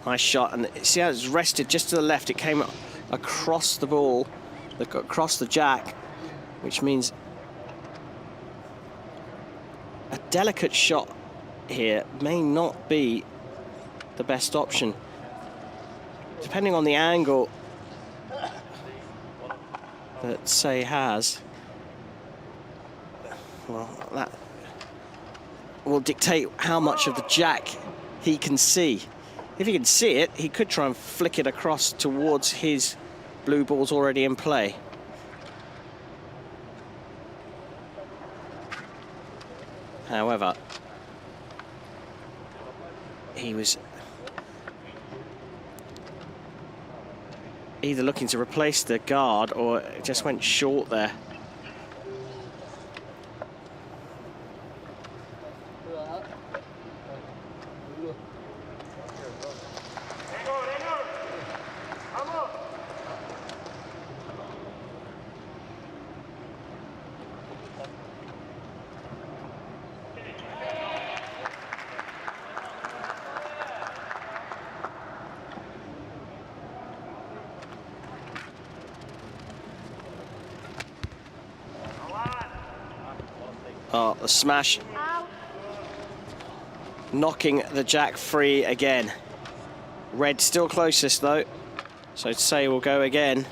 Nice shot, and see how it's rested just to the left. It came across the ball, across the jack, which means a delicate shot here may not be the best option. Depending on the angle that Sei has, well, that will dictate how much of the jack he can see. If he can see it, he could try and flick it across towards his blue balls already in play. However, he was either looking to replace the guard or it just went short there. Oh, the smash. Knocking the jack free again. Red still closest though, so Sei will go again.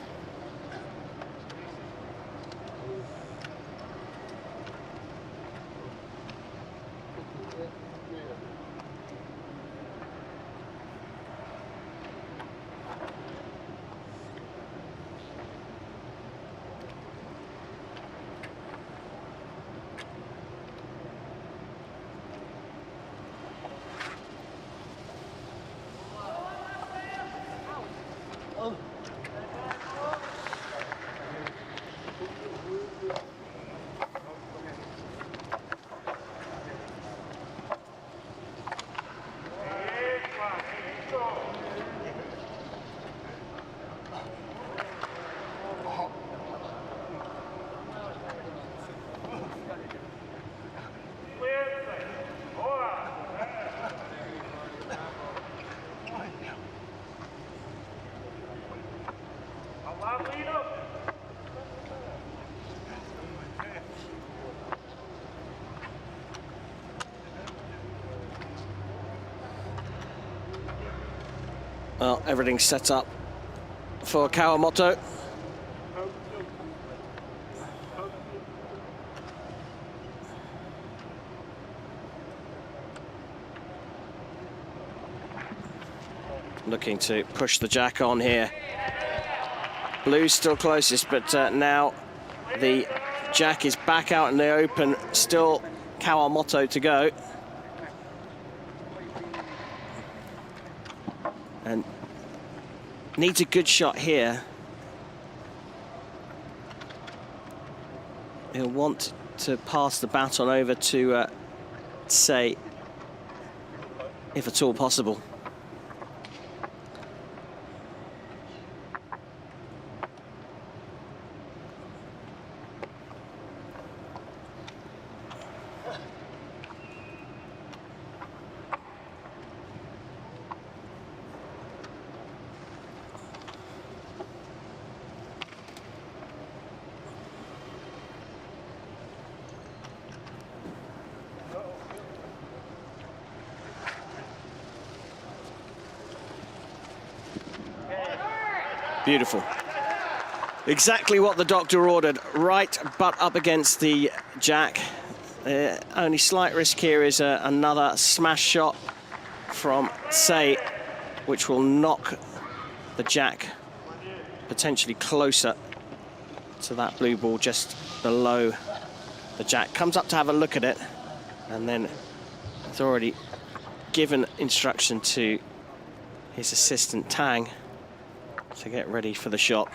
Well, everything's set up for Kawamoto. Looking to push the jack on here. Blue's still closest, but now the jack is back out in the open. Still Kawamoto to go. And needs a good shot here. He'll want to pass the baton over to Sei, if at all possible. Beautiful. Exactly what the doctor ordered. Right butt up against the jack. Only slight risk here is another smash shot from Say, which will knock the jack potentially closer to that blue ball just below the jack. Comes up to have a look at it, and then has already given instruction to his assistant Tang to get ready for the shot.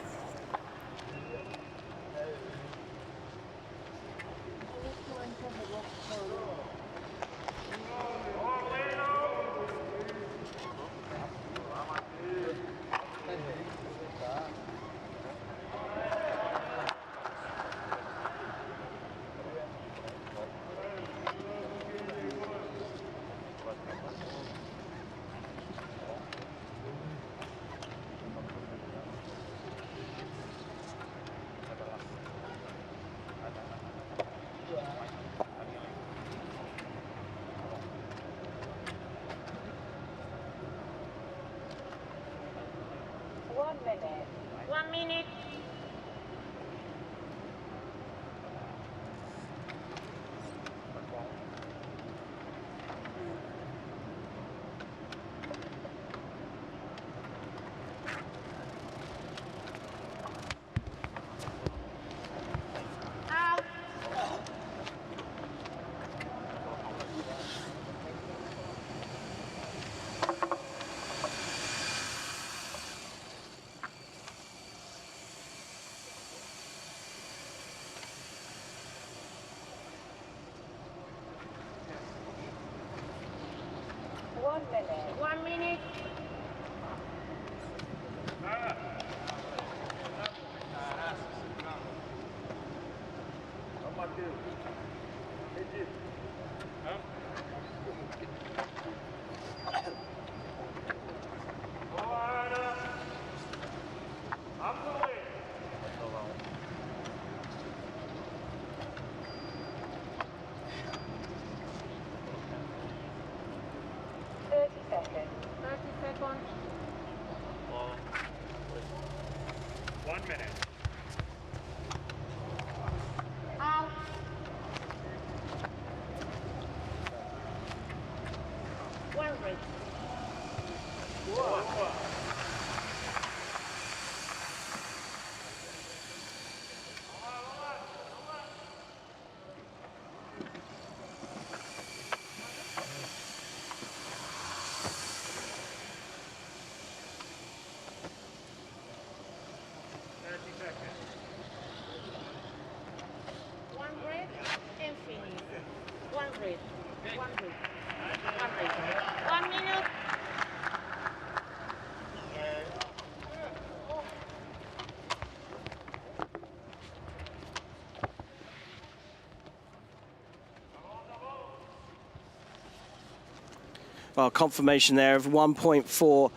Well, confirmation there of 1.4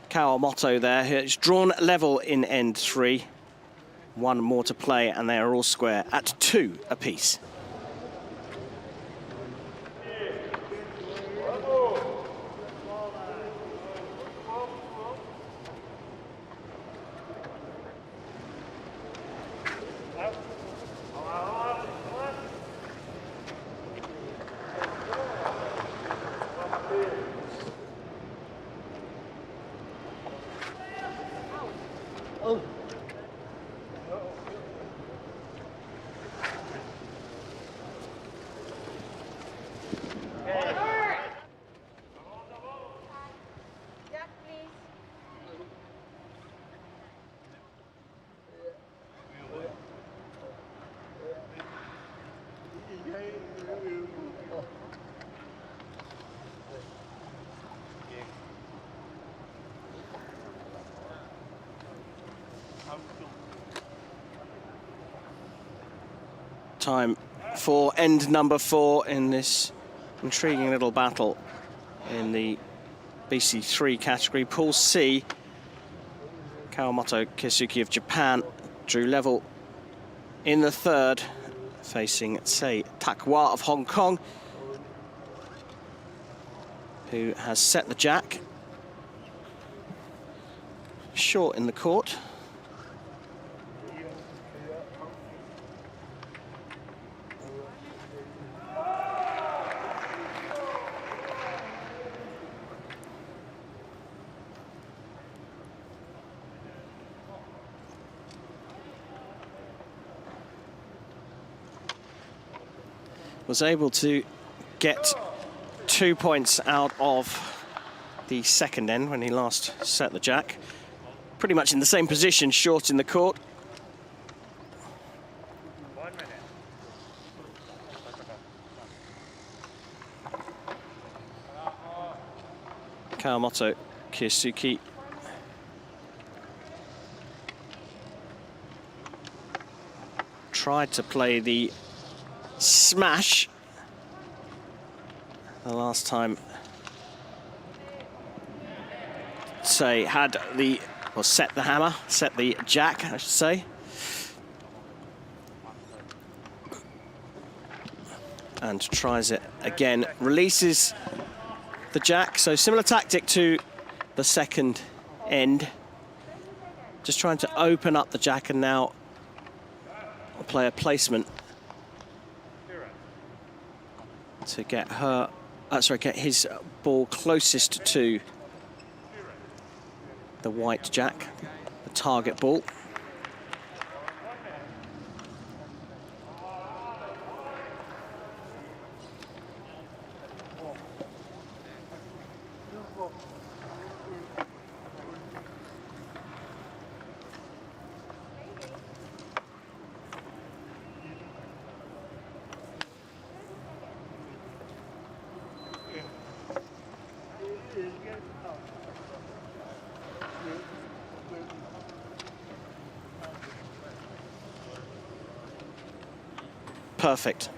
Kawamoto there. It's drawn level in end 3. One more to play, and they are all square at 2 apiece. Time for end number 4 in this intriguing little battle in the BC3 category. Pool C, Kawamoto Keisuke of Japan drew level in the 3rd, facing Sei Takwa of Hong Kong, who has set the jack. short in the court. Was able to get 2 points out of the second end when he last set the jack. Pretty much in the same position, short in the court. 1 minute. Kawamoto Kiyasuki. Tried to play the smash the last time. Say had the, or set the hammer, set the jack, I should say. And tries it again, releases the jack. So similar tactic to the second end. Just trying to open up the jack and now play a placement to get her, get his ball closest to the white jack, the target ball. Perfect.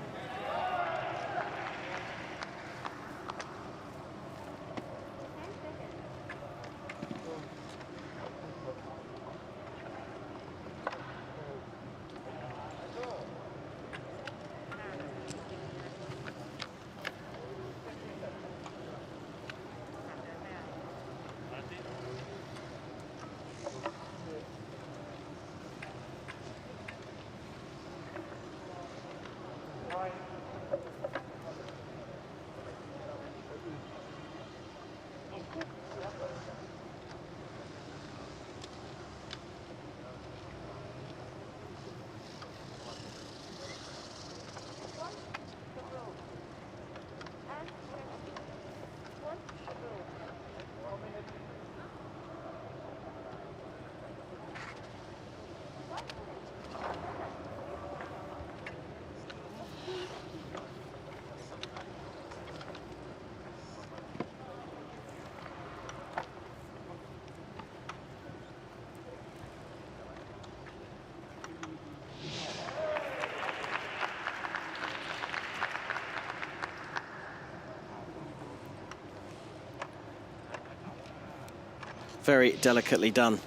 Very delicately done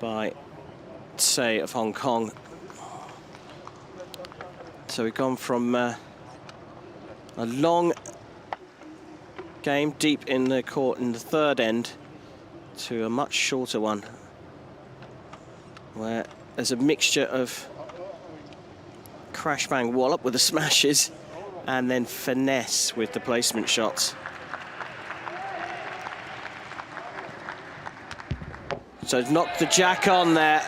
by Tsai of Hong Kong. So we've gone from a long game deep in the court in the third end to a much shorter one where there's a mixture of crash bang wallop with the smashes and then finesse with the placement shots. So knocked the jack on there.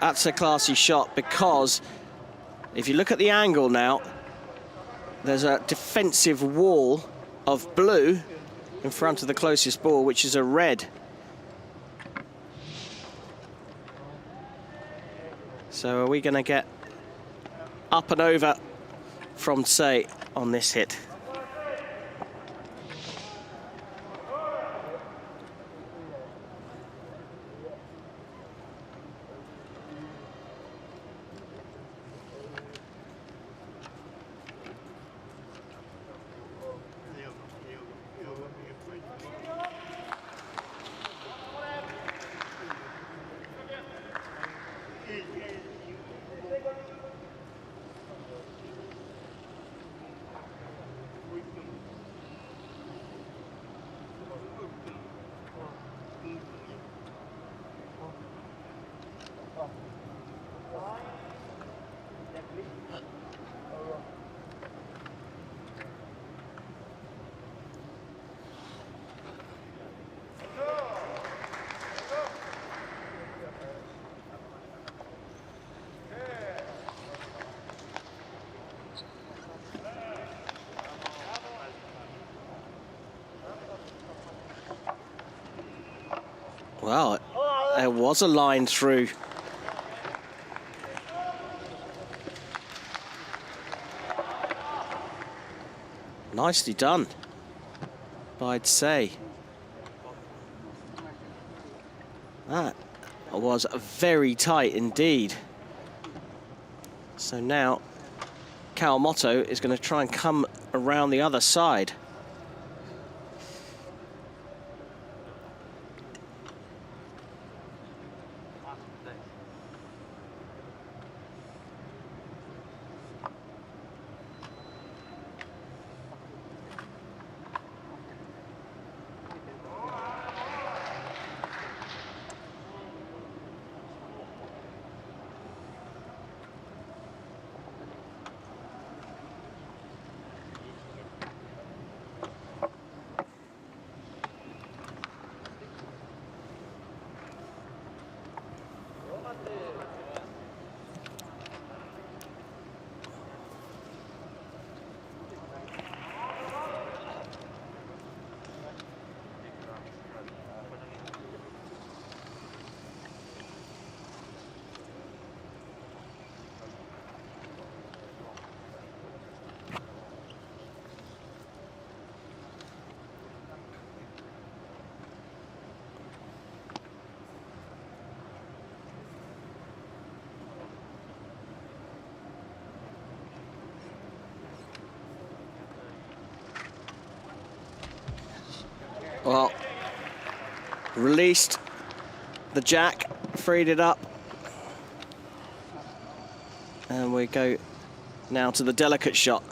That's a classy shot because if you look at the angle now, there's a defensive wall of blue in front of the closest ball, which is a red. So are we going to get up and over from Tsai on this hit? Well, there was a line through. Nicely done, I'd say. That was very tight indeed. So now Kawamoto is going to try and come around the other side. Well, released the jack, freed it up. And we go now to the delicate shot.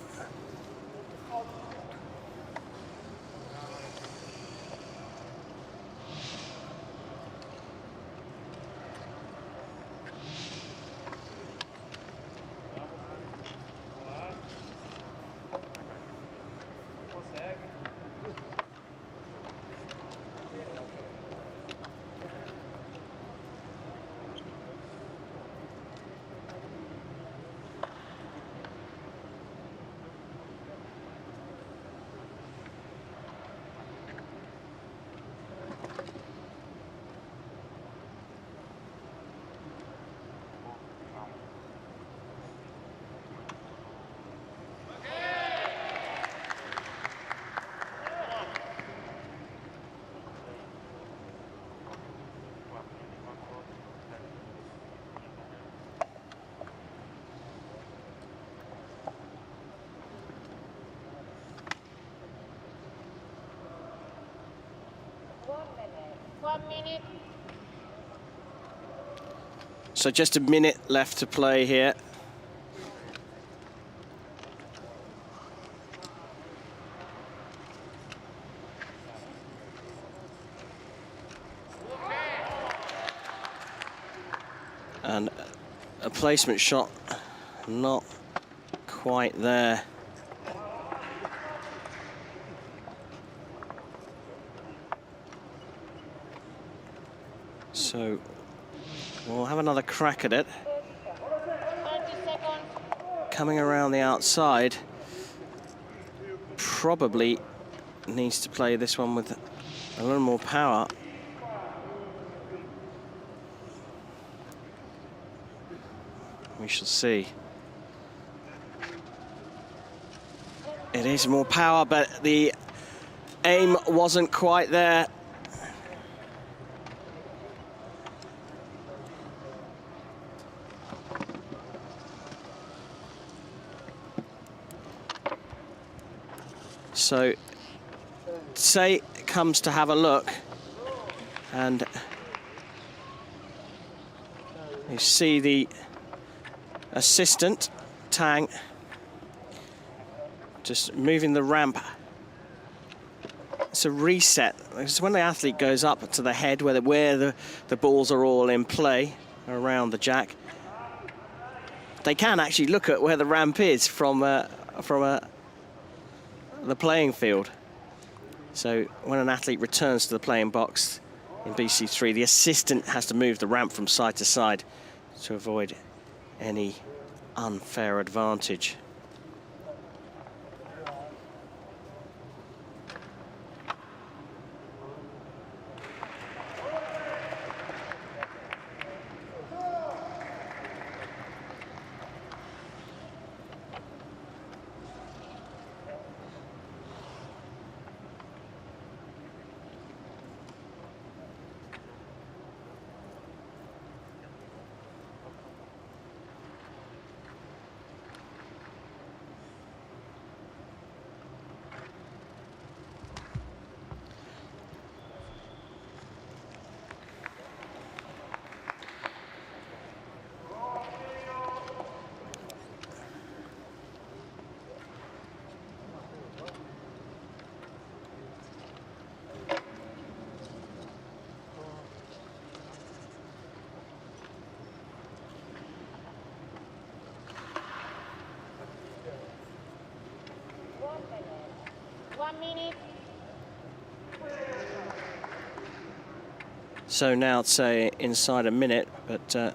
So just a minute left to play here. And a placement shot, not quite there. So we'll have another crack at it. Coming around the outside, probably needs to play this one with a little more power. We shall see. It is more power, but the aim wasn't quite there. So, Say comes to have a look, and you see the assistant, Tang, just moving the ramp. It's a reset. It's when the athlete goes up to the head where the balls are all in play around the jack. They can actually look at where the ramp is from the playing field. So when an athlete returns to the playing box in BC3, the assistant has to move the ramp from side to side to avoid any unfair advantage. 1 minute. So now it's inside a minute, but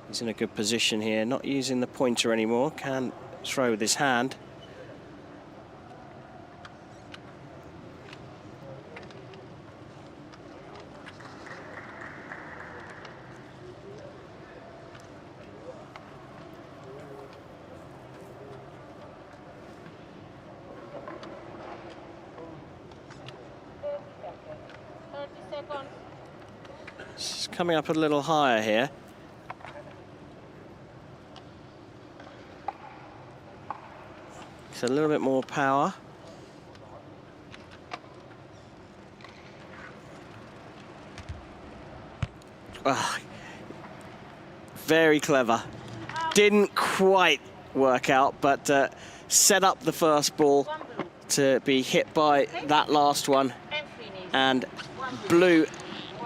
he's in a good position here, not using the pointer anymore, can throw with his hand. It's coming up a little higher here. It's a little bit more power. Very clever. Didn't quite work out, but set up the first ball to be hit by that last one. And blue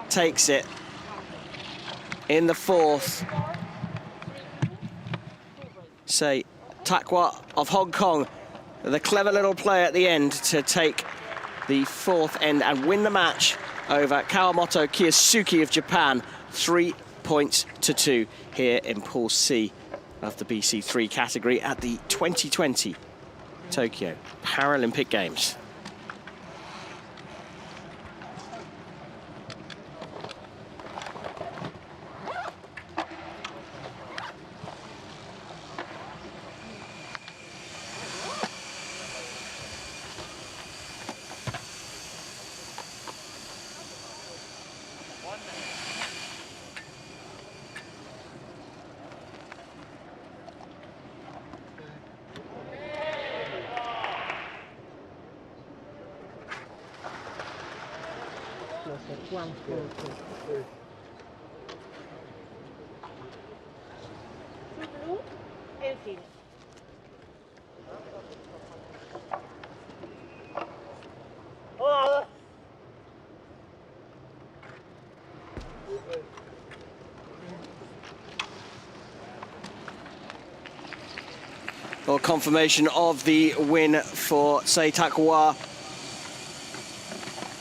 takes it in the fourth. Say, Takwa of Hong Kong, the clever little play at the end to take the fourth end and win the match over Kawamoto Kiyasuke of Japan, 3 points to 2 here in Pool C of the BC3 category at the 2020 Tokyo Paralympic Games. Well, confirmation of the win for Sei Takwa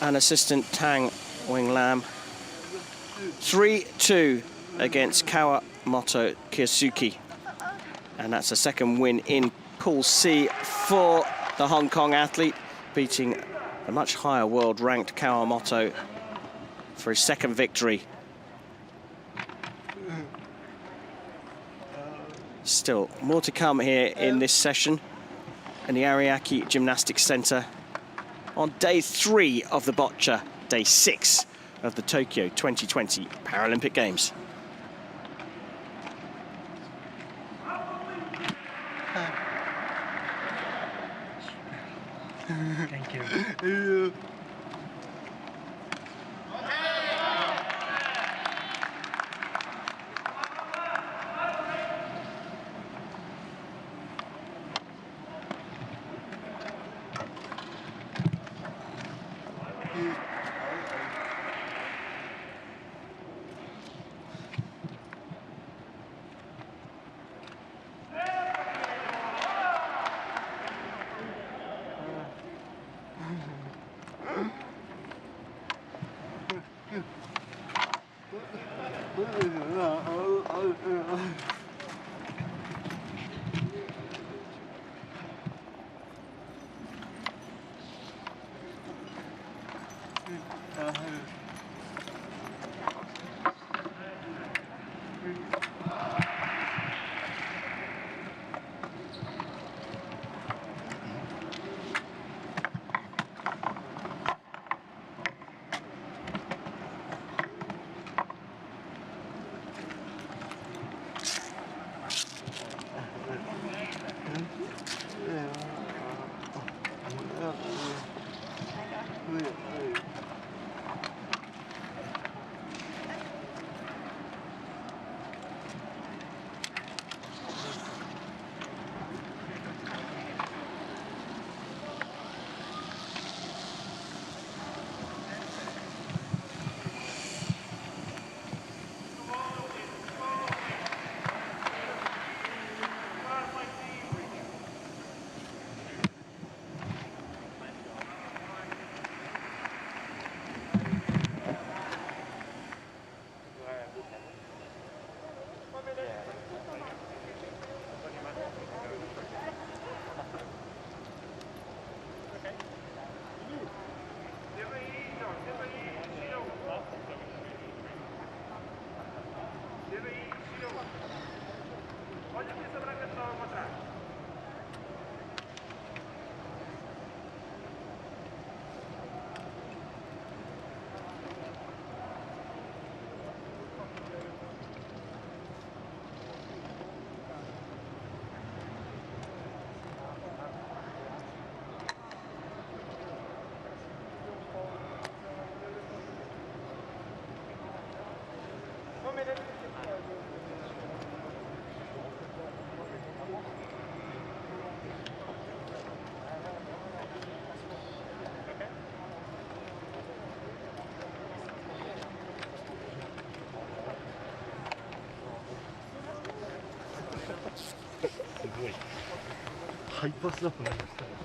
and assistant Tang Wing Lam. 3-2 against Kawamoto Kiyasuke. And that's a second win in Pool C for the Hong Kong athlete, beating a much higher world-ranked Kawamoto for his second victory. Still more to come here in this session in the Ariake Gymnastics Centre on day 3 of the Boccia, day 6 of the Tokyo 2020 Paralympic Games. Thank you. ハイパスだと思いましたね。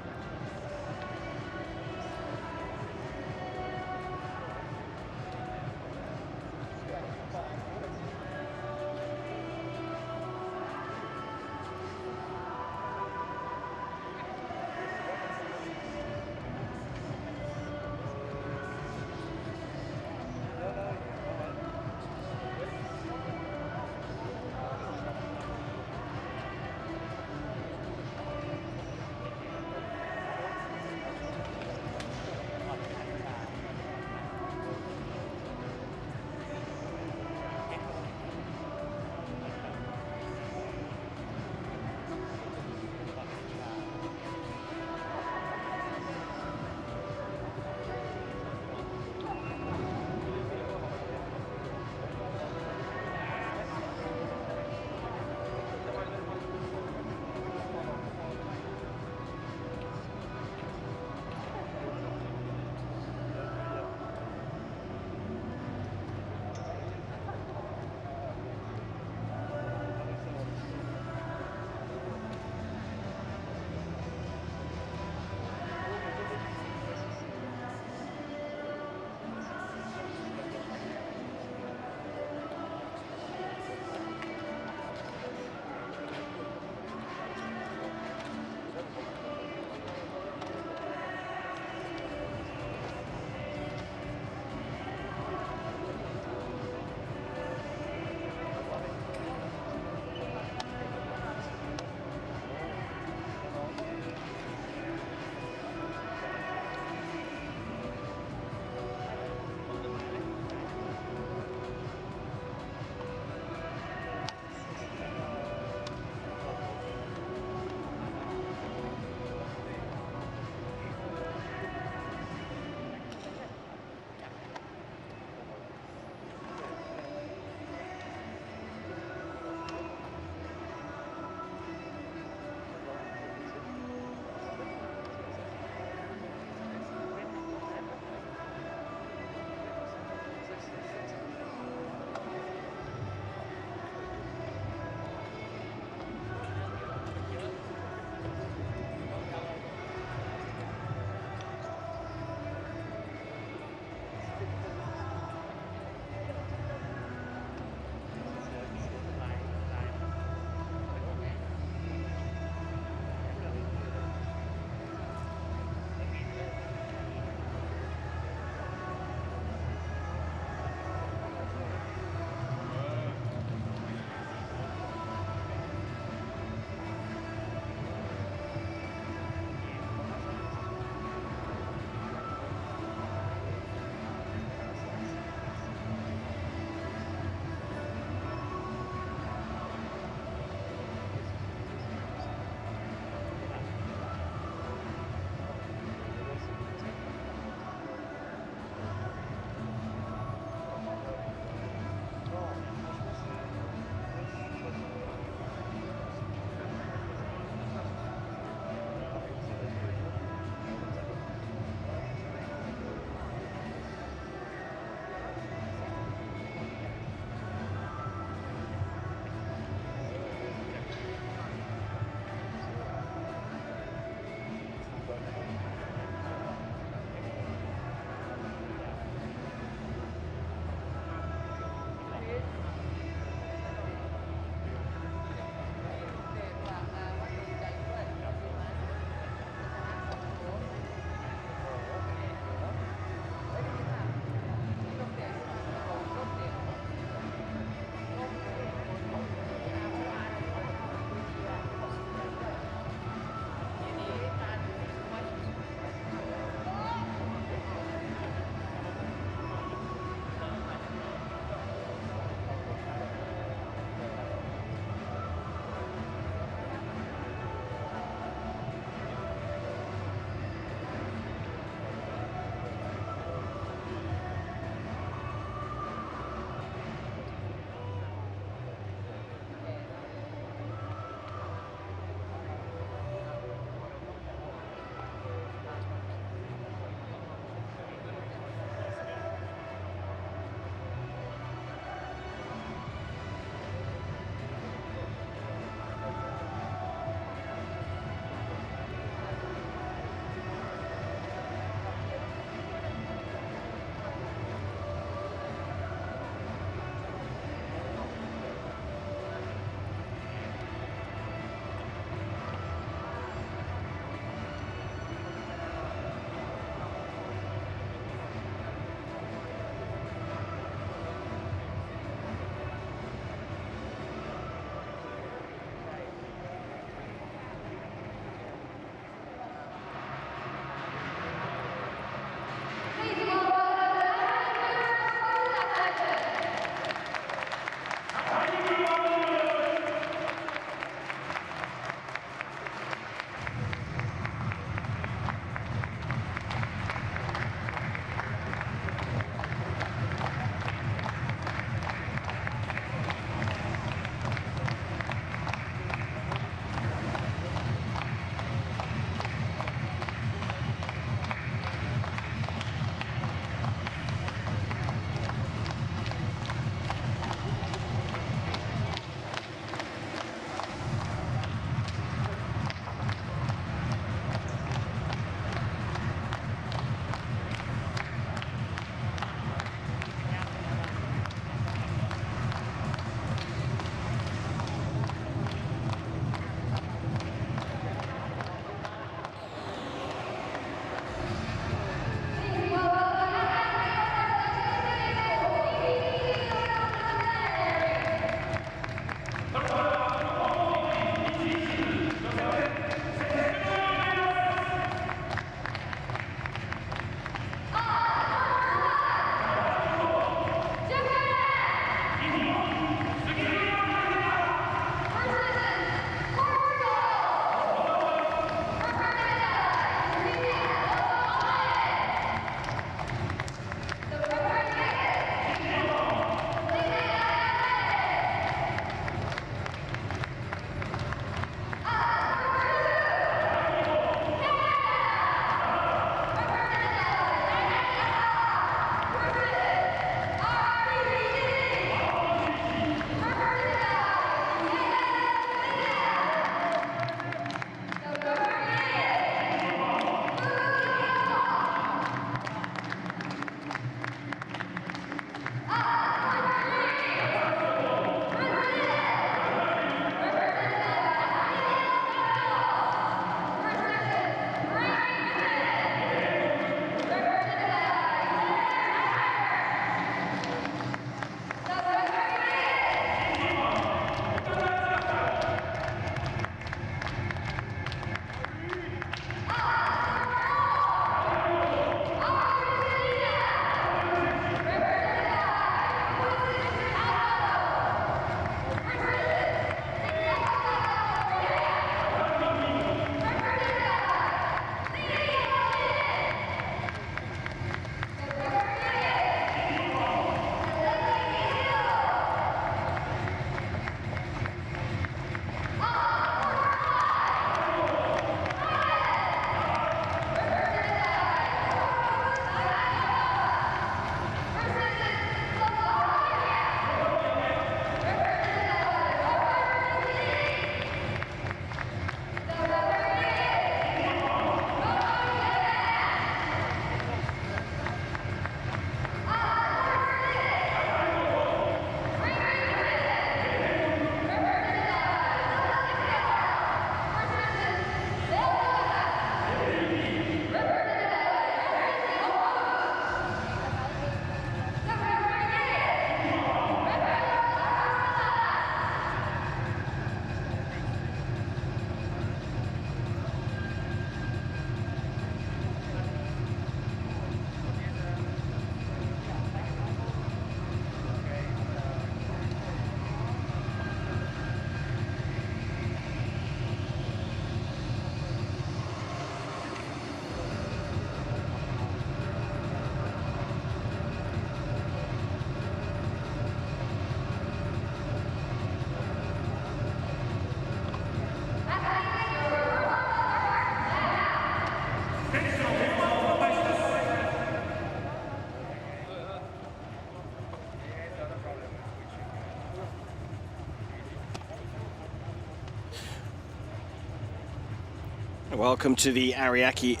Welcome to the Ariake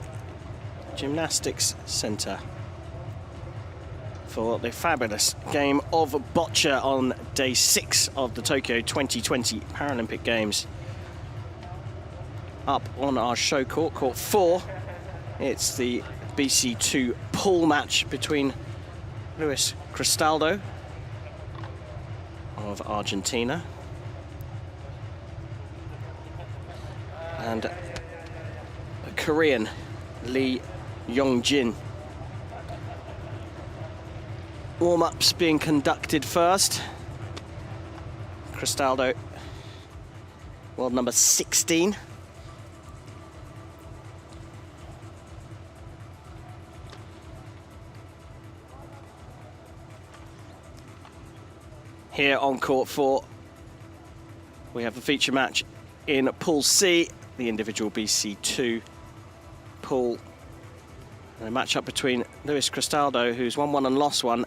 Gymnastics Centre for the fabulous game of Boccia on day 6 of the Tokyo 2020 Paralympic Games. Up on our show court, court 4, it's the BC2 pool match between Luis Cristaldo of Argentina and a Korean, Lee Yong-jin. Warm-ups being conducted first. Cristaldo, world number 16. Here on court 4, we have a feature match in Pool C, the individual BC2 pool. And a match-up between Luis Cristaldo, who's won one and lost one,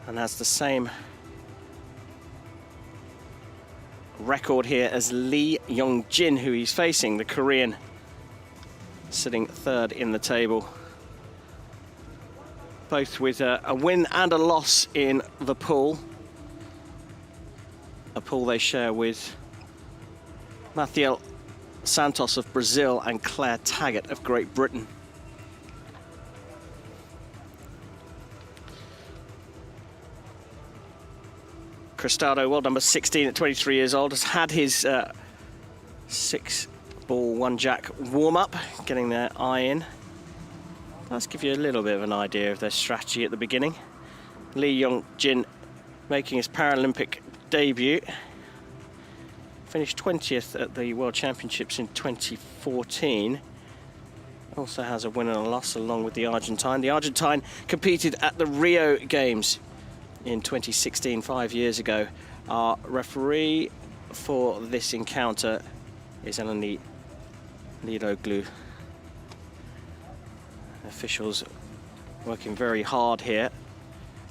and has the same record here as Lee Yong-jin, who he's facing, the Korean, sitting 3rd in the table. Both with a win and a loss in the pool. A pool they share with Mathiel Santos of Brazil and Claire Taggart of Great Britain. Cristaldo, world number 16 at 23 years old, has had his 6-ball, 1-jack warm-up, getting their eye in. Let's give you a little bit of an idea of their strategy at the beginning. Lee Yong-jin making his Paralympic debut. Finished 20th at the World Championships in 2014. Also has a win and a loss along with the Argentine. The Argentine competed at the Rio Games in 2016, 5 years ago. Our referee for this encounter is Eleni Lidoglu. Officials working very hard here.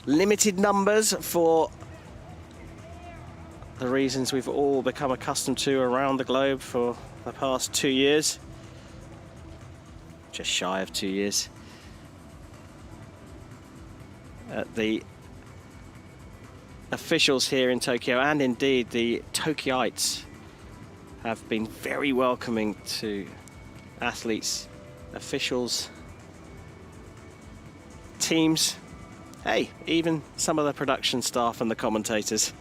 Limited numbers for the reasons we've all become accustomed to around the globe for the past 2 years. Just shy of 2 years. The officials here in Tokyo, and indeed the Tokyoites, have been very welcoming to athletes, officials, teams, hey, even some of the production staff and the commentators.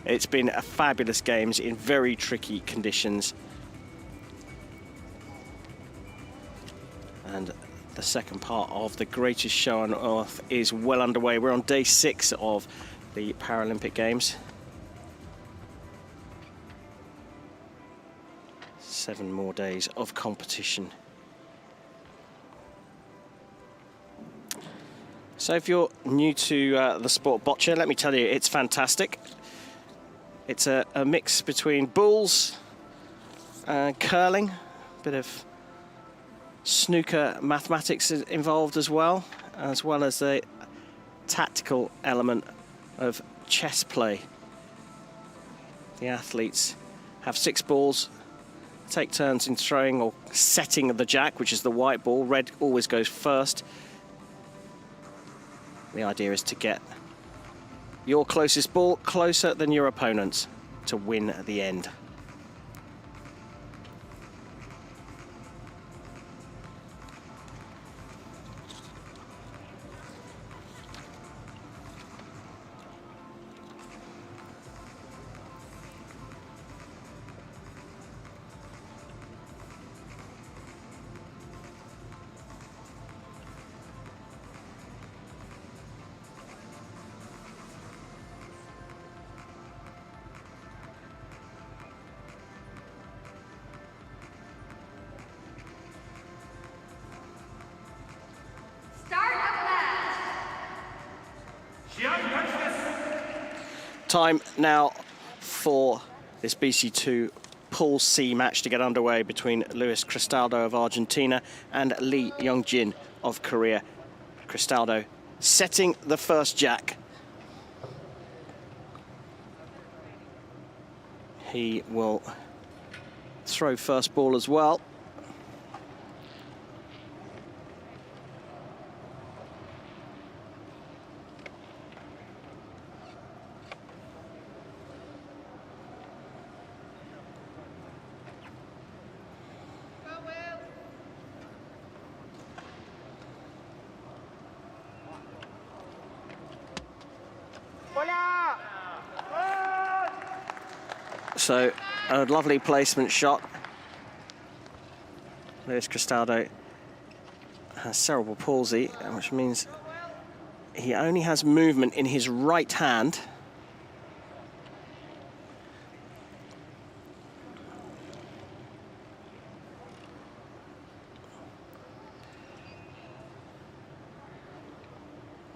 It's been a fabulous games in very tricky conditions. And the second part of the greatest show on earth is well underway. We're on day 6 of the Paralympic Games. 7 more days of competition. So if you're new to the sport Boccia, let me tell you, it's fantastic. It's a mix between bulls and curling, a bit of snooker mathematics is involved as well as the tactical element of chess play. The athletes have 6 balls, take turns in throwing or setting the jack, which is the white ball. Red always goes first. The idea is to get your closest ball closer than your opponent's to win at the end. Time now for this BC2 Pool C match to get underway between Luis Cristaldo of Argentina and Lee Yong-jin of Korea. Cristaldo setting the first jack. He will throw first ball as well. So a lovely placement shot. Luis Cristaldo has cerebral palsy, which means he only has movement in his right hand.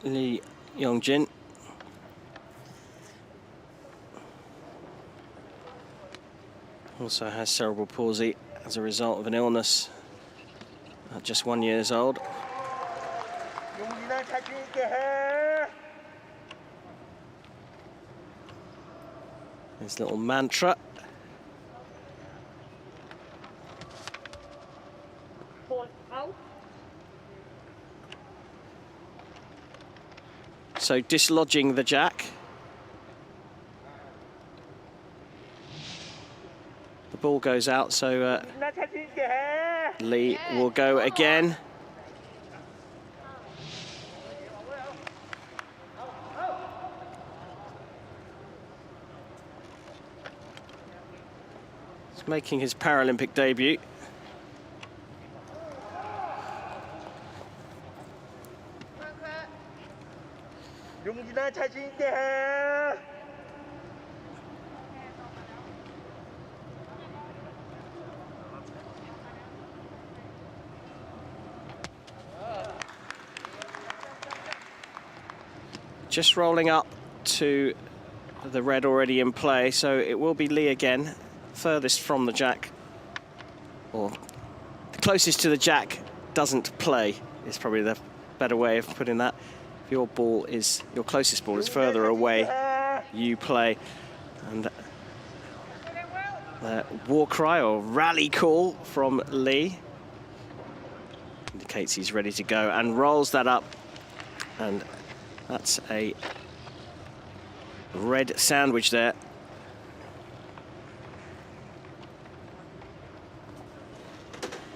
Lee Yongjin also has cerebral palsy as a result of an illness at just 1 year old. His little mantra. So dislodging the jack. The ball goes out, so Lee will go again. He's making his Paralympic debut. Just rolling up to the red already in play, so it will be Lee again, furthest from the jack, or the closest to the jack doesn't play is probably the better way of putting that. If your closest ball is further away, you play. And the war cry or rally call from Lee indicates he's ready to go and rolls that up, and that's a red sandwich there.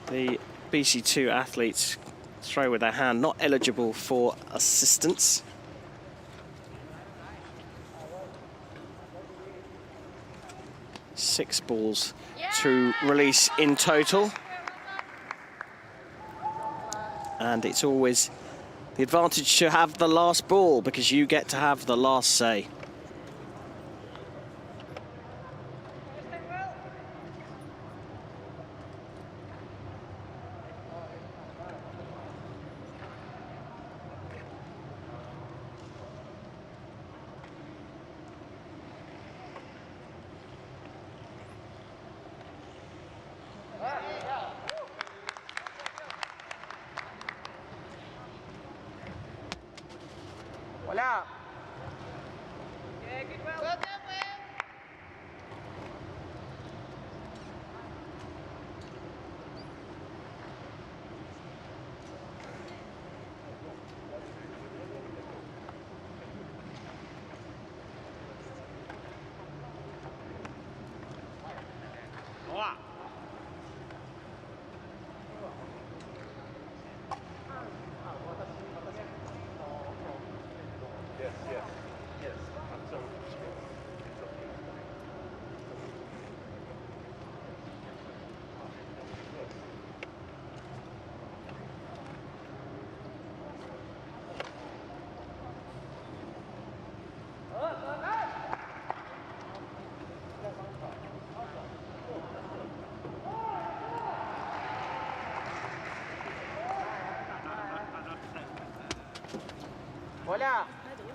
The BC2 athletes throw with their hand, not eligible for assistance. Six balls to release in total. And it's always the advantage to have the last ball because you get to have the last say.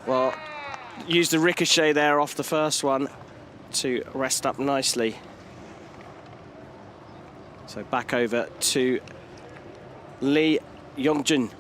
Well, use the ricochet there off the first one to rest up nicely. So back over to Lee Yongjin.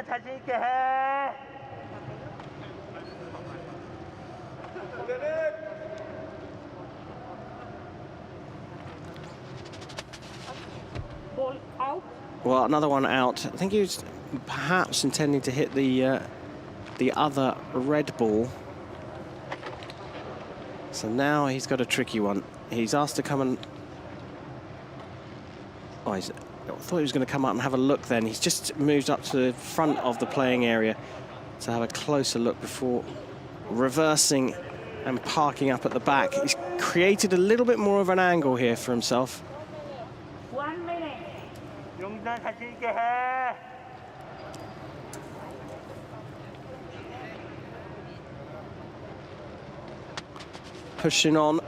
자신 있게 해. Ball out. Well, another one out. I think he was perhaps intending to hit the other red ball. So now he's got a tricky one. He's asked to come and... Oh, I thought he was going to come up and have a look then. He's just moved up to the front of the playing area to have a closer look before reversing and parking up at the back. He's created a little bit more of an angle here for himself. 1 minute. 용산 자신 있게 해. Pushing on.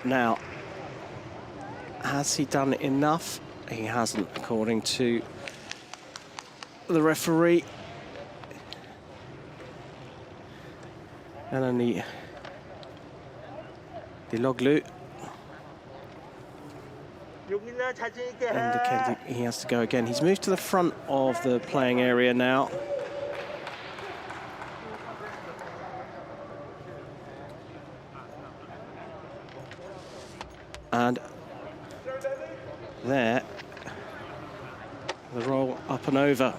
Now, has he done enough? He hasn't, according to the referee. And only Liloglu 용산 자신 있게 해. indicating he has to go again. He's moved to the front of the playing area now. And there, the roll up and over.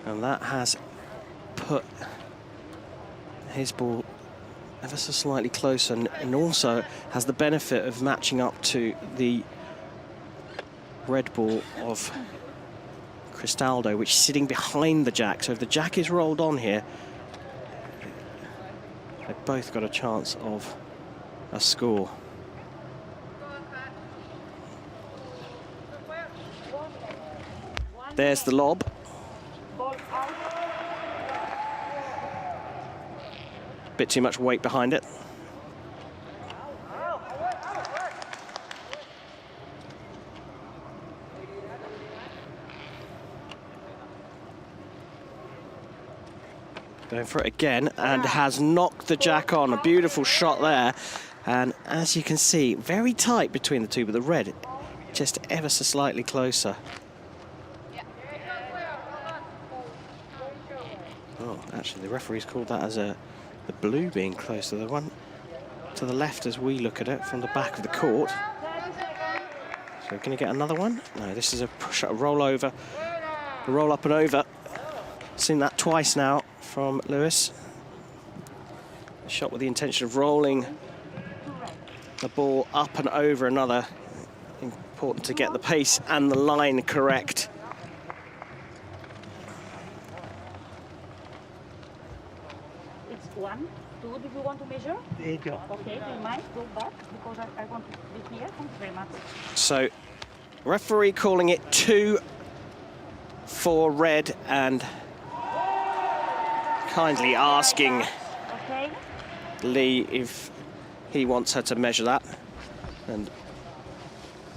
And that has put his ball ever so slightly closer, and also has the benefit of matching up to the red ball of Cristaldo, which is sitting behind the jack. So if the jack is rolled on here, they've both got a chance of a score. There's the lob. Ball out. Bit too much weight behind it. Going for it again, and has knocked the jack on. A beautiful shot there. And as you can see, very tight between the two, but the red just ever so slightly closer. Oh, actually, the referee's called that as the blue being closer. The one to the left as we look at it from the back of the court. So we're going to get another one. No, this is a push, a roll over, a roll up and over. Seen that twice now from Lewis. A shot with the intention of rolling the ball up and over another. Important to get the pace and the line correct. It's 1, 2. Do you want to measure? Okay, do you mind? Go back because I want to be here. Thank you very much. So, referee calling it 2 for red and kindly asking Okay. Lee if he wants her to measure that, and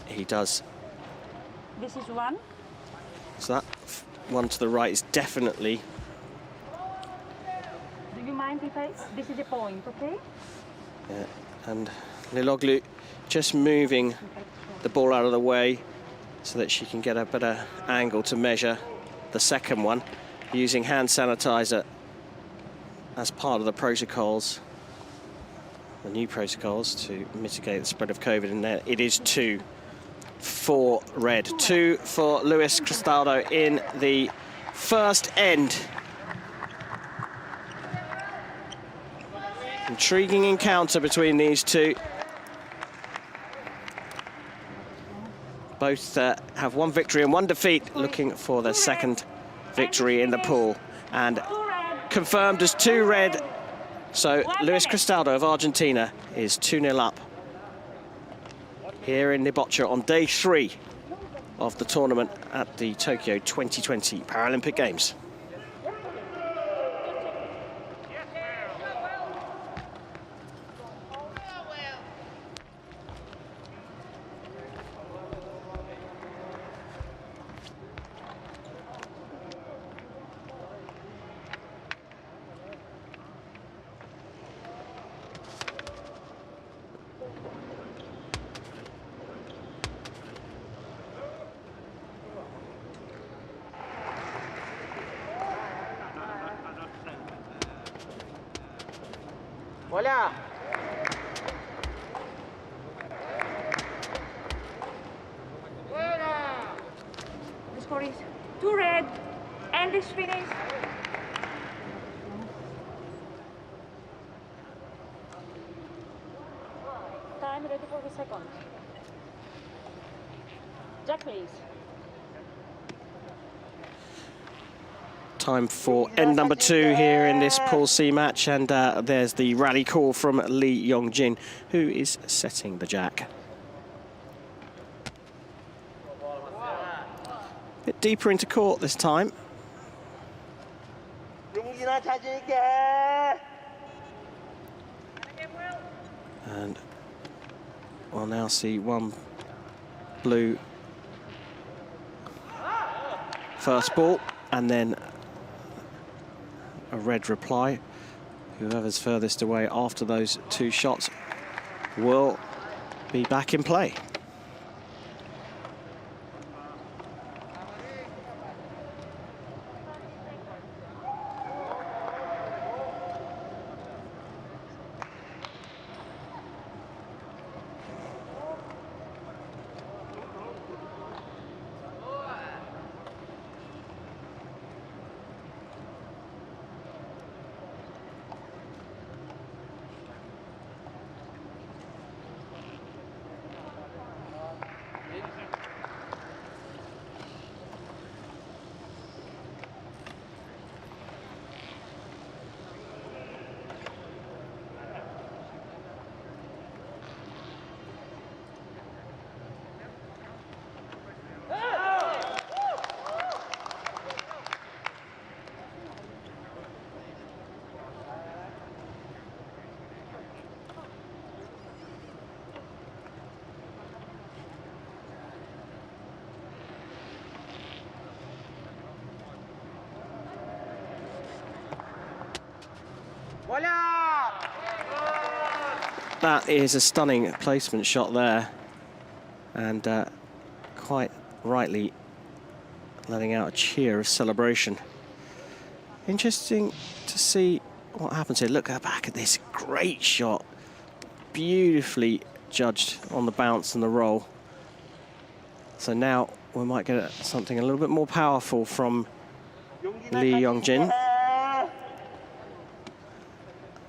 he does. This is 1. So that one to the right is definitely. Do you mind if I... This is a point, okay? Yeah, and Liloglu just moving the ball out of the way so that she can get a better angle to measure the second one, using hand sanitizer as part of the protocols, the new protocols to mitigate the spread of COVID. And there it is 2 for red. 2 for Luis Cristaldo in the first end. Intriguing encounter between these two. Both have 1 victory and 1 defeat, looking for their second victory in the pool. And confirmed as 2 red. So Luis Cristaldo of Argentina is 2-0 up here in Boccia on day 3 of the tournament at the Tokyo 2020 Paralympic Games. Voilà. The score is 2 red, and it's finished. Time ready for the second. Jack, please. Time for end number 2 here in this Pool C match, and there's the rally call from Lee Yongjin, who is setting the jack. Bit deeper into court this time. And we'll now see one blue first ball, and then a red reply. Whoever's furthest away after those 2 shots will be back in play. That is a stunning placement shot there, and quite rightly letting out a cheer of celebration. Interesting to see what happens here. Look back at this great shot, beautifully judged on the bounce and the roll. So now we might get something a little bit more powerful from Lee Yongjin.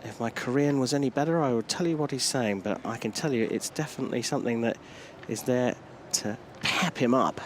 If my Korean was any better, I would tell you what he's saying, but I can tell you it's definitely something that is there to pep him up.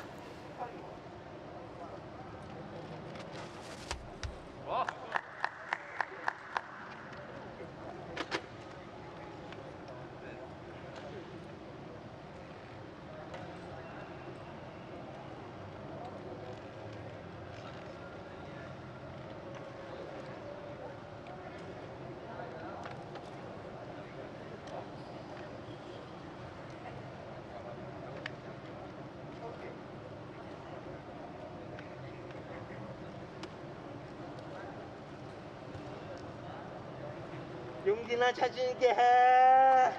용진아 자신 있게 해.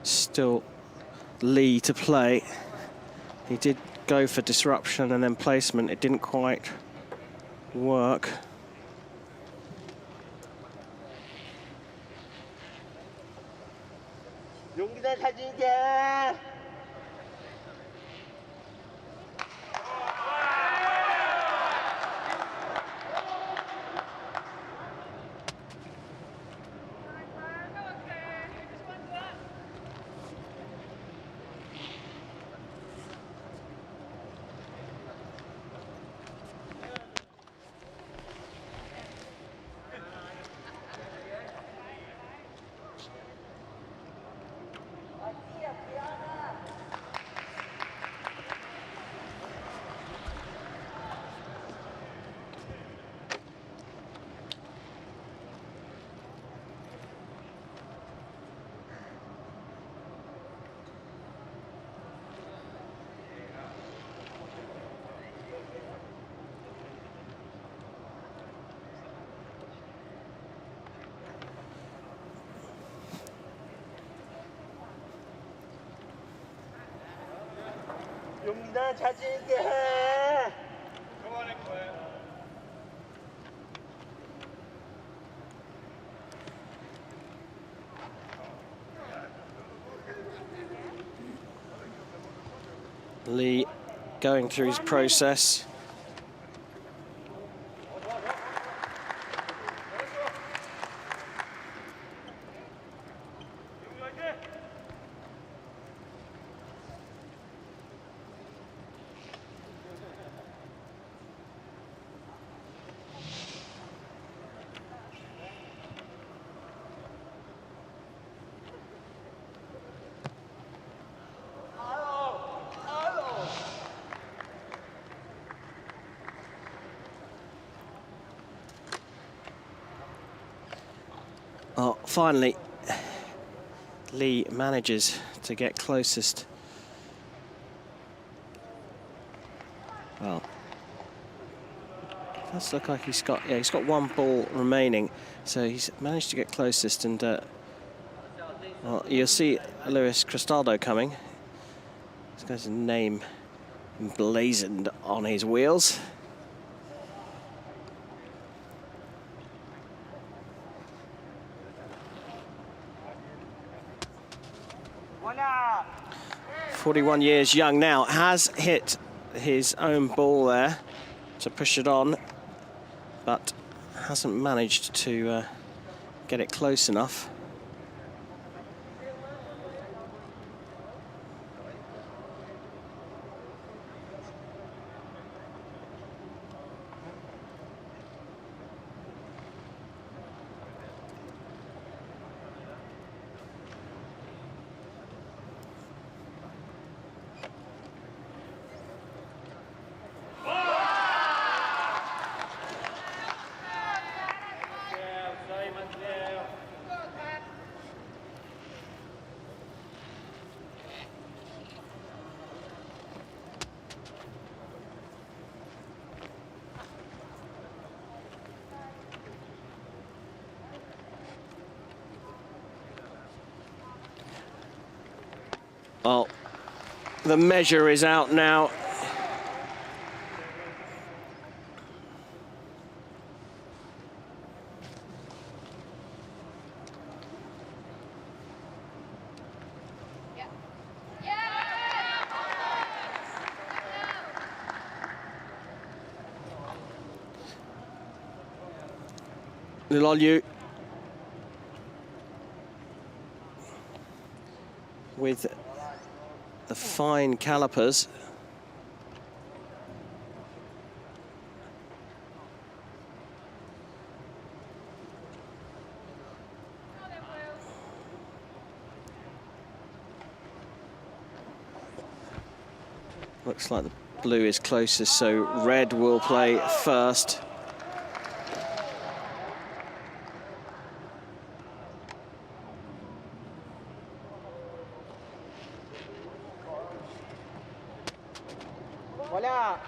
Still Lee to play. He did go for disruption and then placement. It didn't quite work. 용진아 자신 있게 해. 용기나 자신 있게 해. Lee going through his process. Oh, finally, Lee manages to get closest. Well, does look like he's got one ball remaining, so he's managed to get closest. And well, you'll see Luis Cristaldo coming. This guy's name emblazoned on his wheels. One out. 41 years young now, has hit his own ball there to push it on, but hasn't managed to get it close enough. Well, the measure is out now. Lilolu with the fine calipers. Looks like the blue is closest, so red will play first. Voilà.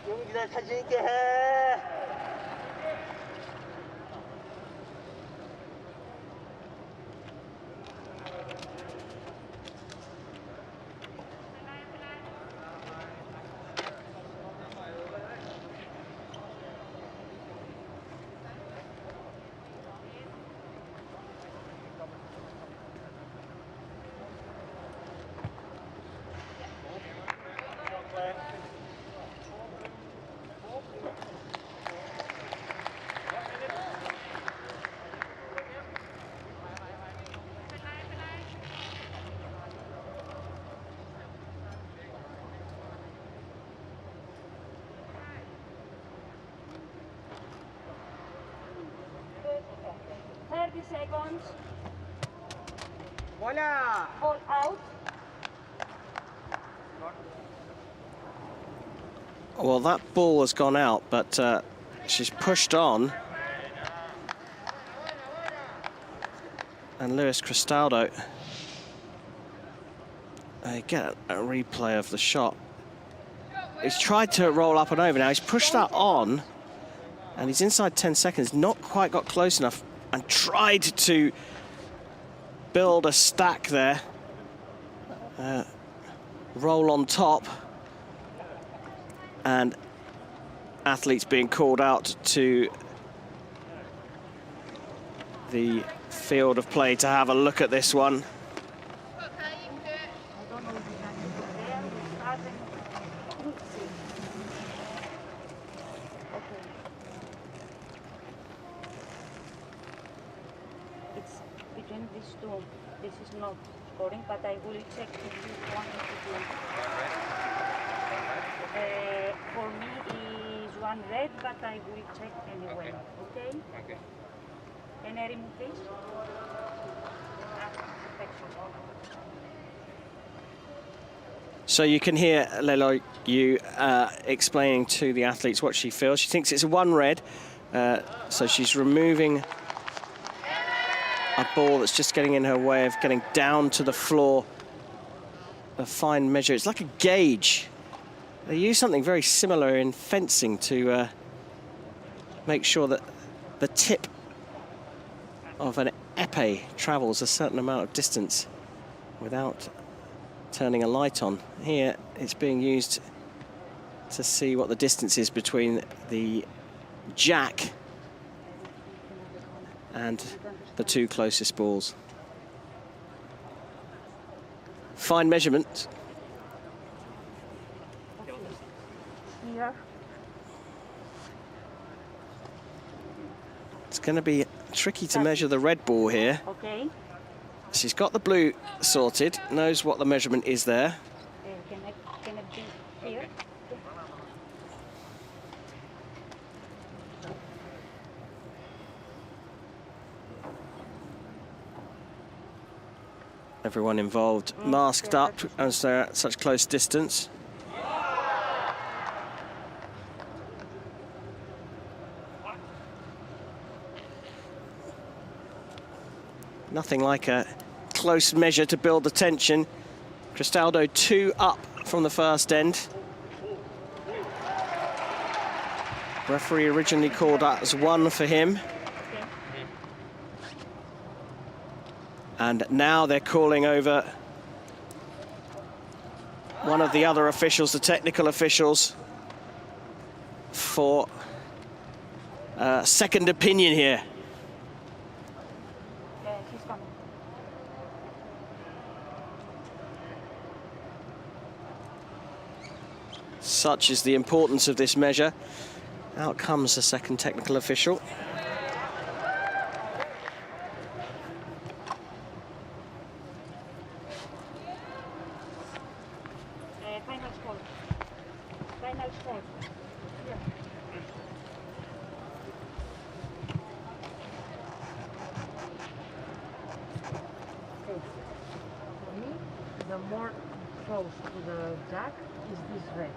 용기나 자신 있게 해. seconds. Hola. Ball out. Well, that ball has gone out, but she's pushed on. And Luis Cristaldo, get a replay of the shot. He's tried to roll up and over. Now he's pushed that on, and he's inside 10 seconds, not quite got close enough, and tried to build a stack there. Roll on top. And athletes being called out to the field of play to have a look at this one. It's between these two. This is not scoring, but I will check if you want me to do. For me is one red, but I will check anyway. Okay? Okay. Can I remove this? So you can hear Lelo you explaining to the athletes what she feels. She thinks it's a one red, so she's removing a ball that's just getting in her way of getting down to the floor. A fine measure. It's like a gauge. They use something very similar in fencing to make sure that the tip of an épée travels a certain amount of distance without turning a light on. Here it's being used to see what the distance is between the jack and the two closest balls. Fine measurement. Here. It's going to be tricky to measure the red ball here. Okay. She's got the blue sorted, knows what the measurement is there. Can it be here? Everyone involved masked up as they're at such close distance. Nothing like a close measure to build the tension. Cristaldo 2 up from the first end. Referee originally called that as 1 for him. And now they're calling over one of the other officials, the technical officials, for second opinion here. She's coming. Such is the importance of this measure. Out comes the second technical official. Final score. Final score. Here. Okay. For me, the more close to the jack is this red.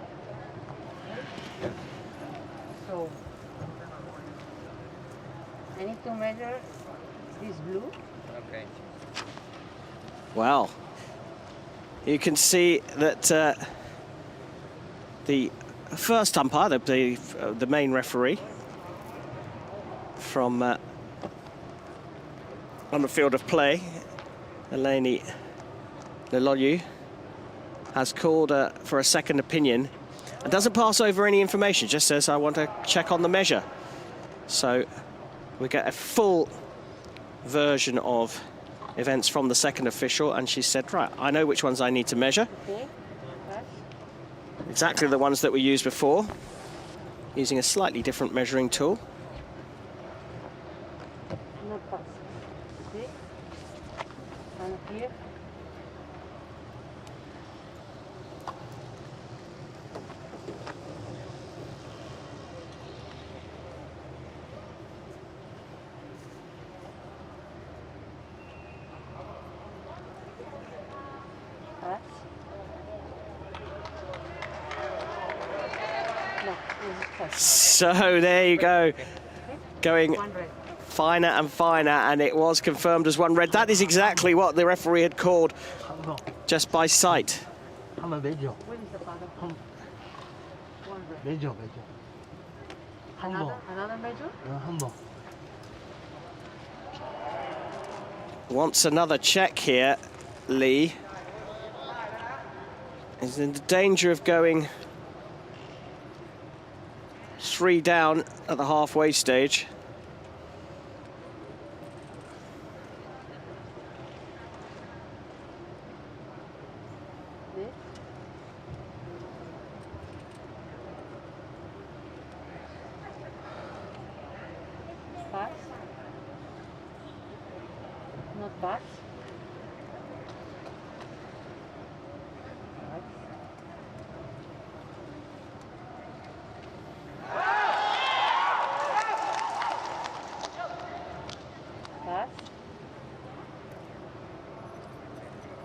Okay? So I need to measure this blue. Okay. Wow. You can see that the first umpire, the main referee from on the field of play, Eleni Leloyu, has called for a second opinion and doesn't pass over any information, just says, I want to check on the measure. So we get a full version of events from the second official, and she said, right, I know which ones I need to measure. Okay. Exactly the ones that we used before, using a slightly different measuring tool. Not pass. Okay. And here. So there you go, going finer and finer, and it was confirmed as 1 red. That is exactly what the referee had called just by sight. Another major? Wants another check here, Lee. Is in danger of going 3 down at the halfway stage. Pass. Not pass. Pass.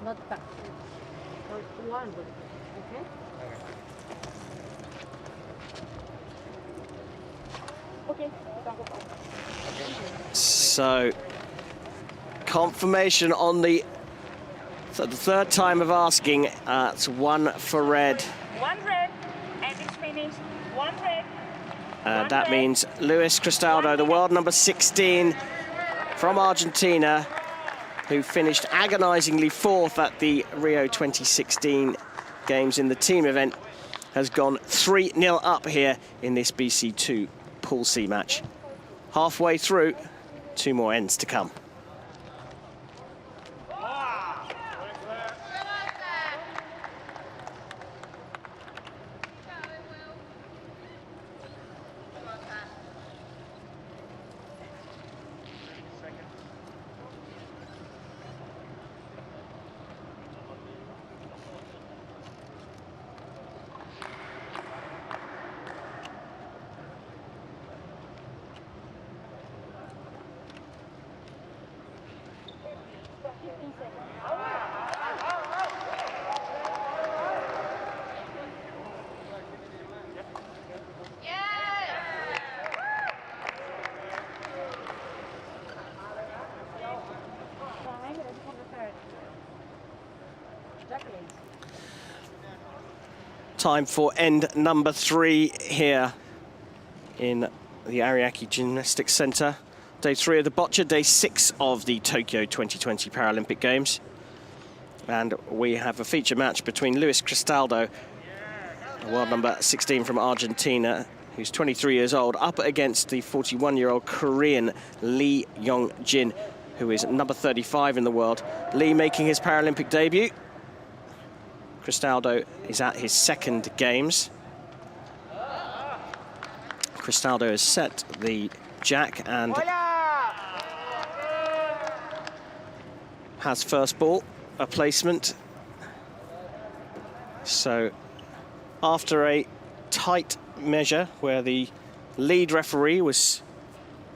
Not pass. So 1 good. Okay? Okay, you can go back. So, confirmation on the third time of asking. It's 1 for red. 1 red, and it's finished. 1 red. That means Luis Cristaldo, the world number 16 from Argentina, who finished agonizingly 4th at the Rio 2016 Games in the team event, has gone 3-0 up here in this BC2 Pool C match. Halfway through, 2 more ends to come. Time for end number 3 here in the Ariake Gymnastics Center. Day 3 of the Boccia, day 6 of the Tokyo 2020 Paralympic Games. And we have a feature match between Luis Cristaldo, the world number 16 from Argentina, who's 23 years old, up against the 41-year-old Korean Lee Yong-jin, who is number 35 in the world. Lee making his Paralympic debut. Cristaldo is at his 2nd Games. Cristaldo has set the jack and has first ball, a placement. So after a tight measure where the lead referee was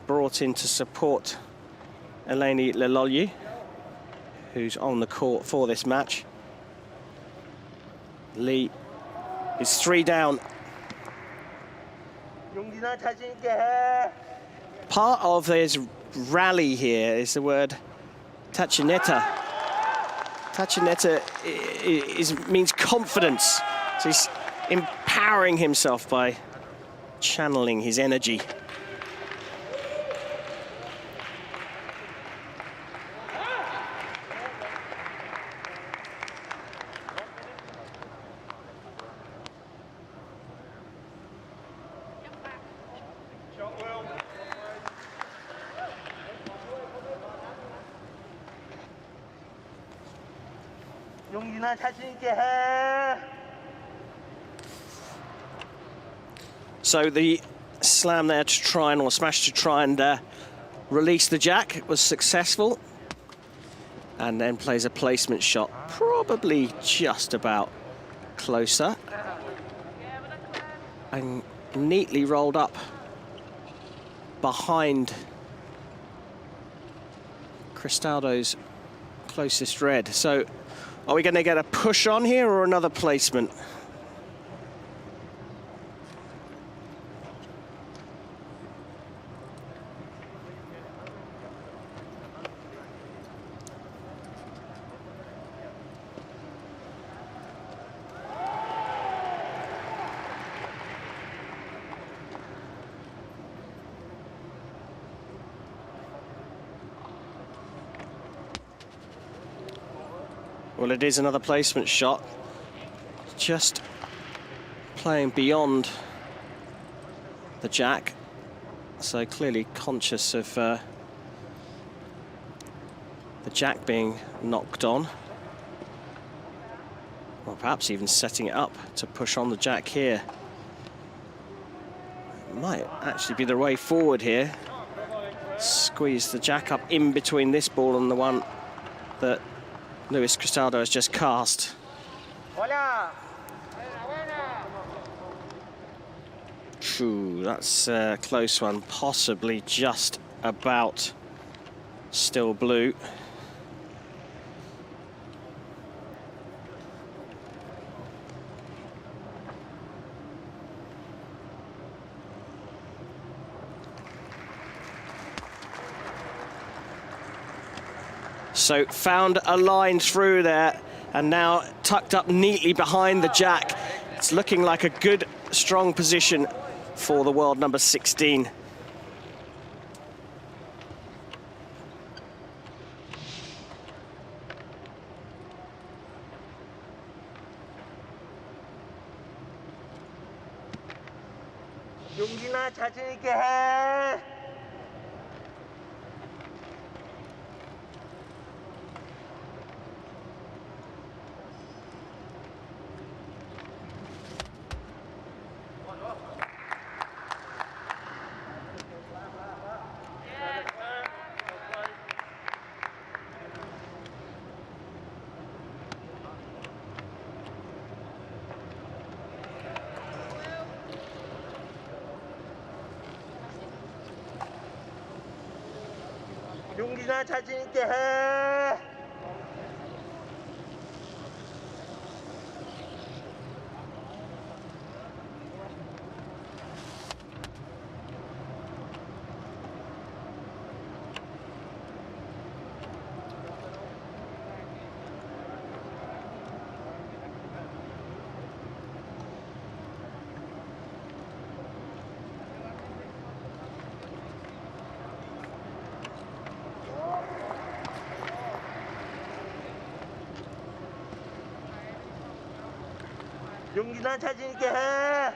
brought in to support Eleni Lelolyi, who's on the court for this match, Lee is 3 down. Part of his rally here is the word tachineta. Tachineta means confidence. So he's empowering himself by channeling his energy. So the slam there to try and, or smash to try and release the jack was successful. And then plays a placement shot, probably just about closer. And neatly rolled up behind Cristaldo's closest red. So are we going to get a push on here or another placement? Well, it is another placement shot. Just playing beyond the jack. So clearly conscious of the jack being knocked on. Or perhaps even setting it up to push on the jack here. Might actually be the way forward here. Squeeze the jack up in between this ball and the one that Luis Cristaldo has just cast. True, that's a close one, possibly just about still blue. So found a line through there and now tucked up neatly behind the jack. It's looking like a good, strong position for the world number 16. 용진아 자신 있게 해. 용진아 자신 있게 해. 용진아 자신 있게 해.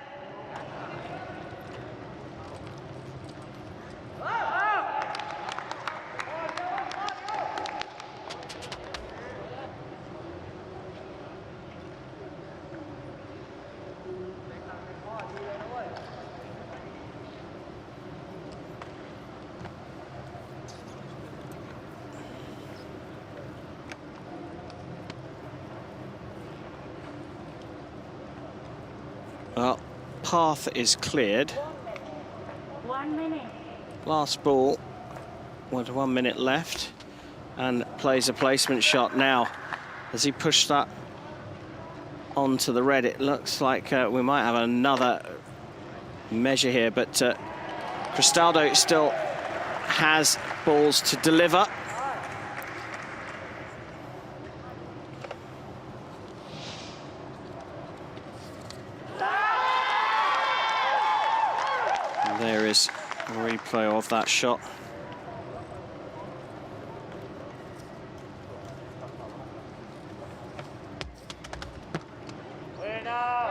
Well, path is cleared. 1 minute. Last ball with 1 minute left and plays a placement shot now. As he pushed that onto the red, it looks like we might have another measure here, but Cristaldo still has balls to deliver. There is a replay of that shot.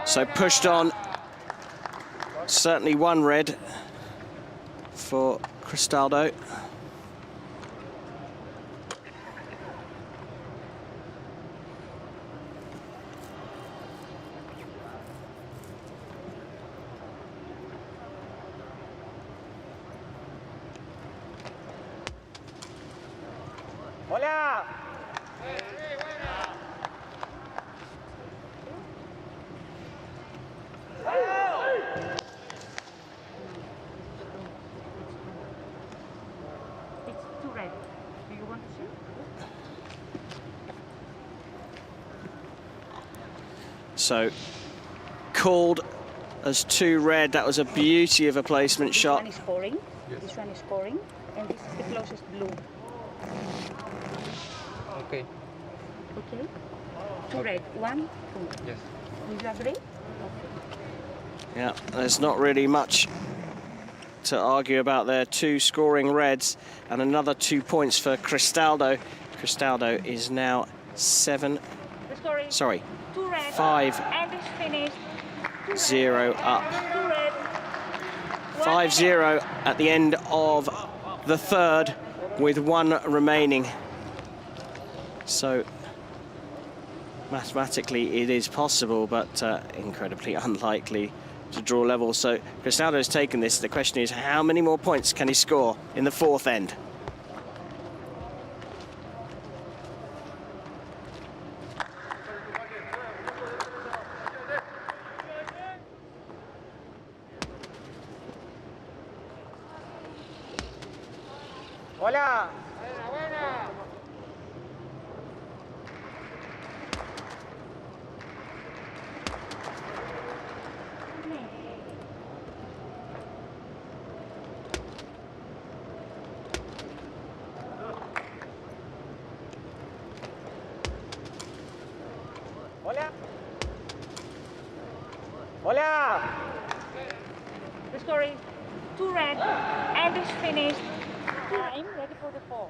So pushed on. Certainly one red for Cristaldo. Hola. It's too red. Do you want to see? So called as 2 red. That was a beauty of a placement shot. This one is scoring. Yes. This one is scoring, and this is the closest blue. Okay. Okay. 2 red. 1, 2. Yes. Do you agree? Yeah, there's not really much to argue about there. 2 scoring reds and another 2 points for Cristaldo. Cristaldo is now 7 Sorry. 5-0 up. 5-0 at the end of the third with 1 remaining. So mathematically it is possible, but incredibly unlikely to draw level. So Cristaldo's taken this. The question is, how many more points can he score in the fourth end? Hola. Hola. Hola. The story, 2 red, and is finished. Time, ready for the 4.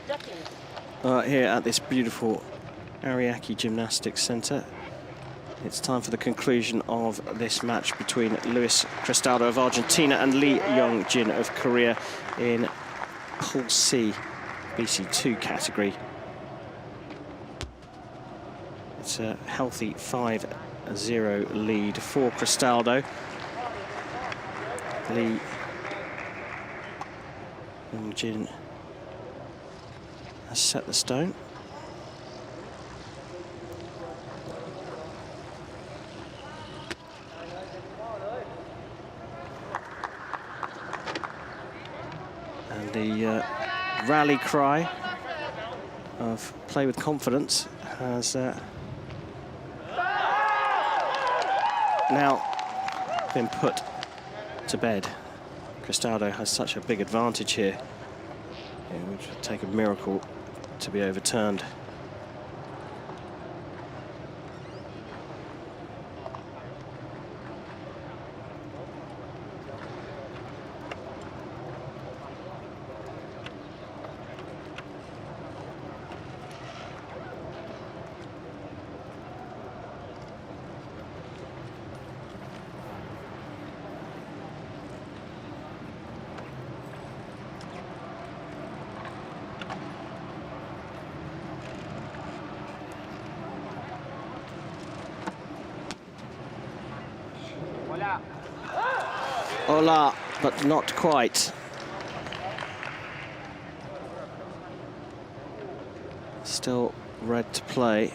Judging. Here at this beautiful Ariake Gymnastics Centre, it's time for the conclusion of this match between Luis Cristaldo of Argentina and Lee Yong-jin of Korea in Pool C, BC2 category. It's a healthy 5-0 lead for Cristaldo. Lee Yong-jin has set the stone. And the rally cry of play with confidence has now been put to bed. Cristaldo has such a big advantage here. It would take a miracle to be overturned. Hola, but not quite. Still red to play.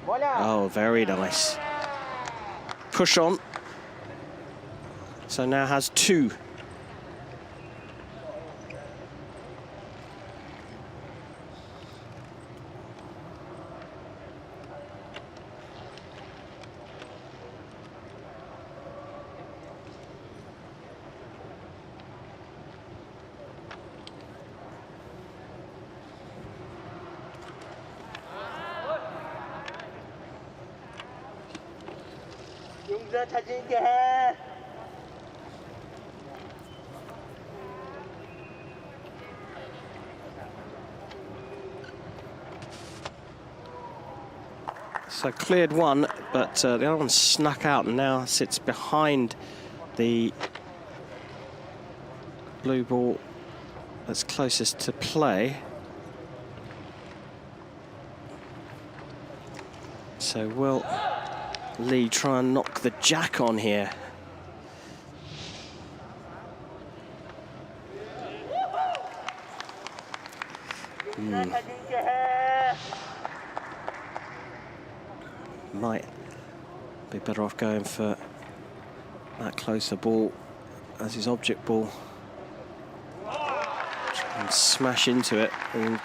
Oh, very nice. Push on. So now has 2. 용기나 자신 있게 해. So cleared one, but the other one snuck out and now sits behind the blue ball that's closest to play. So will Lee try and knock the jack on here? Might be better off going for that closer ball as his object ball. And smash into it, and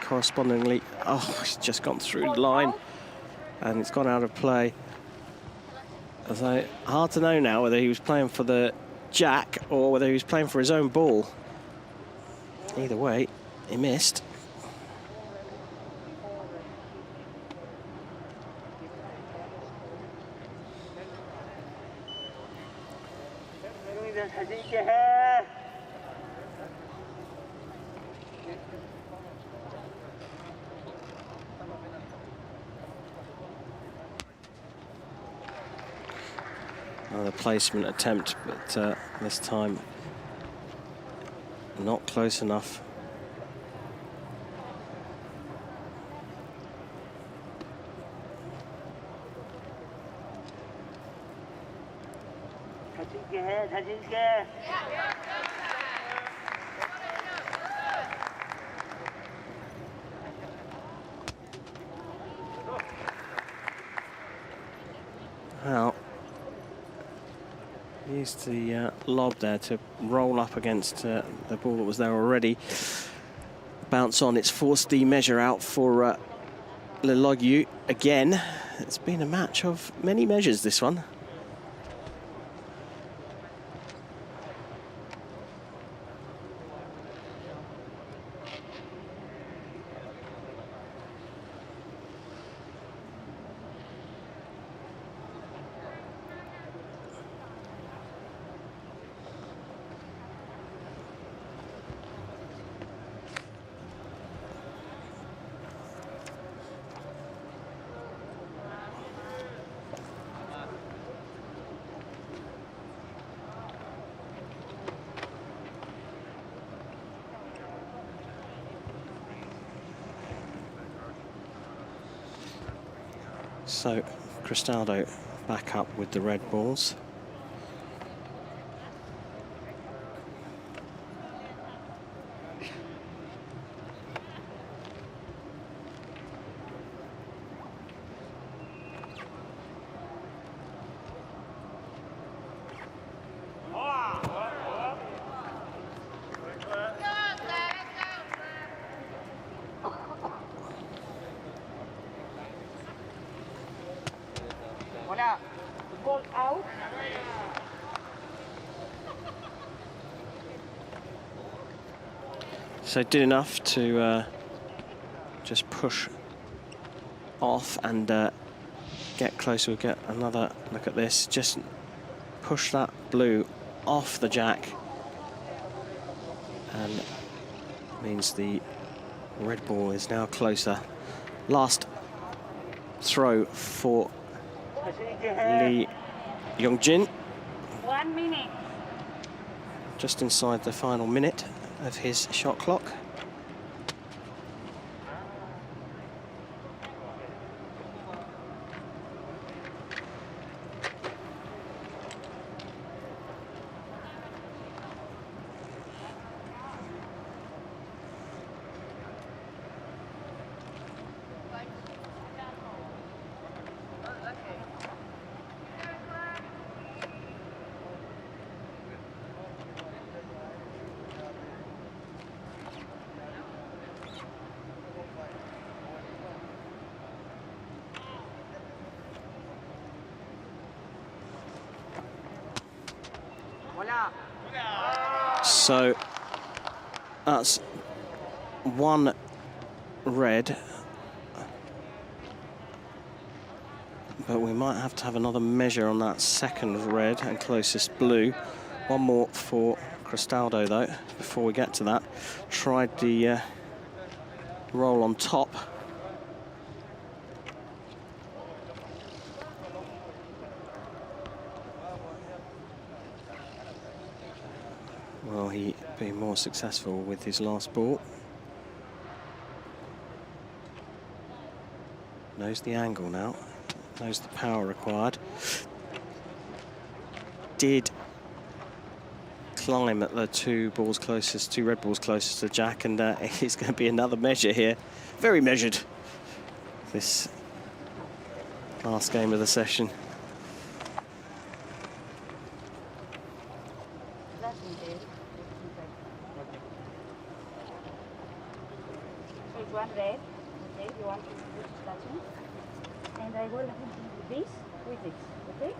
correspondingly, oh, it's just gone through the line and it's gone out of play. So hard to know now whether he was playing for the jack or whether he was playing for his own ball. Either way, he missed. 자신 있게 해. Another placement attempt, but this time not close enough. 자신 있게 해. 자신 있게. Well, used the lob there to roll up against the ball that was there already. Bounce on. It's forced the measure out for Lelogyu again. It's been a match of many measures, this one. So, Cristaldo back up with the red balls. Hola. Ball out. So did enough to just push off and get closer. We'll get another look at this. Just push that blue off the jack, and means the red ball is now closer. Last throw for Lee Youngjin. 1 minute. Just inside the final minute of his shot clock. So that's one red, but we might have to have another measure on that second red and closest blue. One more for Cristaldo though, before we get to that. Tried the roll on top. Well, he been more successful with his last ball. Knows the angle now, knows the power required. Did climb at the two red balls closest to Jack, and it's going to be another measure here. Very measured, this last game of the session. So it's one red. Okay, you want to do touching. And I will do this with this, okay?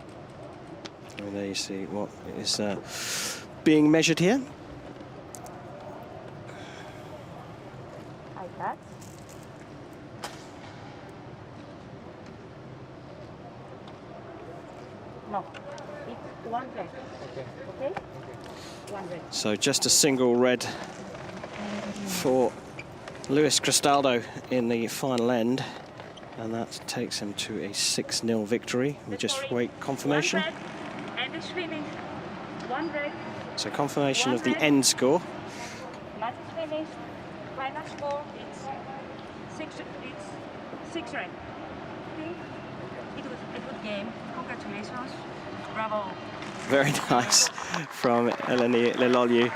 And there you see what is being measured here. Like that. No. It's one red. Okay. Okay? One red. So just a single red for Luis Cristaldo in the final end. And that takes him to a 6-0 victory. We just wait confirmation. One red, and it's finished. One red. So confirmation of the end score. Match is finished. Final score it's six red. Okay? It was a good game. Congratulations. Bravo. Very nice from Eleni Leloliu.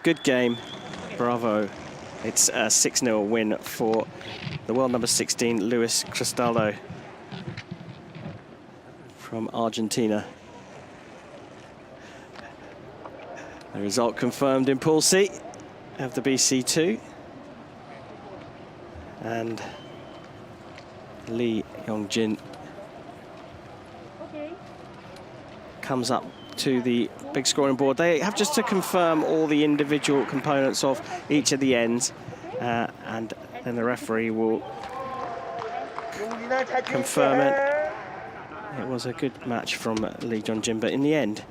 Good game. Bravo. It's a 6-0 win for the world number 16, Luis Cristaldo from Argentina. The result confirmed in Pool C of the BC2. And Lee Yongjin comes up to the big scoring board. They have just to confirm all the individual components of each of the ends, and then the referee will confirm it. It was a good match from Lee Yongjin, but in the end,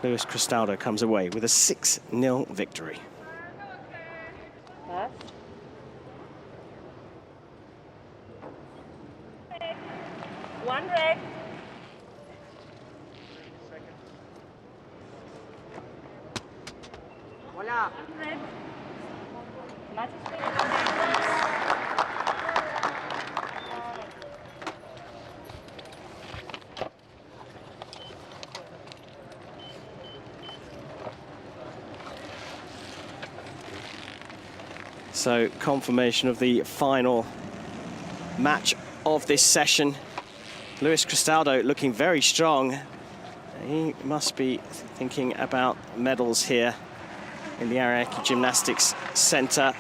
Luis Cristaldo comes away with a 6-0 victory. One red. One red. Match is finished. So confirmation of the final match of this session. Luis Cristaldo looking very strong. He must be thinking about medals here in the Ariake Gymnastics Centre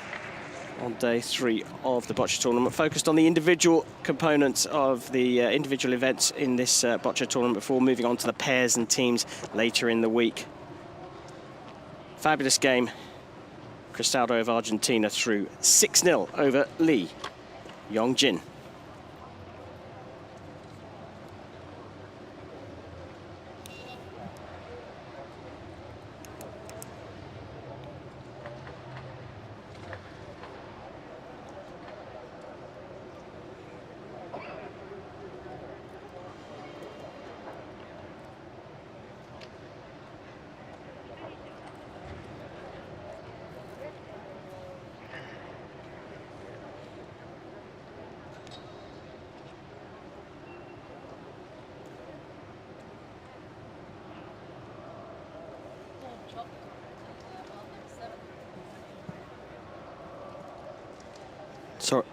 on day 3 of the Boccia tournament, focused on the individual components of the individual events in this Boccia tournament before moving on to the pairs and teams later in the week. Fabulous game. Cristaldo of Argentina through 6-0 over Lee Yongjin. Sorry.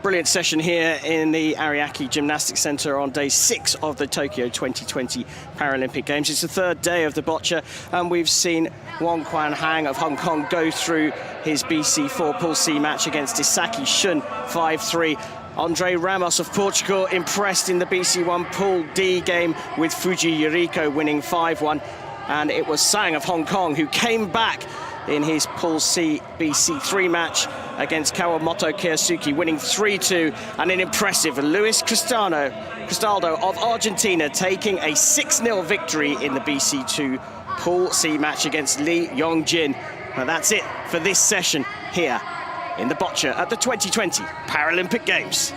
brilliant session here in the Ariake Gymnastics Centre on day 6 of the Tokyo 2020 Paralympic Games. It's the third day of the Boccia, and we've seen Wong Quan Hang of Hong Kong go through his BC4 Pool C match against Isaki Shun 5-3. Andre Ramos of Portugal impressed in the BC1 Pool D game with Fuji Yuriko winning 5-1. And it was Sang of Hong Kong who came back in his Pool C BC3 match against Kawamoto Kiyasuki, winning 3-2, and an impressive Luis Cristaldo of Argentina taking a 6-0 victory in the BC2 Pool C match against Lee Yongjin. And that's it for this session here in the Boccia at the 2020 Paralympic Games.